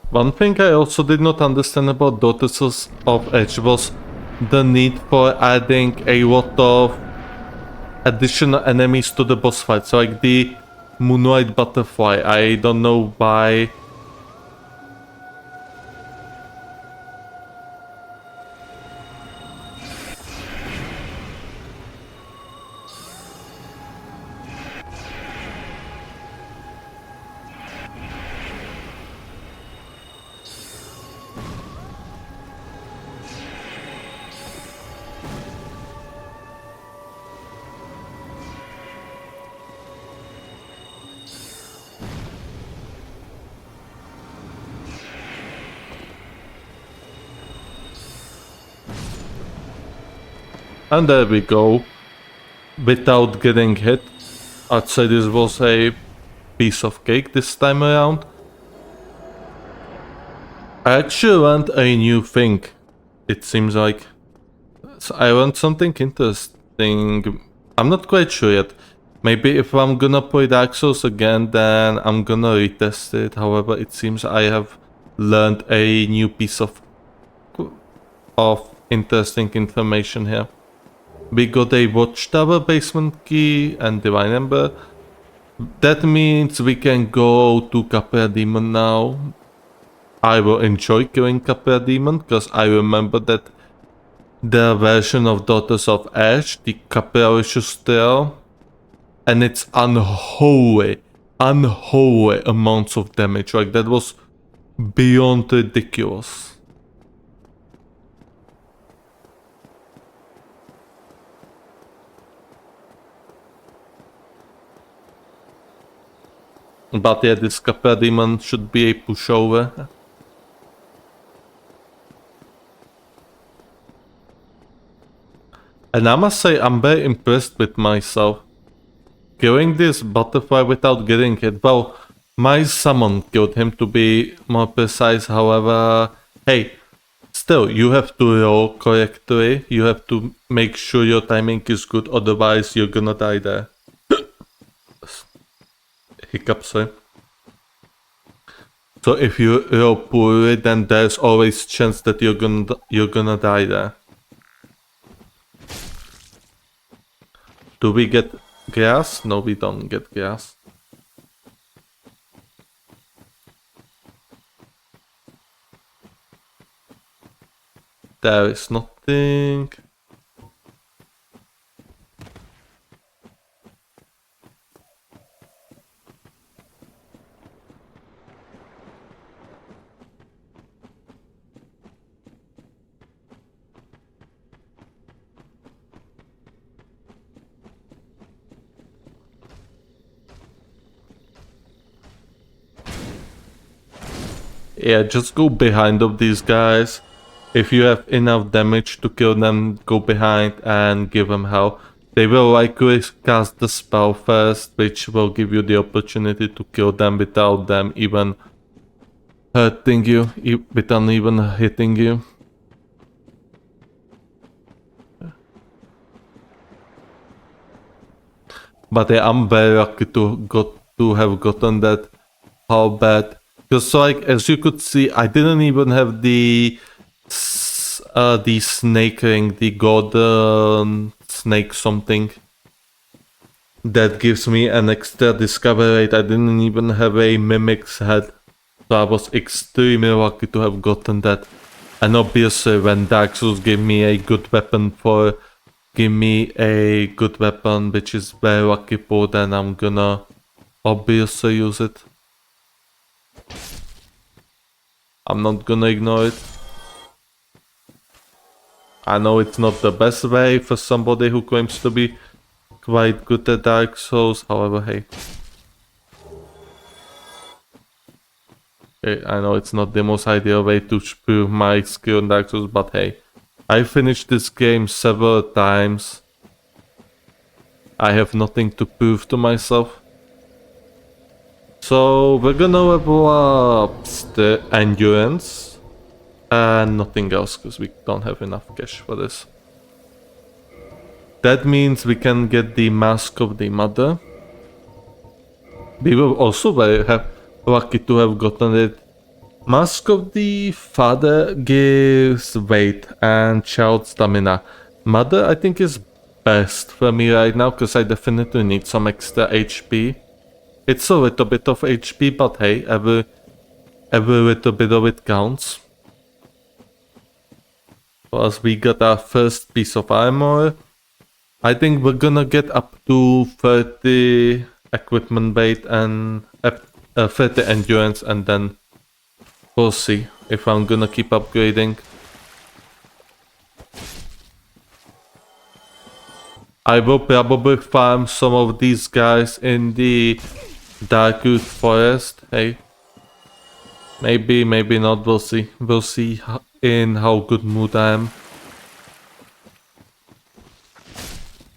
One thing I also did not understand about Daughters of Edge was the need for adding a lot of additional enemies to the boss fight. So like the Moonlight Butterfly, I don't know why. And there we go. Without getting hit. I'd say this was a piece of cake this time around. I actually learned a new thing. It seems like. So I learned something interesting. I'm not quite sure yet. Maybe if I'm gonna play Dark Souls again, then I'm gonna retest it. However, it seems I have learned a new piece of interesting information here. We got a watchtower basement key and divine ember. That means we can go to Capra Demon now. I will enjoy killing Capra Demon because I remember that the version of Daughters of Ash, the Capralicious Trail, and it's unholy amounts of damage. Like that was beyond ridiculous. But yeah, this Capra Demon should be a pushover. And I must say, I'm very impressed with myself. Killing this butterfly without getting hit. Well, my summon killed him to be more precise, however... Hey, still, you have to roll correctly. You have to make sure your timing is good, otherwise you're gonna die there. Hiccup, sorry. So if you roll poorly, then there's always chance that you're gonna die there. Do we get gas? No, we don't get gas. There is nothing. Yeah, just go behind of these guys. If you have enough damage to kill them, go behind and give them hell. They will likely cast the spell first, which will give you the opportunity to kill them without them even hurting you, without even hitting you. But yeah, I'm very lucky to have gotten that. How bad? Because like as you could see, I didn't even have the snake ring, the golden snake something that gives me an extra discovery rate. I didn't even have a mimic's head, so I was extremely lucky to have gotten that. And obviously, when Dark Souls give me a good weapon which is very lucky for, then I'm gonna obviously use it. I'm not gonna ignore it. I know it's not the best way for somebody who claims to be quite good at Dark Souls, however, hey. I know it's not the most ideal way to prove my skill in Dark Souls, but hey. I finished this game several times. I have nothing to prove to myself. So we're gonna level up the endurance and nothing else because we don't have enough cash for this. That means we can get the Mask of the Mother. We were also very lucky to have gotten it. Mask of the Father gives weight and child stamina. Mother I think is best for me right now because I definitely need some extra HP. It's a little bit of HP, but hey, every little bit of it counts. Plus we got our first piece of armor. I think we're gonna get up to 30 equipment weight and 30 endurance, and then we'll see if I'm gonna keep upgrading. I will probably farm some of these guys in the Darkwood Forest. Hey, maybe not. We'll see. We'll see in how good mood I am.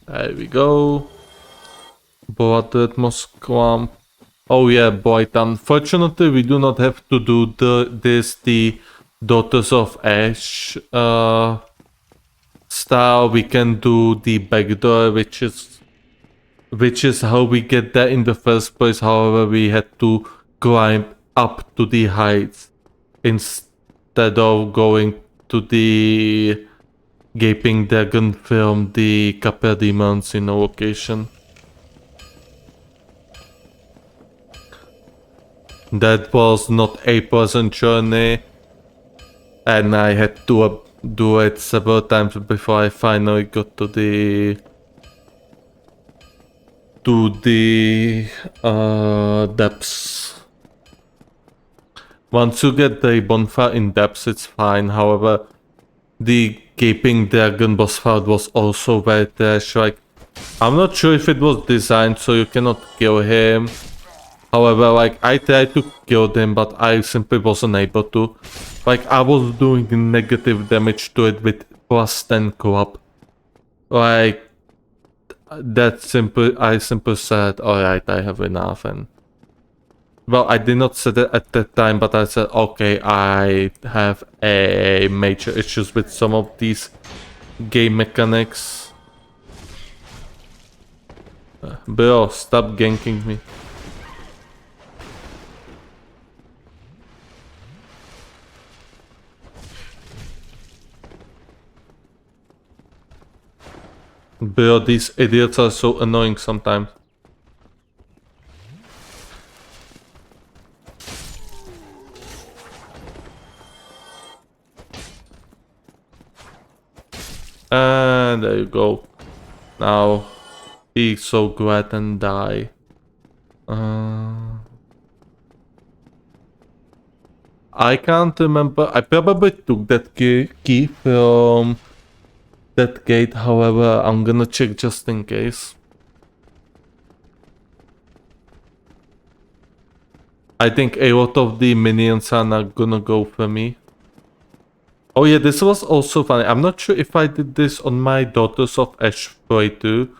There we go. Blooded Mosquam. Oh yeah, boy. Unfortunately, we do not have to do the Daughters of Ash style. We can do the backdoor, which is how we get there in the first place. However, we had to climb up to the heights instead of going to the Gaping Dragon film, the Copper Demons in a location. That was not a pleasant journey, and I had to do it several times before I finally got to the depths. Once you get the bonfire in depths, it's fine. However, the Gaping Dragon boss fight was also very trash. Like, I'm not sure if it was designed so you cannot kill him. However, like, I tried to kill him, but I simply wasn't able to. Like, I was doing negative damage to it with plus 10 club. Like, I simply said, alright, I have enough. And well, I did not say that at that time, but I said, okay, I have a major issues with some of these game mechanics. Bro, stop ganking me. Bro, these idiots are so annoying sometimes. And there you go. Now, be so glad and die. I can't remember. I probably took that key from that gate. However, I'm gonna check just in case. I think a lot of the minions are not gonna go for me. Oh yeah, this was also funny. I'm not sure if I did this on my Daughters of Ash playthrough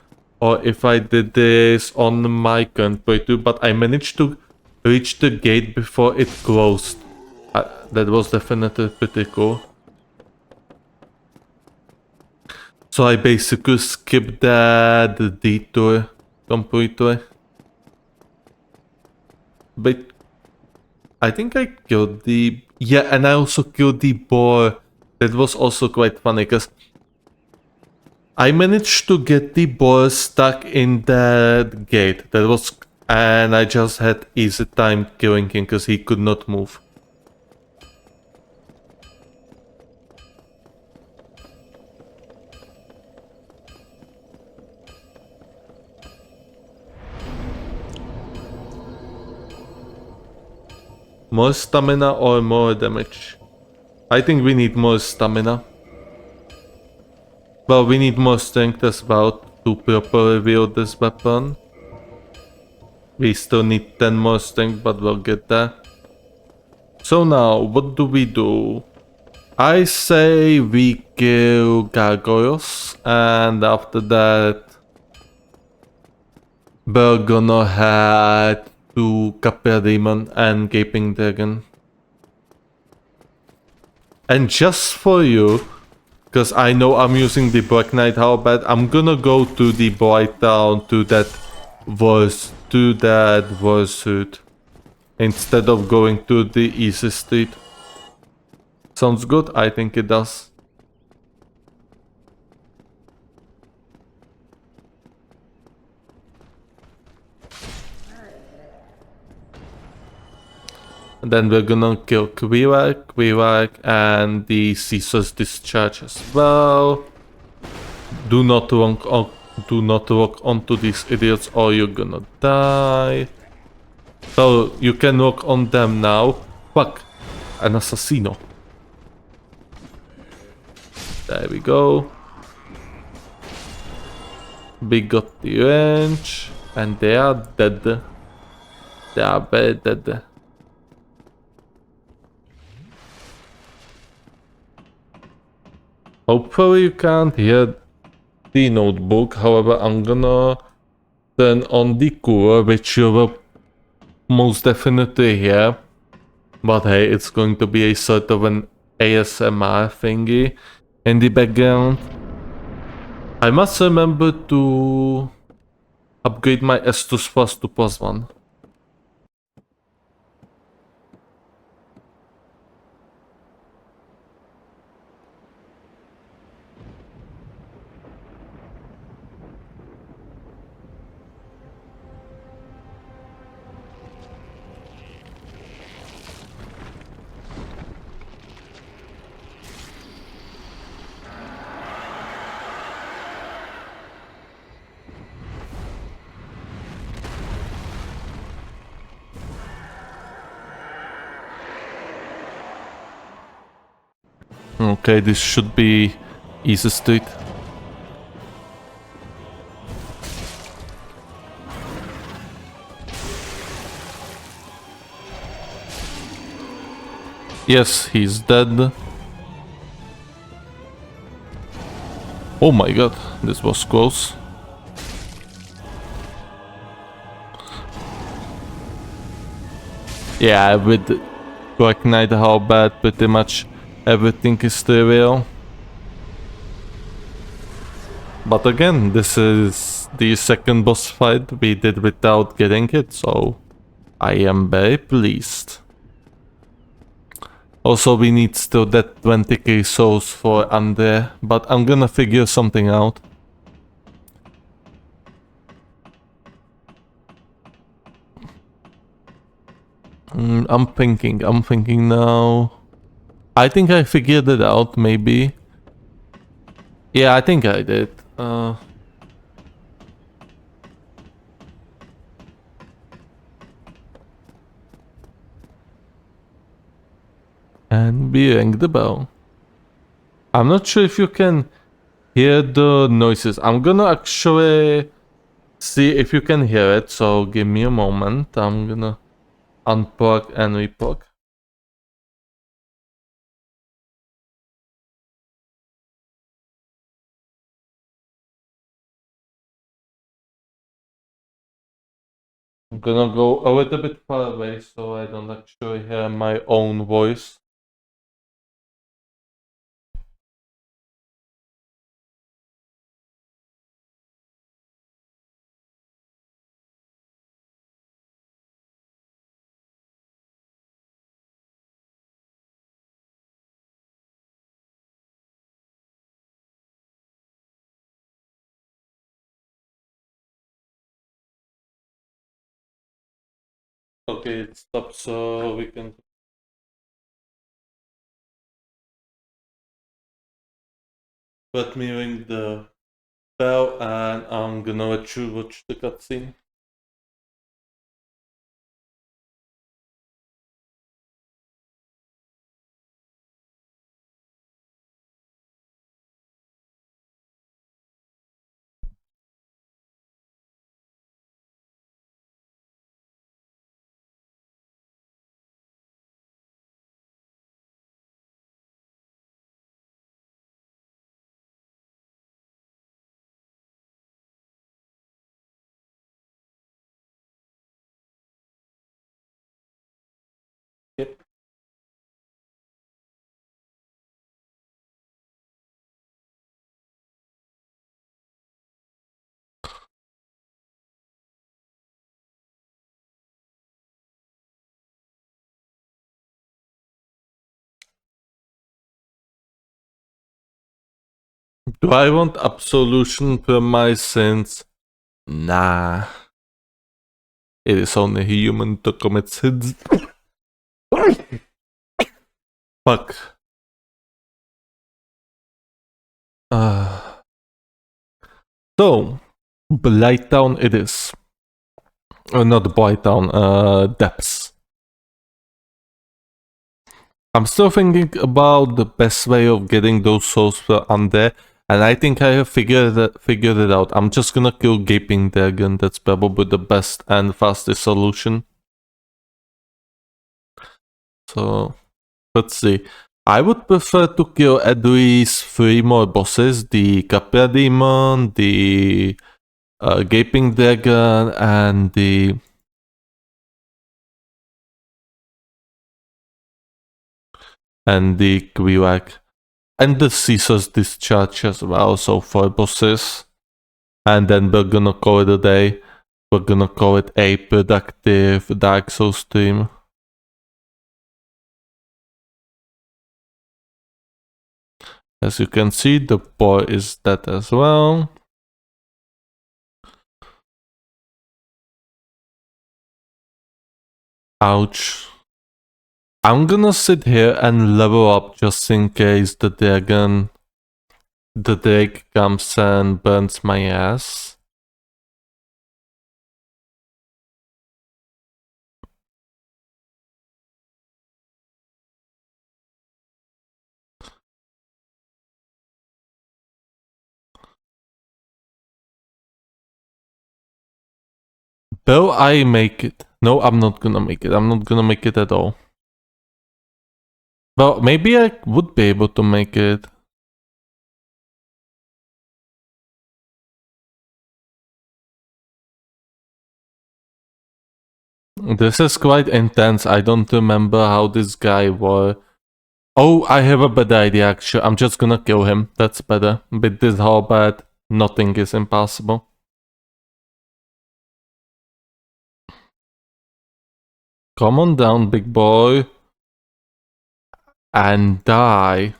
or if I did this on my current playthrough, but I managed to reach the gate before it closed. That was definitely pretty cool. So I basically skipped that detour completely. But I think I killed the... Yeah, and I also killed the boar. That was also quite funny because I managed to get the boar stuck in that gate. That was... And I just had easy time killing him because he could not move. More stamina or more damage? I think we need more stamina. Well, we need more strength as well to properly wield this weapon. We still need 10 more strength, but we'll get there. So now, what do we do? I say we kill gargoyles, and after that, we're gonna head to Capia Demon and Gaping Dragon. And just for you, because I know I'm using the Black Knight Halberd, I'm gonna go to the Bright Town to that Warsuit instead of going to the Easy Street. Sounds good? I think it does. And then we're gonna kill Quirak, and the Caesar's Discharge as well. Do not walk onto these idiots or you're gonna die. So you can walk on them now. Fuck, an assassino. There we go. We got the range, and they are dead. They are very dead. Hopefully you can't hear the notebook, however I'm gonna turn on the cooler, which you will most definitely hear. But hey, it's going to be a sort of an ASMR thingy in the background. I must remember to upgrade my Estus Plus to +1. Okay, this should be easy street. Yes, he's dead. Oh my god, this was close. Yeah, with Black Knight Halberd, pretty much everything is trivial. But again, this is the second boss fight we did without getting it, so I am very pleased. Also, we need still that 20k souls for Andre, but I'm gonna figure something out. I'm thinking now. I think I figured it out, maybe. Yeah, I think I did. And we rang the bell. I'm not sure if you can hear the noises. I'm gonna actually see if you can hear it, so give me a moment. I'm gonna unplug and replug. I'm gonna go a little bit far away so I don't actually hear my own voice. Okay, it stopped so we can... Let me ring the bell and I'm gonna let you watch the cutscene. Yep. Do I want absolution from my sins? Nah. It is only human to commit sins. Fuck. So, Blighttown it is. Not Blighttown, Depths. I'm still thinking about the best way of getting those souls for Undead, and I think I have figured it out. I'm just gonna kill Gaping Dragon. That's probably the best and fastest solution. So, let's see. I would prefer to kill at least 3 more bosses. The Capra Demon, the Gaping Dragon, and the... Quilac. And the Caesar's Discharge as well, so 4 bosses. And then we're gonna call it a day. We're gonna call it a productive Dark Souls stream. As you can see, the boy is dead as well. Ouch. I'm gonna sit here and level up just in case the Drake comes and burns my ass. Will I make it? No, I'm not gonna make it. I'm not gonna make it at all. Well, maybe I would be able to make it. This is quite intense. I don't remember how this guy was. Oh, I have a bad idea actually. I'm just gonna kill him. That's better. With this halberd, nothing is impossible. Come on down, big boy. And die.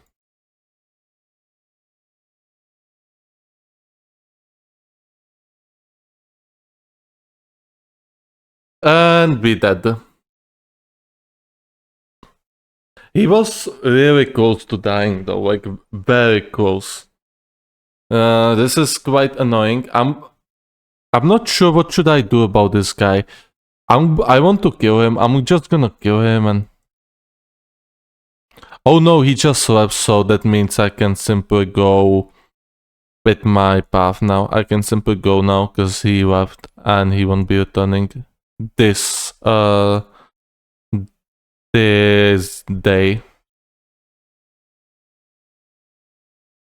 And be dead. He was really close to dying though, like very close. This is quite annoying. I'm not sure what should I do about this guy. I want to kill him. I'm just gonna kill him and... Oh no, he just left, so that means I can simply go with my path now. I can simply go now because he left and he won't be returning this day.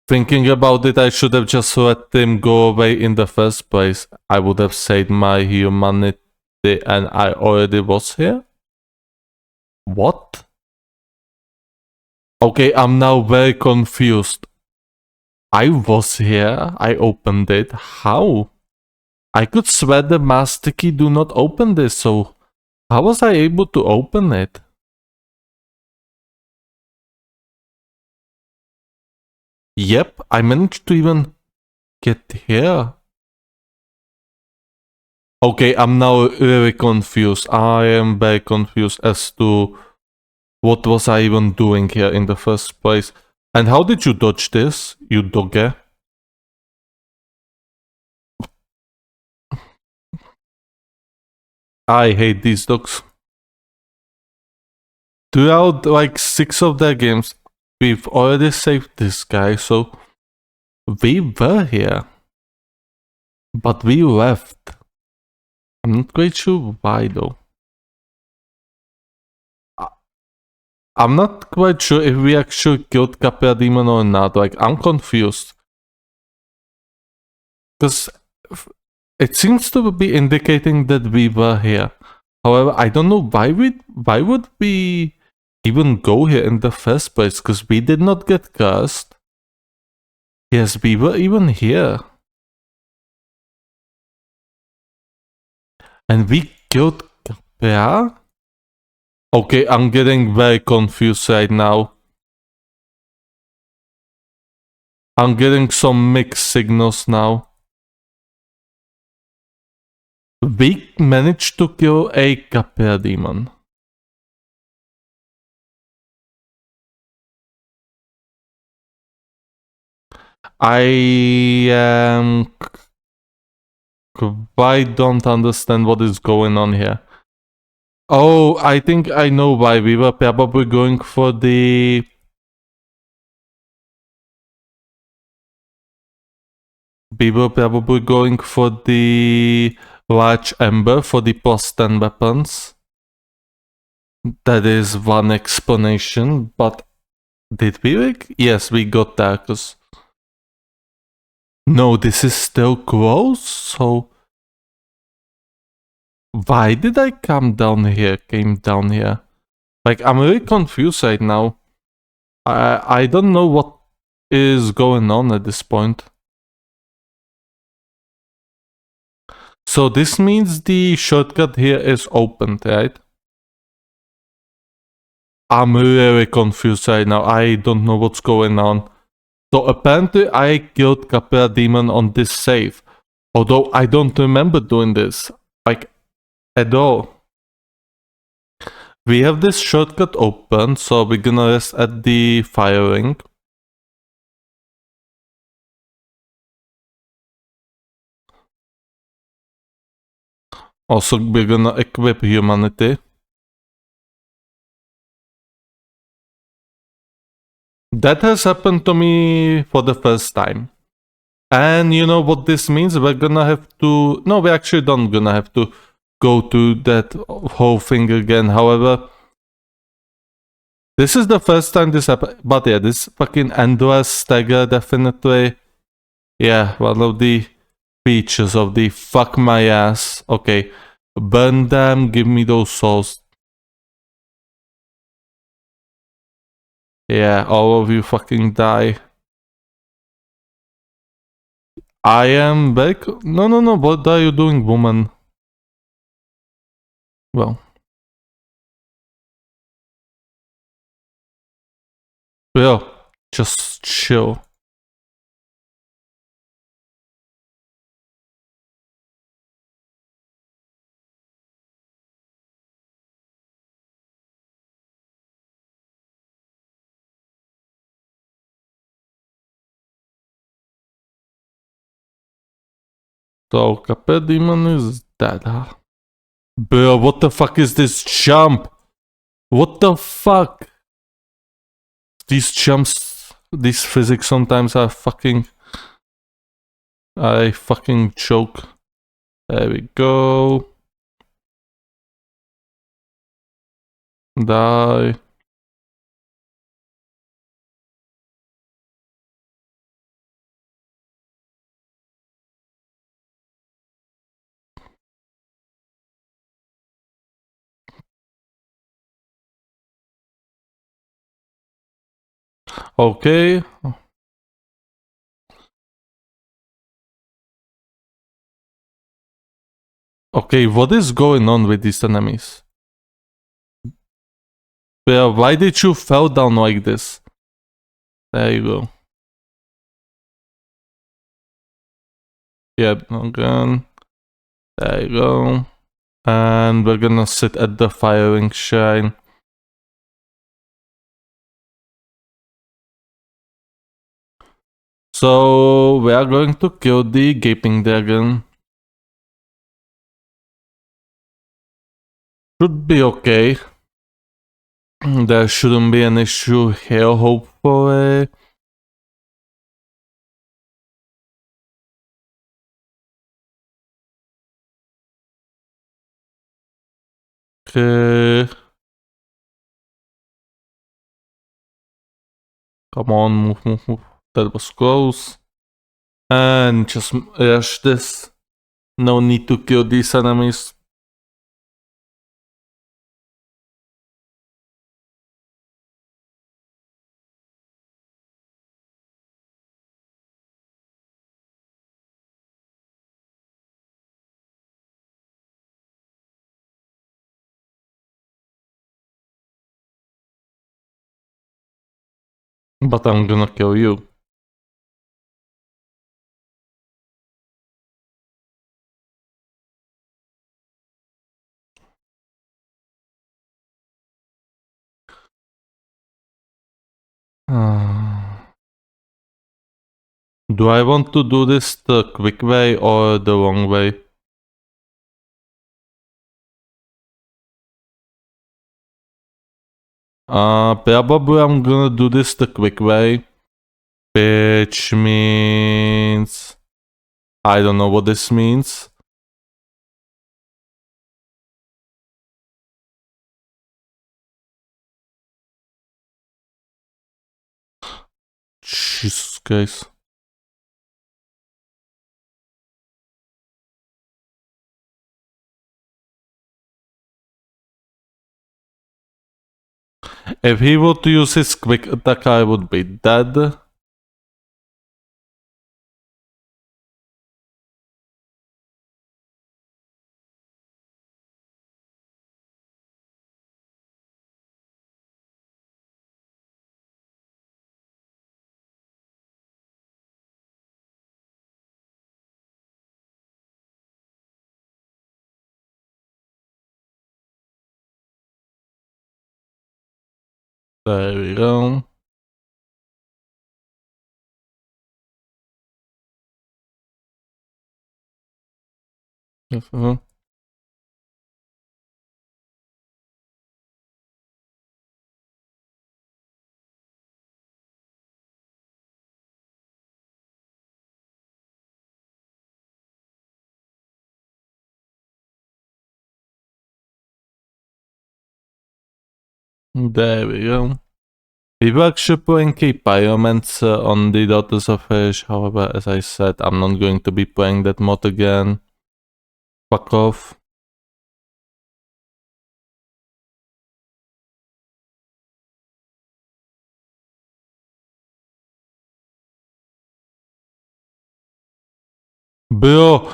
Thinking about it, I should have just let him go away in the first place. I would have saved my humanity and I already was here? What? Okay, I'm now very confused. I was here, I opened it. How? I could swear the master key do not open this, so how was I able to open it? Yep, I managed to even get here. Okay, I'm now really confused. I am very confused as to what was I even doing here in the first place. And how did you dodge this, you dogge? I hate these dogs. Throughout like 6 of their games, we've already saved this guy, so we were here. But we left. I'm not quite sure why though. I'm not quite sure if we actually killed Capra Demon or not. Like, I'm confused. Because it seems to be indicating that we were here. However, I don't know why would we even go here in the first place, because we did not get cursed. Yes, we were even here. And we killed Capra? Okay, I'm getting very confused right now. I'm getting some mixed signals now. We managed to kill a Capra demon. I quite don't understand what is going on here. Oh, I think I know why. We were probably going for the... We were probably going for the large ember for the plus 10 weapons. That is one explanation, but did we? Yes, we got that, cause... No, this is still close, so... Why did I came down here? Like, I'm really confused right now. I don't know what is going on at this point. So this means the shortcut here is opened, right? I'm really confused right now. I don't know what's going on. So apparently I killed Capra Demon on this save. Although I don't remember doing this. Like, at all. We have this shortcut open, so we're gonna rest at the firing. Also, we're gonna equip humanity. That has happened to me for the first time. And you know what this means? We're gonna have to... No, we actually don't gonna have to go to that whole thing again. However, this is the first time this happened. But yeah, this fucking endless stagger definitely... Yeah, one of the features of the fuck my ass. Okay, burn them, give me those souls. Yeah, all of you fucking die. I am back. No, what are you doing, woman? Well. Well, just chill. So, Capet Demon is dead, huh? Bro, what the fuck is this jump? What the fuck? These jumps, these physics sometimes are fucking... I fucking choke. There we go. Die. Okay. Okay, what is going on with these enemies? Bro, why did you fall down like this? There you go. Yeah, again. There you go. And we're gonna sit at the firing shrine. So we are going to kill the gaping dragon. Should be okay. There shouldn't be an issue here, hopefully. Okay. Come on, move. That was close. And just rush this. No need to kill these enemies. But I'm gonna kill you. Do I want to do this the quick way or the wrong way? Probably I'm gonna do this the quick way, which means I don't know what this means. Jesus Christ. If he were to use his quick attack, I would be dead. There we go. There we go. We were actually playing Pyromancer on the Daughters of Fish, however, as I said, I'm not going to be playing that mod again. Fuck off. Bro,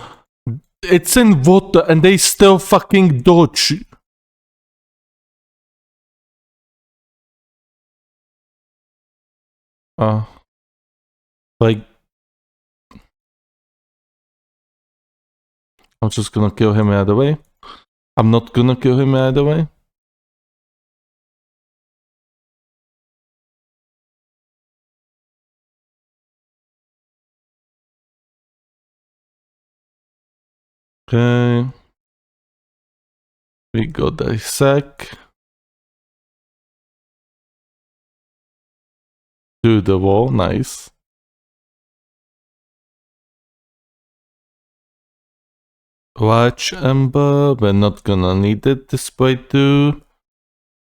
it's in water and they still fucking dodge. Like, I'm just gonna kill him either way. I'm not gonna kill him either way. Okay. We got a sack. To the wall, nice. Watch Ember, we're not gonna need it this way too.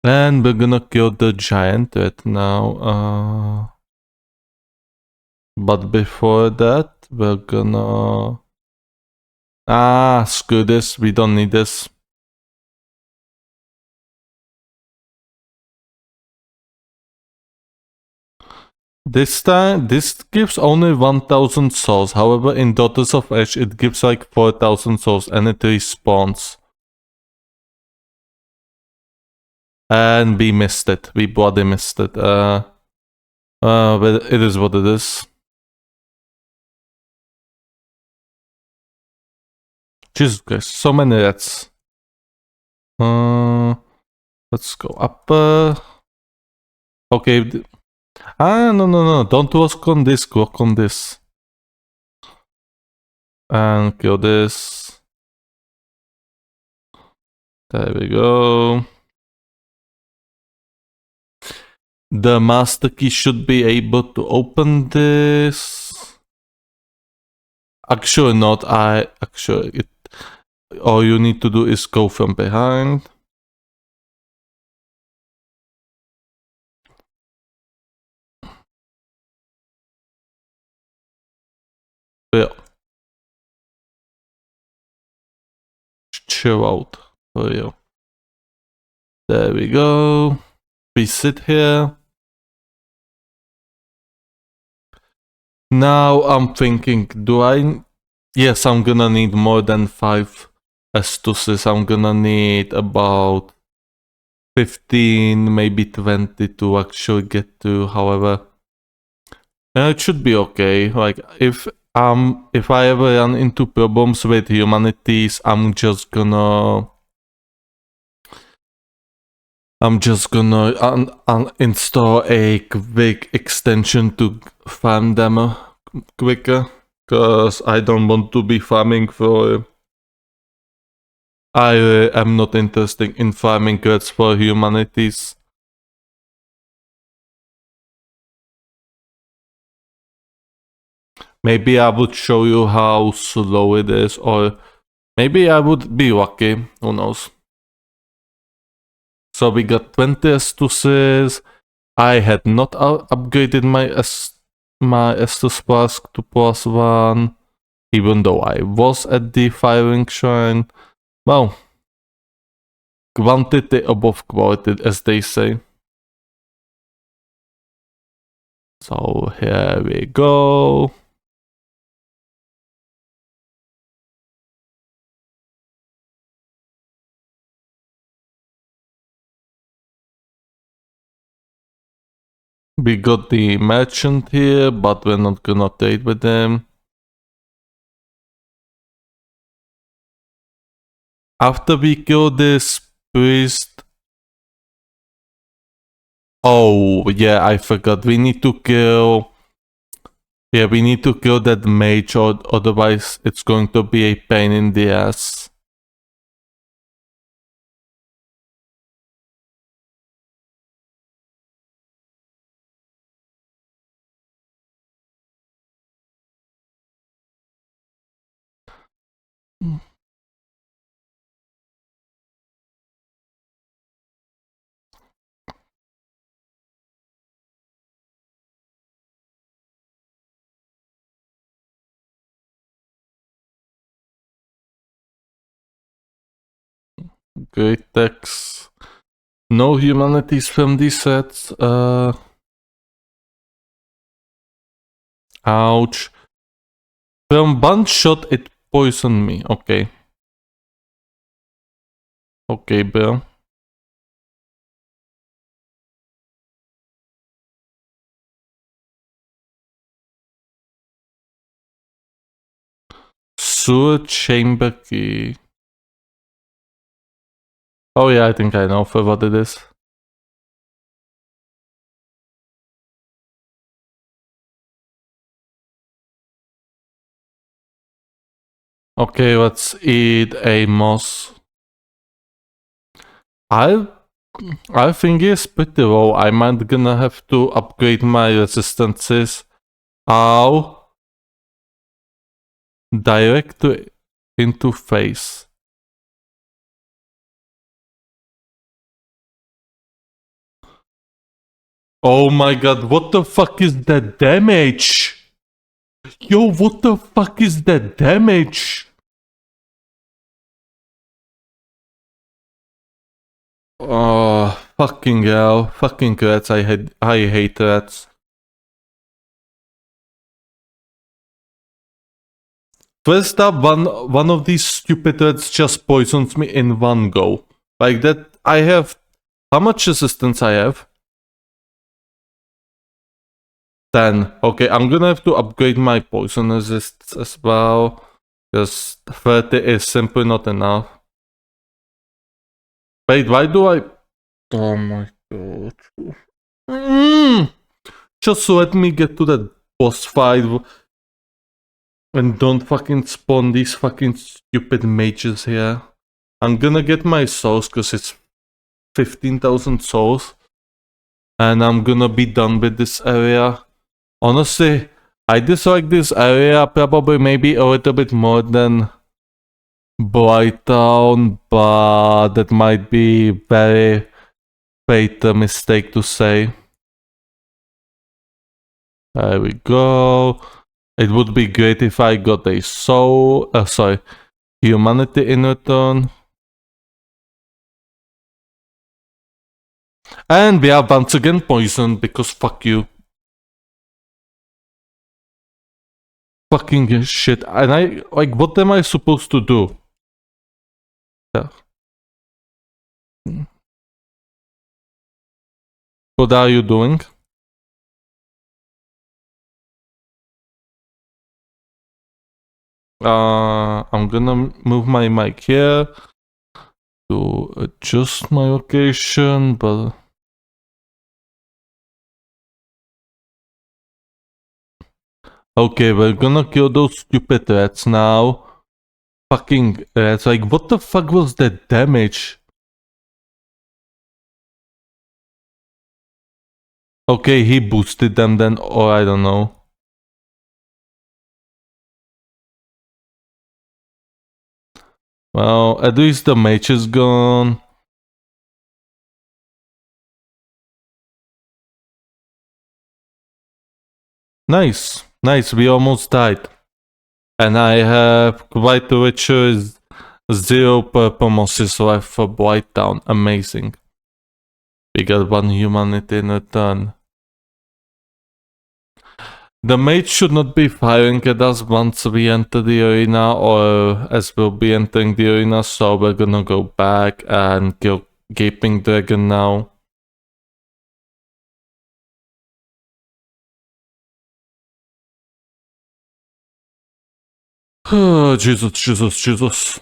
And we're gonna kill the giant right now. But before that, we're gonna... screw this, we don't need this. This time, this gives only 1000 souls. However, in Daughters of Ash, it gives like 4000 souls and it respawns. And we missed it. We bloody missed it. But it is what it is. Jesus Christ, so many rats. Let's go up. Okay. No. Don't work on this. Work on this. And kill this. There we go. The master key should be able to open this. Actually not. All you need to do is go from behind. Yeah. Chill out for you. There we go. We sit here. Now I'm thinking, yes, I'm gonna need more than 5 astuces. I'm gonna need about 15, maybe 20 to actually get to, however, It should be okay. Like if I ever run into problems with humanities, I'm just gonna install a quick extension to farm them quicker, cause I don't want to be farming for. I am not interested in farming credits for humanities. Maybe I would show you how slow it is, or maybe I would be lucky. Who knows? So we got 20 Astuses. I had not upgraded my Estus Flask to +1, even though I was at the firing shrine. Well, quantity above quality, as they say. So here we go. We got the merchant here, but we're not gonna trade with him. After we kill this priest... Oh, yeah, I forgot. We need to kill... Yeah, we need to kill that mage, or otherwise it's going to be a pain in the ass. Great text. No humanities from these sets. Ouch. From one shot it poisoned me. Okay. Okay, bro. Sewer chamber key. Oh yeah, I think I know for what it is. Okay, let's eat a moss. I think it's pretty low. I might gonna have to upgrade my resistances. Ow. Direct into face. Oh my god, what the fuck is that damage? Yo, what the fuck is that damage? Oh, fucking hell. Fucking rats. I hate rats. First up, one of these stupid rats just poisons me in one go. Like that, I have... How much resistance I have? 10. Okay, I'm gonna have to upgrade my poison resist as well. Because 30 is simply not enough. Wait, why do I... Oh my god. Just let me get to that boss fight. And don't fucking spawn these fucking stupid mages here. I'm gonna get my souls because it's 15,000 souls. And I'm gonna be done with this area. Honestly, I dislike this area probably maybe a little bit more than Blighttown, but that might be very fatal mistake to say. There we go. It would be great if I got a soul, humanity in return. And we are once again poisoned because fuck you. Fucking shit. And I, like, what am I supposed to do? Yeah. What are you doing? I'm gonna move my mic here to adjust my location, but okay, we're gonna kill those stupid rats now. Fucking rats, like what the fuck was that damage? Okay, he boosted them then, or I don't know. Well, at least the mage is gone. Nice, nice, we almost died. And I have quite which is 0 purple mosses left for Blight Town. Amazing. We got 1 humanity in return. The mage should not be firing at us once we enter the arena, or as we'll be entering the arena, so we're gonna go back and kill Gaping Dragon now. Jesus, Jesus, Jesus.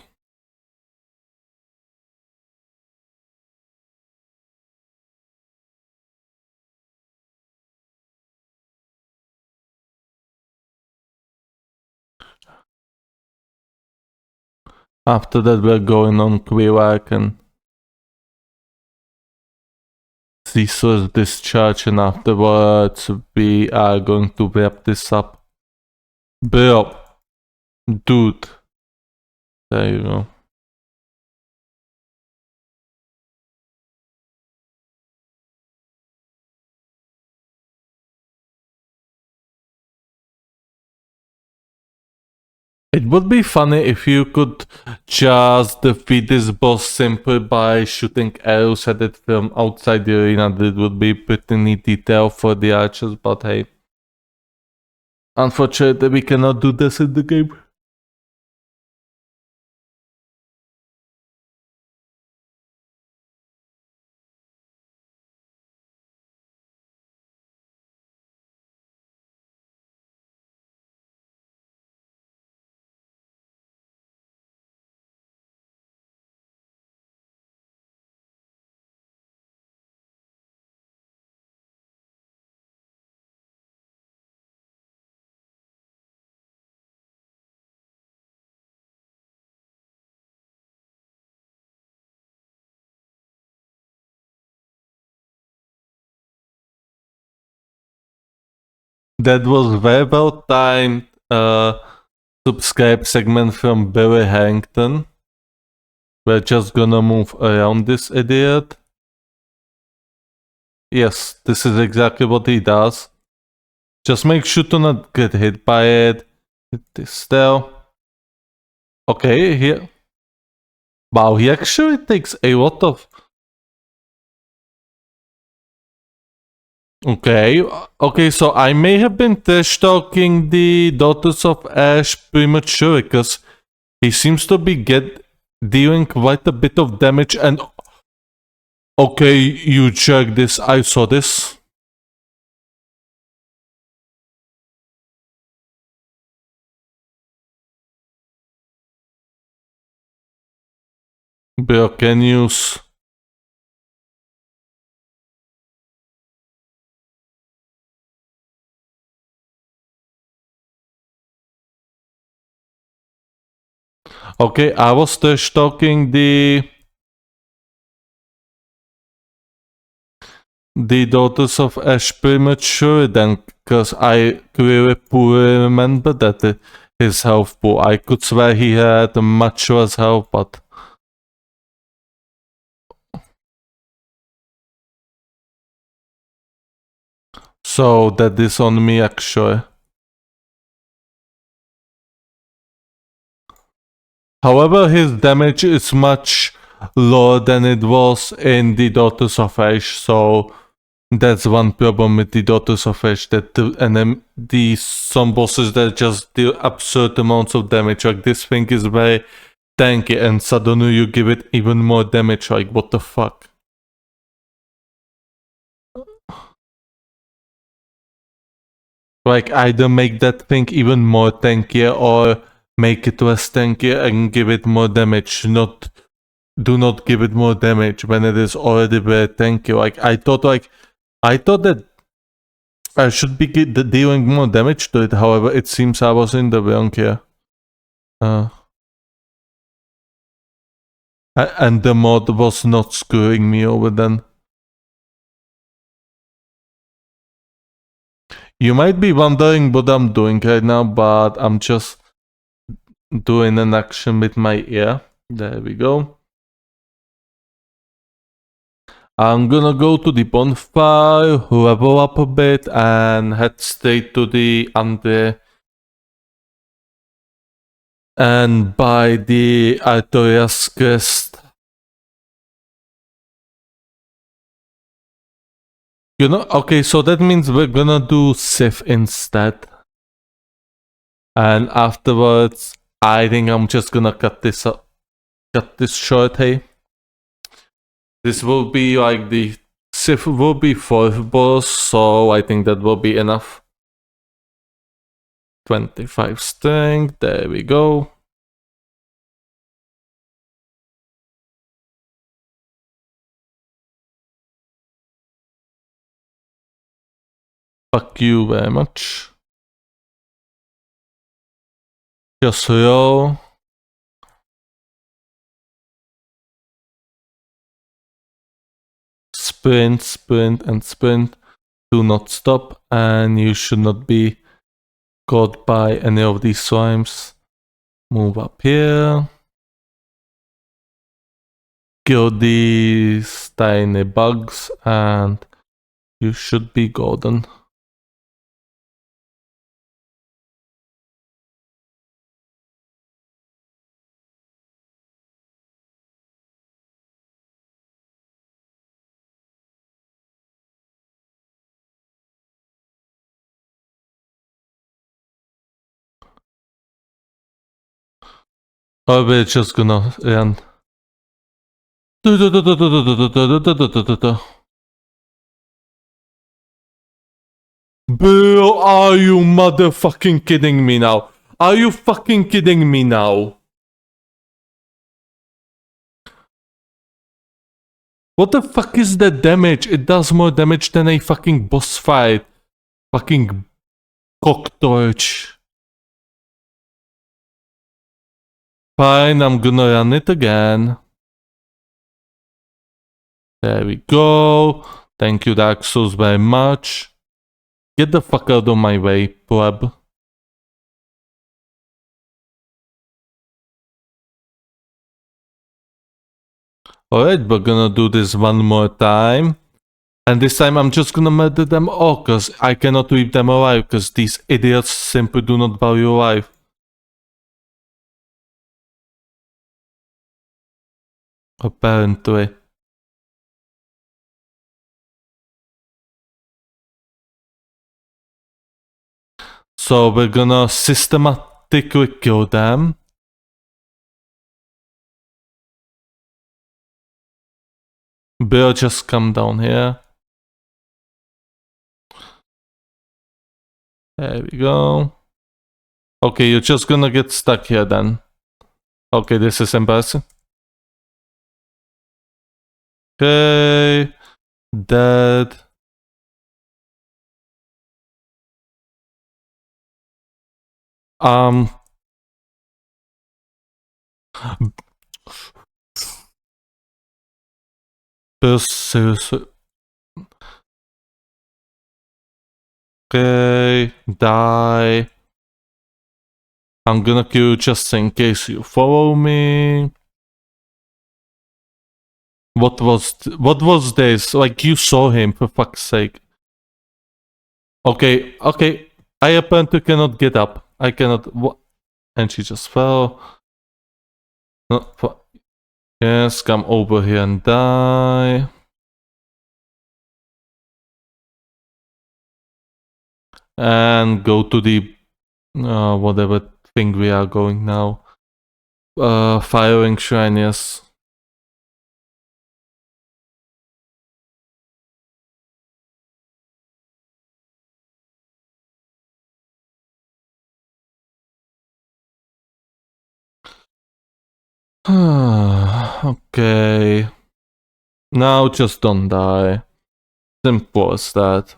After that, we're going on Quirk and Caesar's discharge, and afterwards, we are going to wrap this up. Bro, dude. There you go. It would be funny if you could just defeat this boss simply by shooting arrows at it from outside the arena. That would be pretty neat detail for the archers, but hey. Unfortunately, we cannot do this in the game. That was very well timed. Subscribe segment from Barry Harrington. We're just gonna move around this idiot. Yes, this is exactly what he does. Just make sure to not get hit by it. Hit this there. Okay, here. Wow, he actually takes a lot of... Okay, so I may have been trash talking the Daughters of Ash premature because he seems to be dealing quite a bit of damage and... Okay, you check this, I saw this. Bro, can you... Okay, I was trash talking the Daughters of Ash premature then, because I clearly poorly remember that his health pool. I could swear he had much less health, but... So that is on me actually. However, his damage is much lower than it was in the Daughters of Ash, so that's one problem with the Daughters of Ash, that some bosses that just deal absurd amounts of damage, like this thing is very tanky and suddenly you give it even more damage, like what the fuck. Like either make that thing even more tankier or make it less tanky and give it more damage. Do not give it more damage when it is already very tanky. I thought that I should be dealing more damage to it. However, it seems I was in the wrong here. And the mod was not screwing me over then. You might be wondering what I'm doing right now, but I'm just doing an action with my ear. There we go. I'm gonna go to the bonfire, level up a bit, and head straight to the Andre and buy the Artorias crest. You know, okay, so that means we're gonna do Sif instead. And afterwards, I think I'm just gonna cut this short, hey? This will be like the Sif will be 4th boss, so I think that will be enough. 25 strength, there we go. Fuck you very much. Just roll. Sprint, sprint, and sprint. Do not stop, and you should not be caught by any of these slimes. Move up here. Kill these tiny bugs, and you should be golden. Or we're just gonna run. Bro, are you motherfucking kidding me now? Are you fucking kidding me now? What the fuck is that damage? It does more damage than a fucking boss fight. Fucking cocktorch. Fine, I'm gonna run it again. There we go. Thank you, Dark Souls, very much. Get the fuck out of my way, pleb. Alright, we're gonna do this one more time. And this time I'm just gonna murder them all, cause I cannot leave them alive, cause these idiots simply do not value life. Apparently. So we're gonna systematically kill them. Bill, just come down here. There we go. Okay, you're just gonna get stuck here then. Okay, this is embarrassing. Okay. Dead. Seriously. Okay, die. I'm gonna kill you just in case you follow me. What was this? Like, you saw him, for fuck's sake. Okay. I apparently cannot get up. I cannot. What? And she just fell. No, yes, come over here and die. And go to the whatever thing we are going now. Firing shrine, yes. Okay. Now just don't die. Simple as that.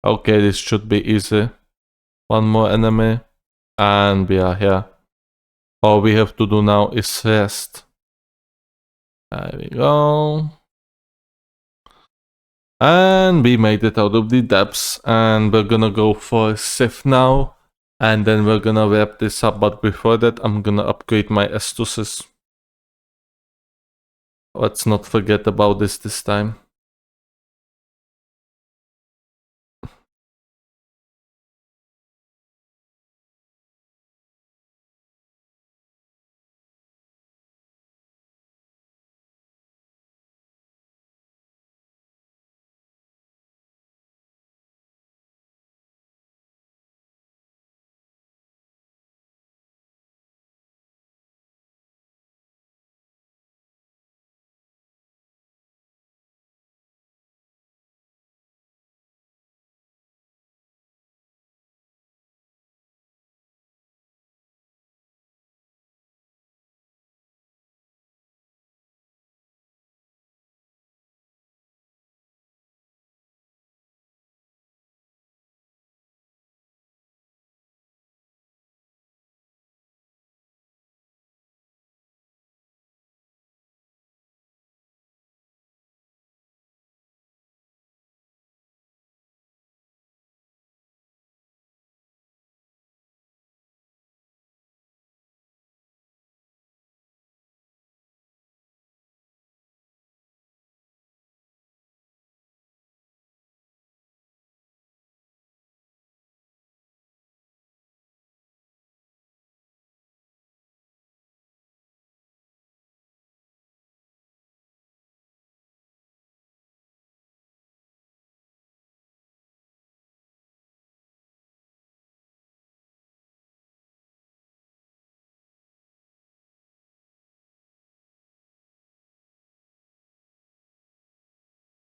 Okay, this should be easy. One more enemy. And we are here. All we have to do now is rest. There we go. And we made it out of the depths. And we're gonna go for Sif now. And then we're gonna wrap this up. But before that, I'm gonna upgrade my astuces. Let's not forget about this time.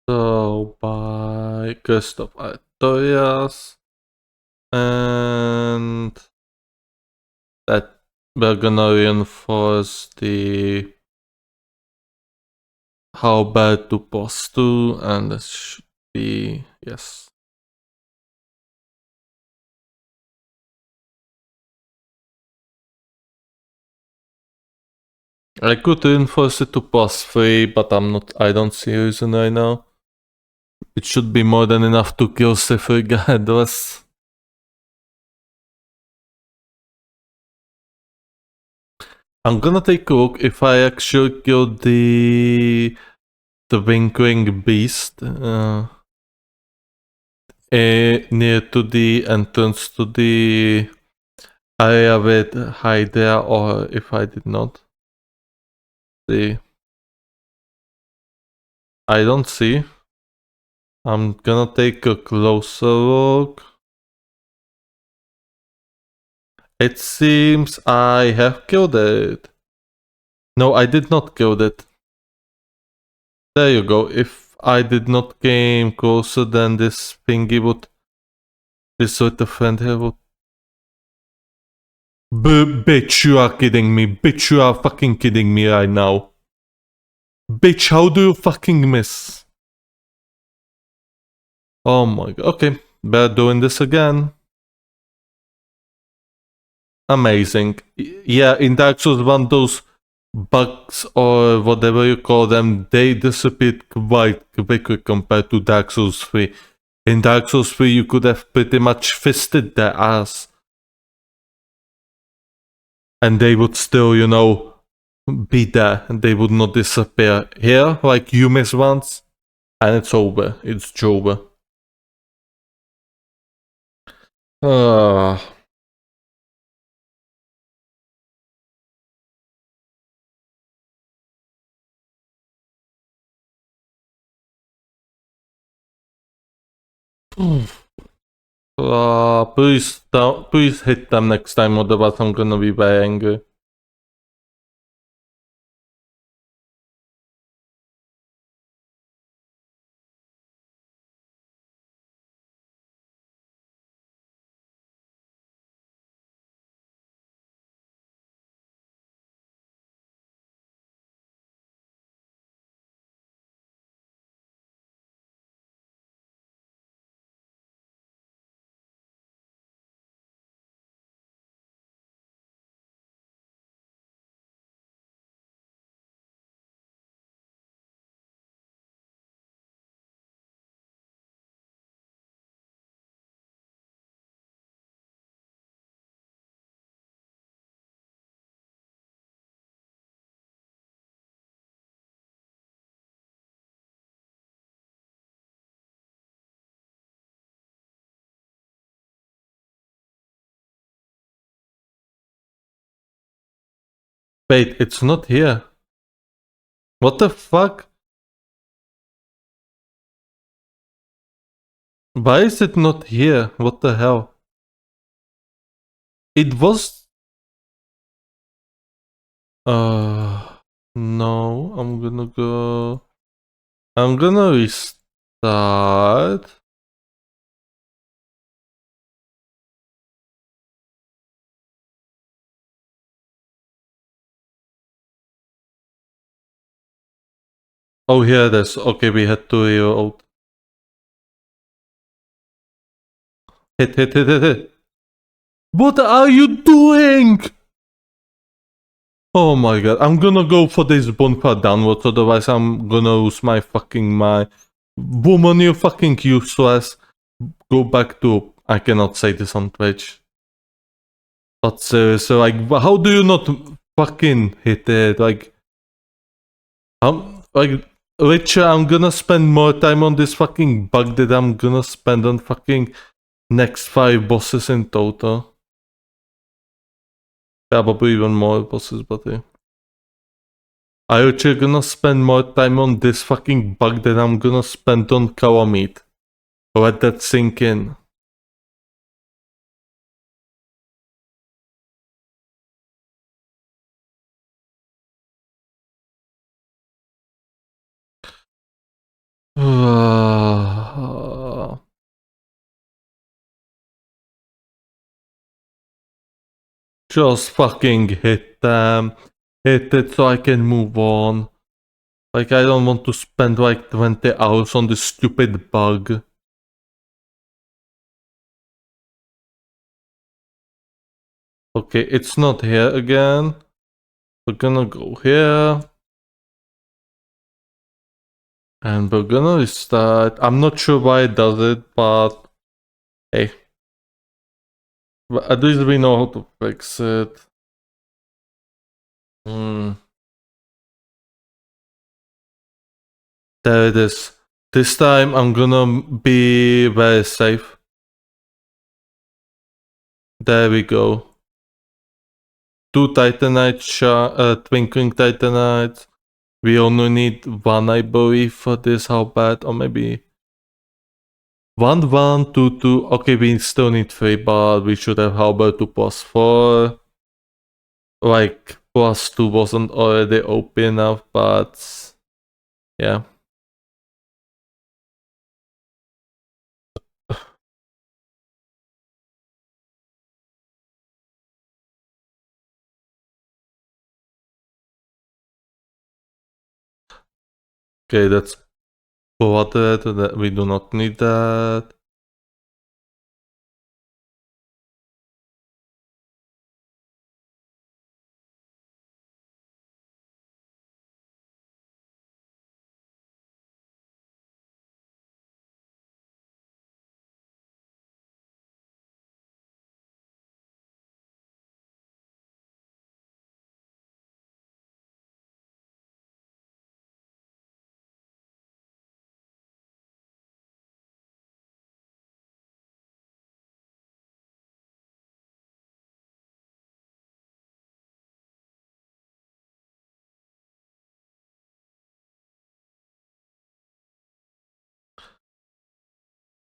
So by Gustav Artorias, and that we're gonna reinforce the how bad to boss 2, and this should be yes. I could reinforce it to boss 3, but I don't see a reason right now. It should be more than enough to kill Sif regardless. I'm gonna take a look if I actually killed the Winkling Beast near to the entrance to the area with Hydra, or if I did not. See. I don't see. I'm gonna take a closer look. It seems I have killed it. No, I did not kill it. There you go. If I did not came closer, then this thingy would... This sort of friend here would... Bitch, you are kidding me. Bitch, you are fucking kidding me right now. Bitch, how do you fucking miss? Oh my god. Okay, we're doing this again. Amazing. Yeah, in Dark Souls 1, those bugs or whatever you call them, they disappeared quite quickly compared to Dark Souls 3. In Dark Souls 3, you could have pretty much fisted their ass. And they would still, you know, be there and they would not disappear. Here, like you miss once, and it's over. It's over. Uh, please hit them next time, otherwise I'm gonna be very angry. Wait, it's not here. What the fuck? Why is it not here? What the hell? It was... No, I'm gonna go... I'm gonna restart. Oh, here it is. Okay, we had to reload. Hit. What are you doing? Oh my god, I'm gonna go for this bonfire downwards, otherwise I'm gonna lose my fucking mind. Woman, you fucking useless. Go back to... I cannot say this on Twitch. But seriously, like, how do you not fucking hit it? Like, literally, I'm gonna spend more time on this fucking bug than I'm gonna spend on fucking next 5 bosses in total. Probably even more bosses, but yeah. I'm actually gonna spend more time on this fucking bug than I'm gonna spend on cow meat. Let that sink in. Just fucking hit them. Hit it so I can move on. Like, I don't want to spend like 20 hours on this stupid bug. Okay, it's not here again. We're gonna go here. And we're gonna restart. I'm not sure why it does it, but hey. At least we know how to fix it. There it is. This time I'm gonna be very safe. There we go. 2 Titanite twinkling Titanites. We only need 1, I believe, for this. How bad? Or maybe 1, 1, 2, 2. Okay, we still need 3, but we should have Halberd to +4. Like, +2 wasn't already OP enough, but yeah. Okay, that's plotted. That we do not need that.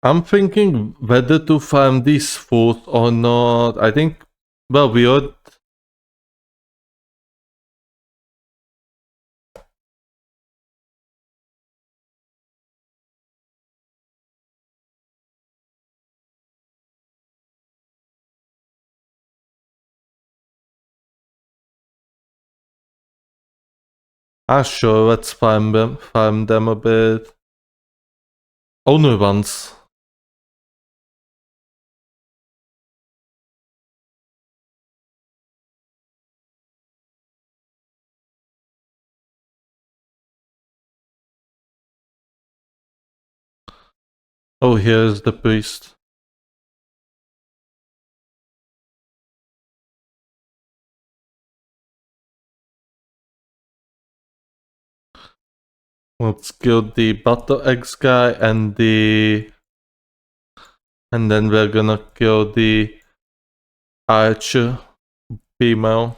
I'm thinking whether to farm these foods or not. I think, well, we ought. Sure, let's farm them a bit. Only once. Oh, here's the priest. Let's kill the butter eggs guy and then we're gonna kill the archer female.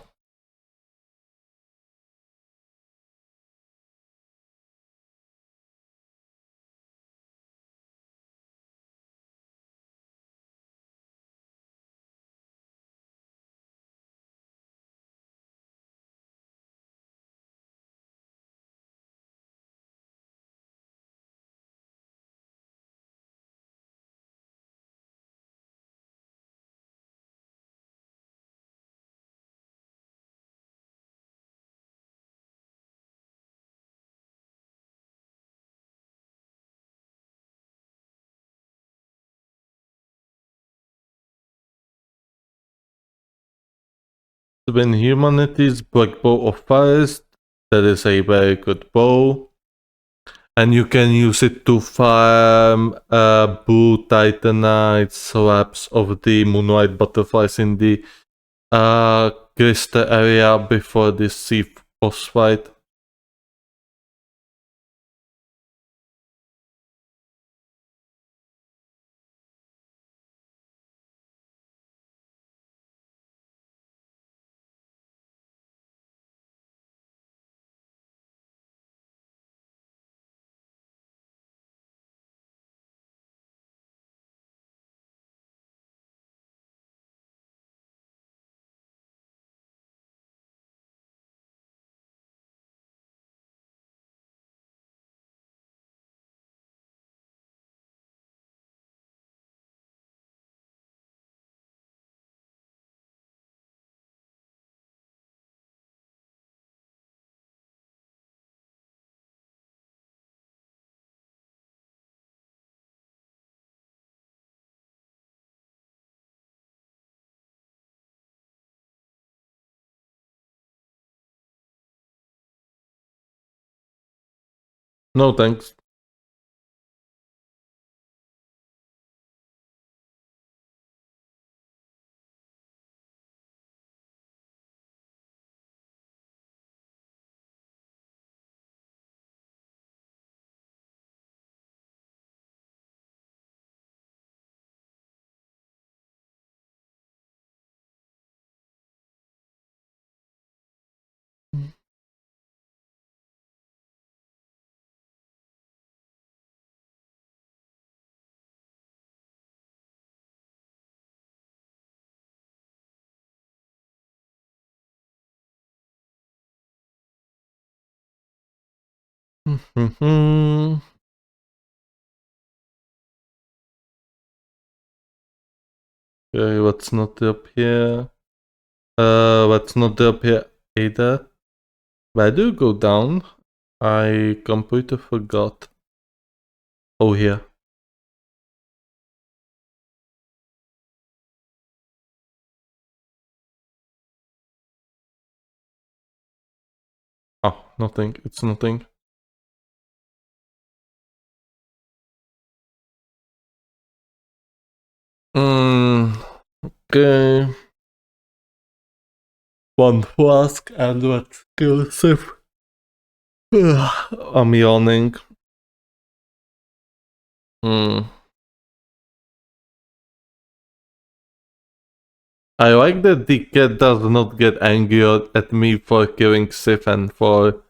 When humanity's black bow of forest, that is a very good bow. And you can use it to farm blue titanite slabs of the moonlight butterflies in the crystal area before the sea boss fight. No thanks. Okay, let's not up here. Let's not up here either. Where do you go down? I completely forgot. Oh, here. Oh, nothing. It's nothing. Okay. One flask and let's go sip. I'm yawning. I like that the cat does not get angry at me for killing Sif and for,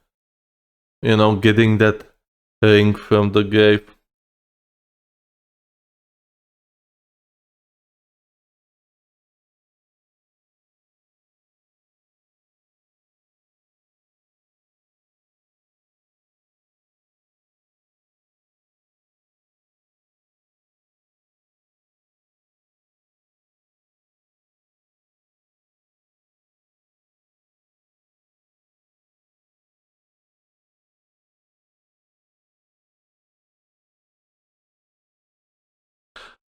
getting that ring from the grave.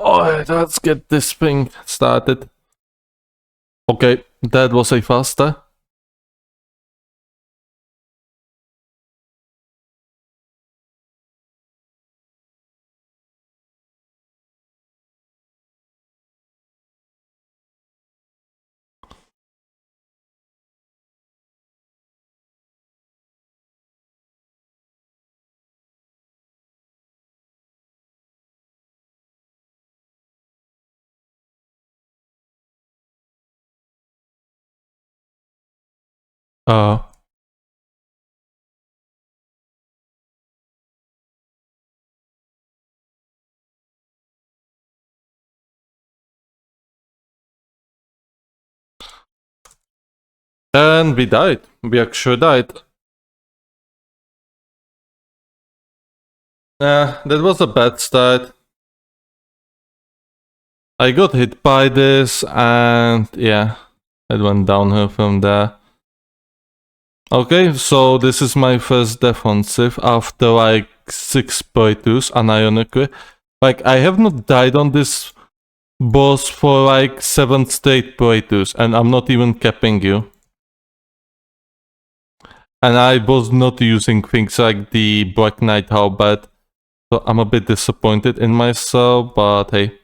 Alright, let's get this thing started. Okay, that was a faster. Uh, and we died. We actually died. That was a bad start. I got hit by this, and yeah, it went downhill from there. Okay, so this is my first defensive after like 6 playthroughs, unironically. Like, I have not died on this boss for like 7 straight playthroughs, and I'm not even capping you. And I was not using things like the Black Knight halberd, so I'm a bit disappointed in myself, but hey.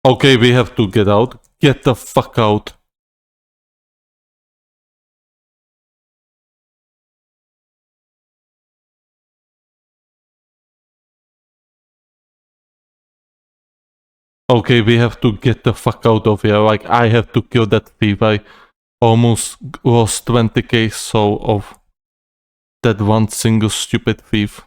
Okay, we have to get out. Get the fuck out. Okay, we have to get the fuck out of here. Like, I have to kill that thief. I almost lost 20k so of that one single stupid thief.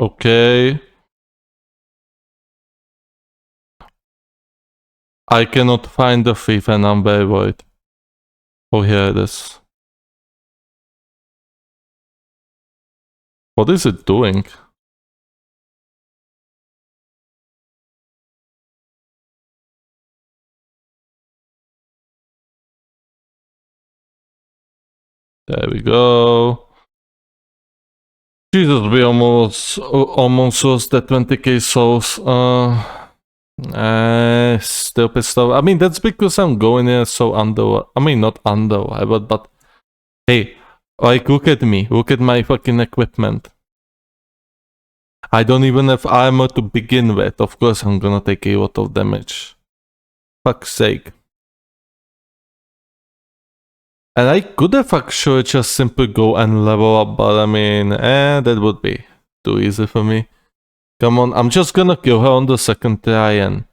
Okay. I cannot find the thief and I'm very worried. Oh, here it is. What is it doing? There we go. Jesus, we almost lost that 20k souls. Still pissed off. I mean, that's because I'm going here so I mean, not underleveled, but hey, like, look at me. Look at my fucking equipment. I don't even have armor to begin with. Of course, I'm gonna take a lot of damage. Fuck's sake. And I could have actually just simply go and level up, but I mean, that would be too easy for me. Come on, I'm just gonna kill her on the second try and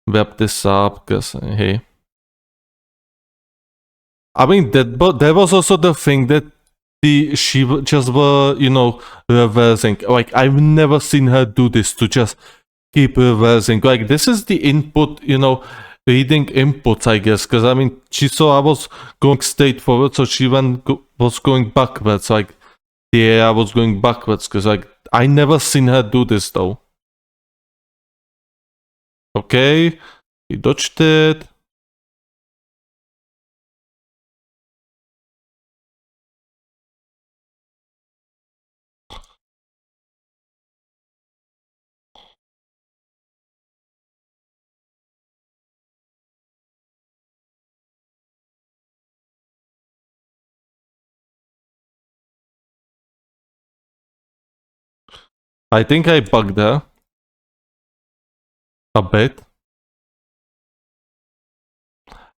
wrap this up, cause hey. I mean, that was also the thing that she just were, you know, reversing. Like, I've never seen her do this, to just keep reversing. Like, this is the input, you know, reading inputs, I guess, because I mean, she saw I was going straight forward, so she was going backwards. Like, yeah, I was going backwards, because like, I never seen her do this though. Okay, he dodged it. I think I bugged her a bit.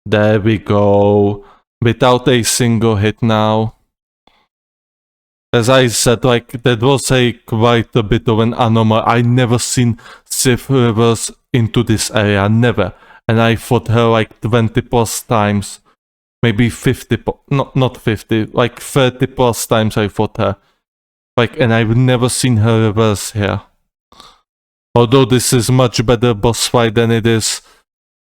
There we go. Without a single hit now. As I said, like, that was a quite a bit of an anomaly. I never seen Sif reverse into this area, never. And I fought her like 20 plus times. Maybe 50, not 50, like 30 plus times I fought her. Like, and I've never seen her reverse here. Although this is much better boss fight than it is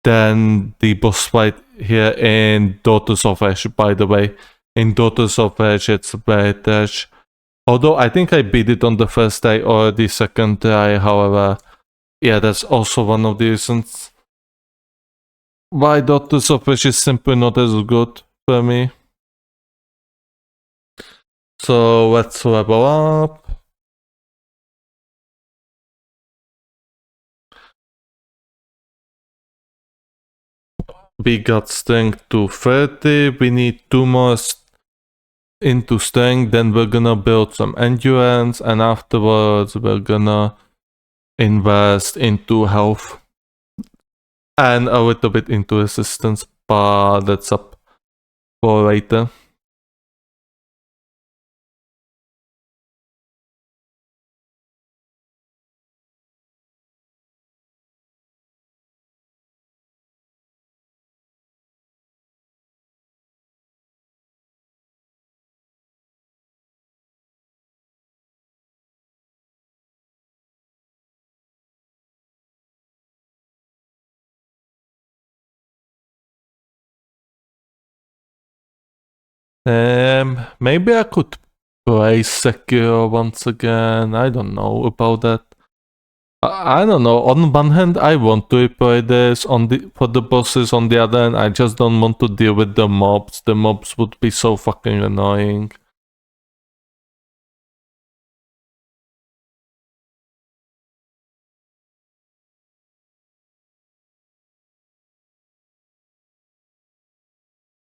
than the boss fight here in Daughters of Ash, by the way. In Daughters of Ash, it's very trash. Although I think I beat it on the first try or the second try, however, yeah, that's also one of the reasons. Why Daughters of Fish is simply not as good for me. So let's level up. We got strength to 30. We need 2 more into strength. Then we're gonna build some endurance. And afterwards, we're gonna invest into health. And a little bit into resistance. But that's up for later. Maybe I could play Sekiro once again. I don't know about that. I don't know. On one hand, I want to play this for the bosses. On the other hand, I just don't want to deal with the mobs. The mobs would be so fucking annoying.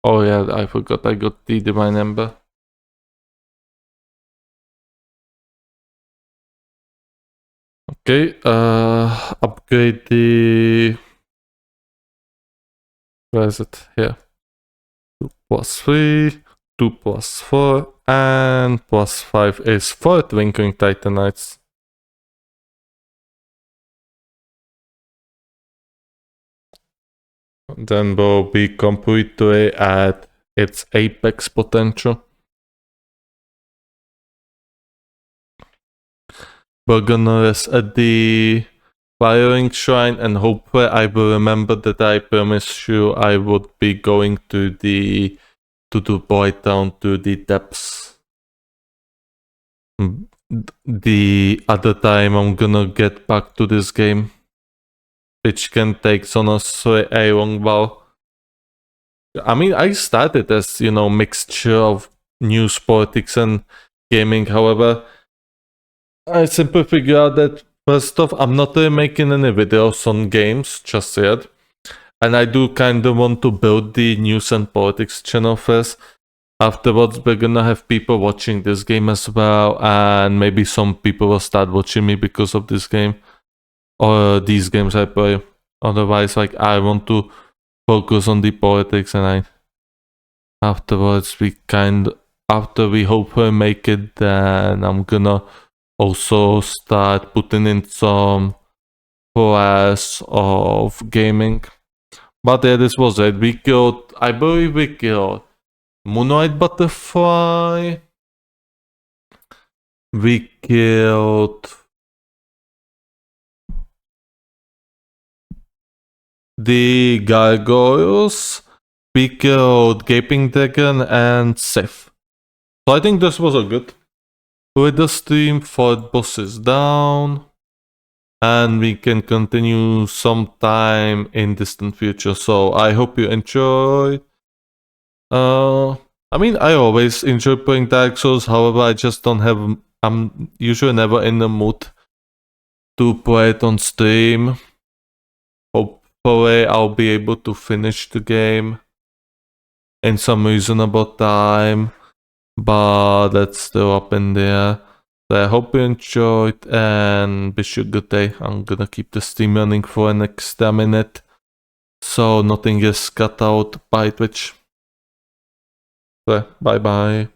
Oh yeah, I forgot I got the Divine Ember. Okay, upgrade the... Where is it? Here. 2 plus 3, 2 plus 4, and plus 5 is 4 Twinkling Titanites. Then we'll be completely at its apex potential. We're gonna rest at the firing shrine and hopefully I will remember that I promised you I would be going to the boy town, to the depths. The other time I'm gonna get back to this game, which can take honestly a long while. I mean, I started as, you know, mixture of news, politics and gaming. However, I simply figured out that first off, I'm not really making any videos on games just yet. And I do kind of want to build the news and politics channel first. Afterwards, we're gonna have people watching this game as well. And maybe some people will start watching me because of this game. Or these games I play. Otherwise, like, I want to focus on the politics and afterwards after we hopefully make it, then I'm gonna also start putting in some class of gaming. But yeah, this was it. I believe we killed Moonlight Butterfly. We killed the Gargoyles. We killed Gaping Dragon and Sif. So I think this was a good with the stream. 4 bosses down. And we can continue sometime in distant future. So I hope you enjoyed. I mean, I always enjoy playing Dark Souls. However, I just don't have... I'm usually never in the mood to play it on stream. Hopefully, I'll be able to finish the game in some reasonable time. But that's still up in the air. So I hope you enjoyed and wish you a good day. I'm gonna keep the stream running for an extra minute, so nothing is cut out by Twitch. So bye bye.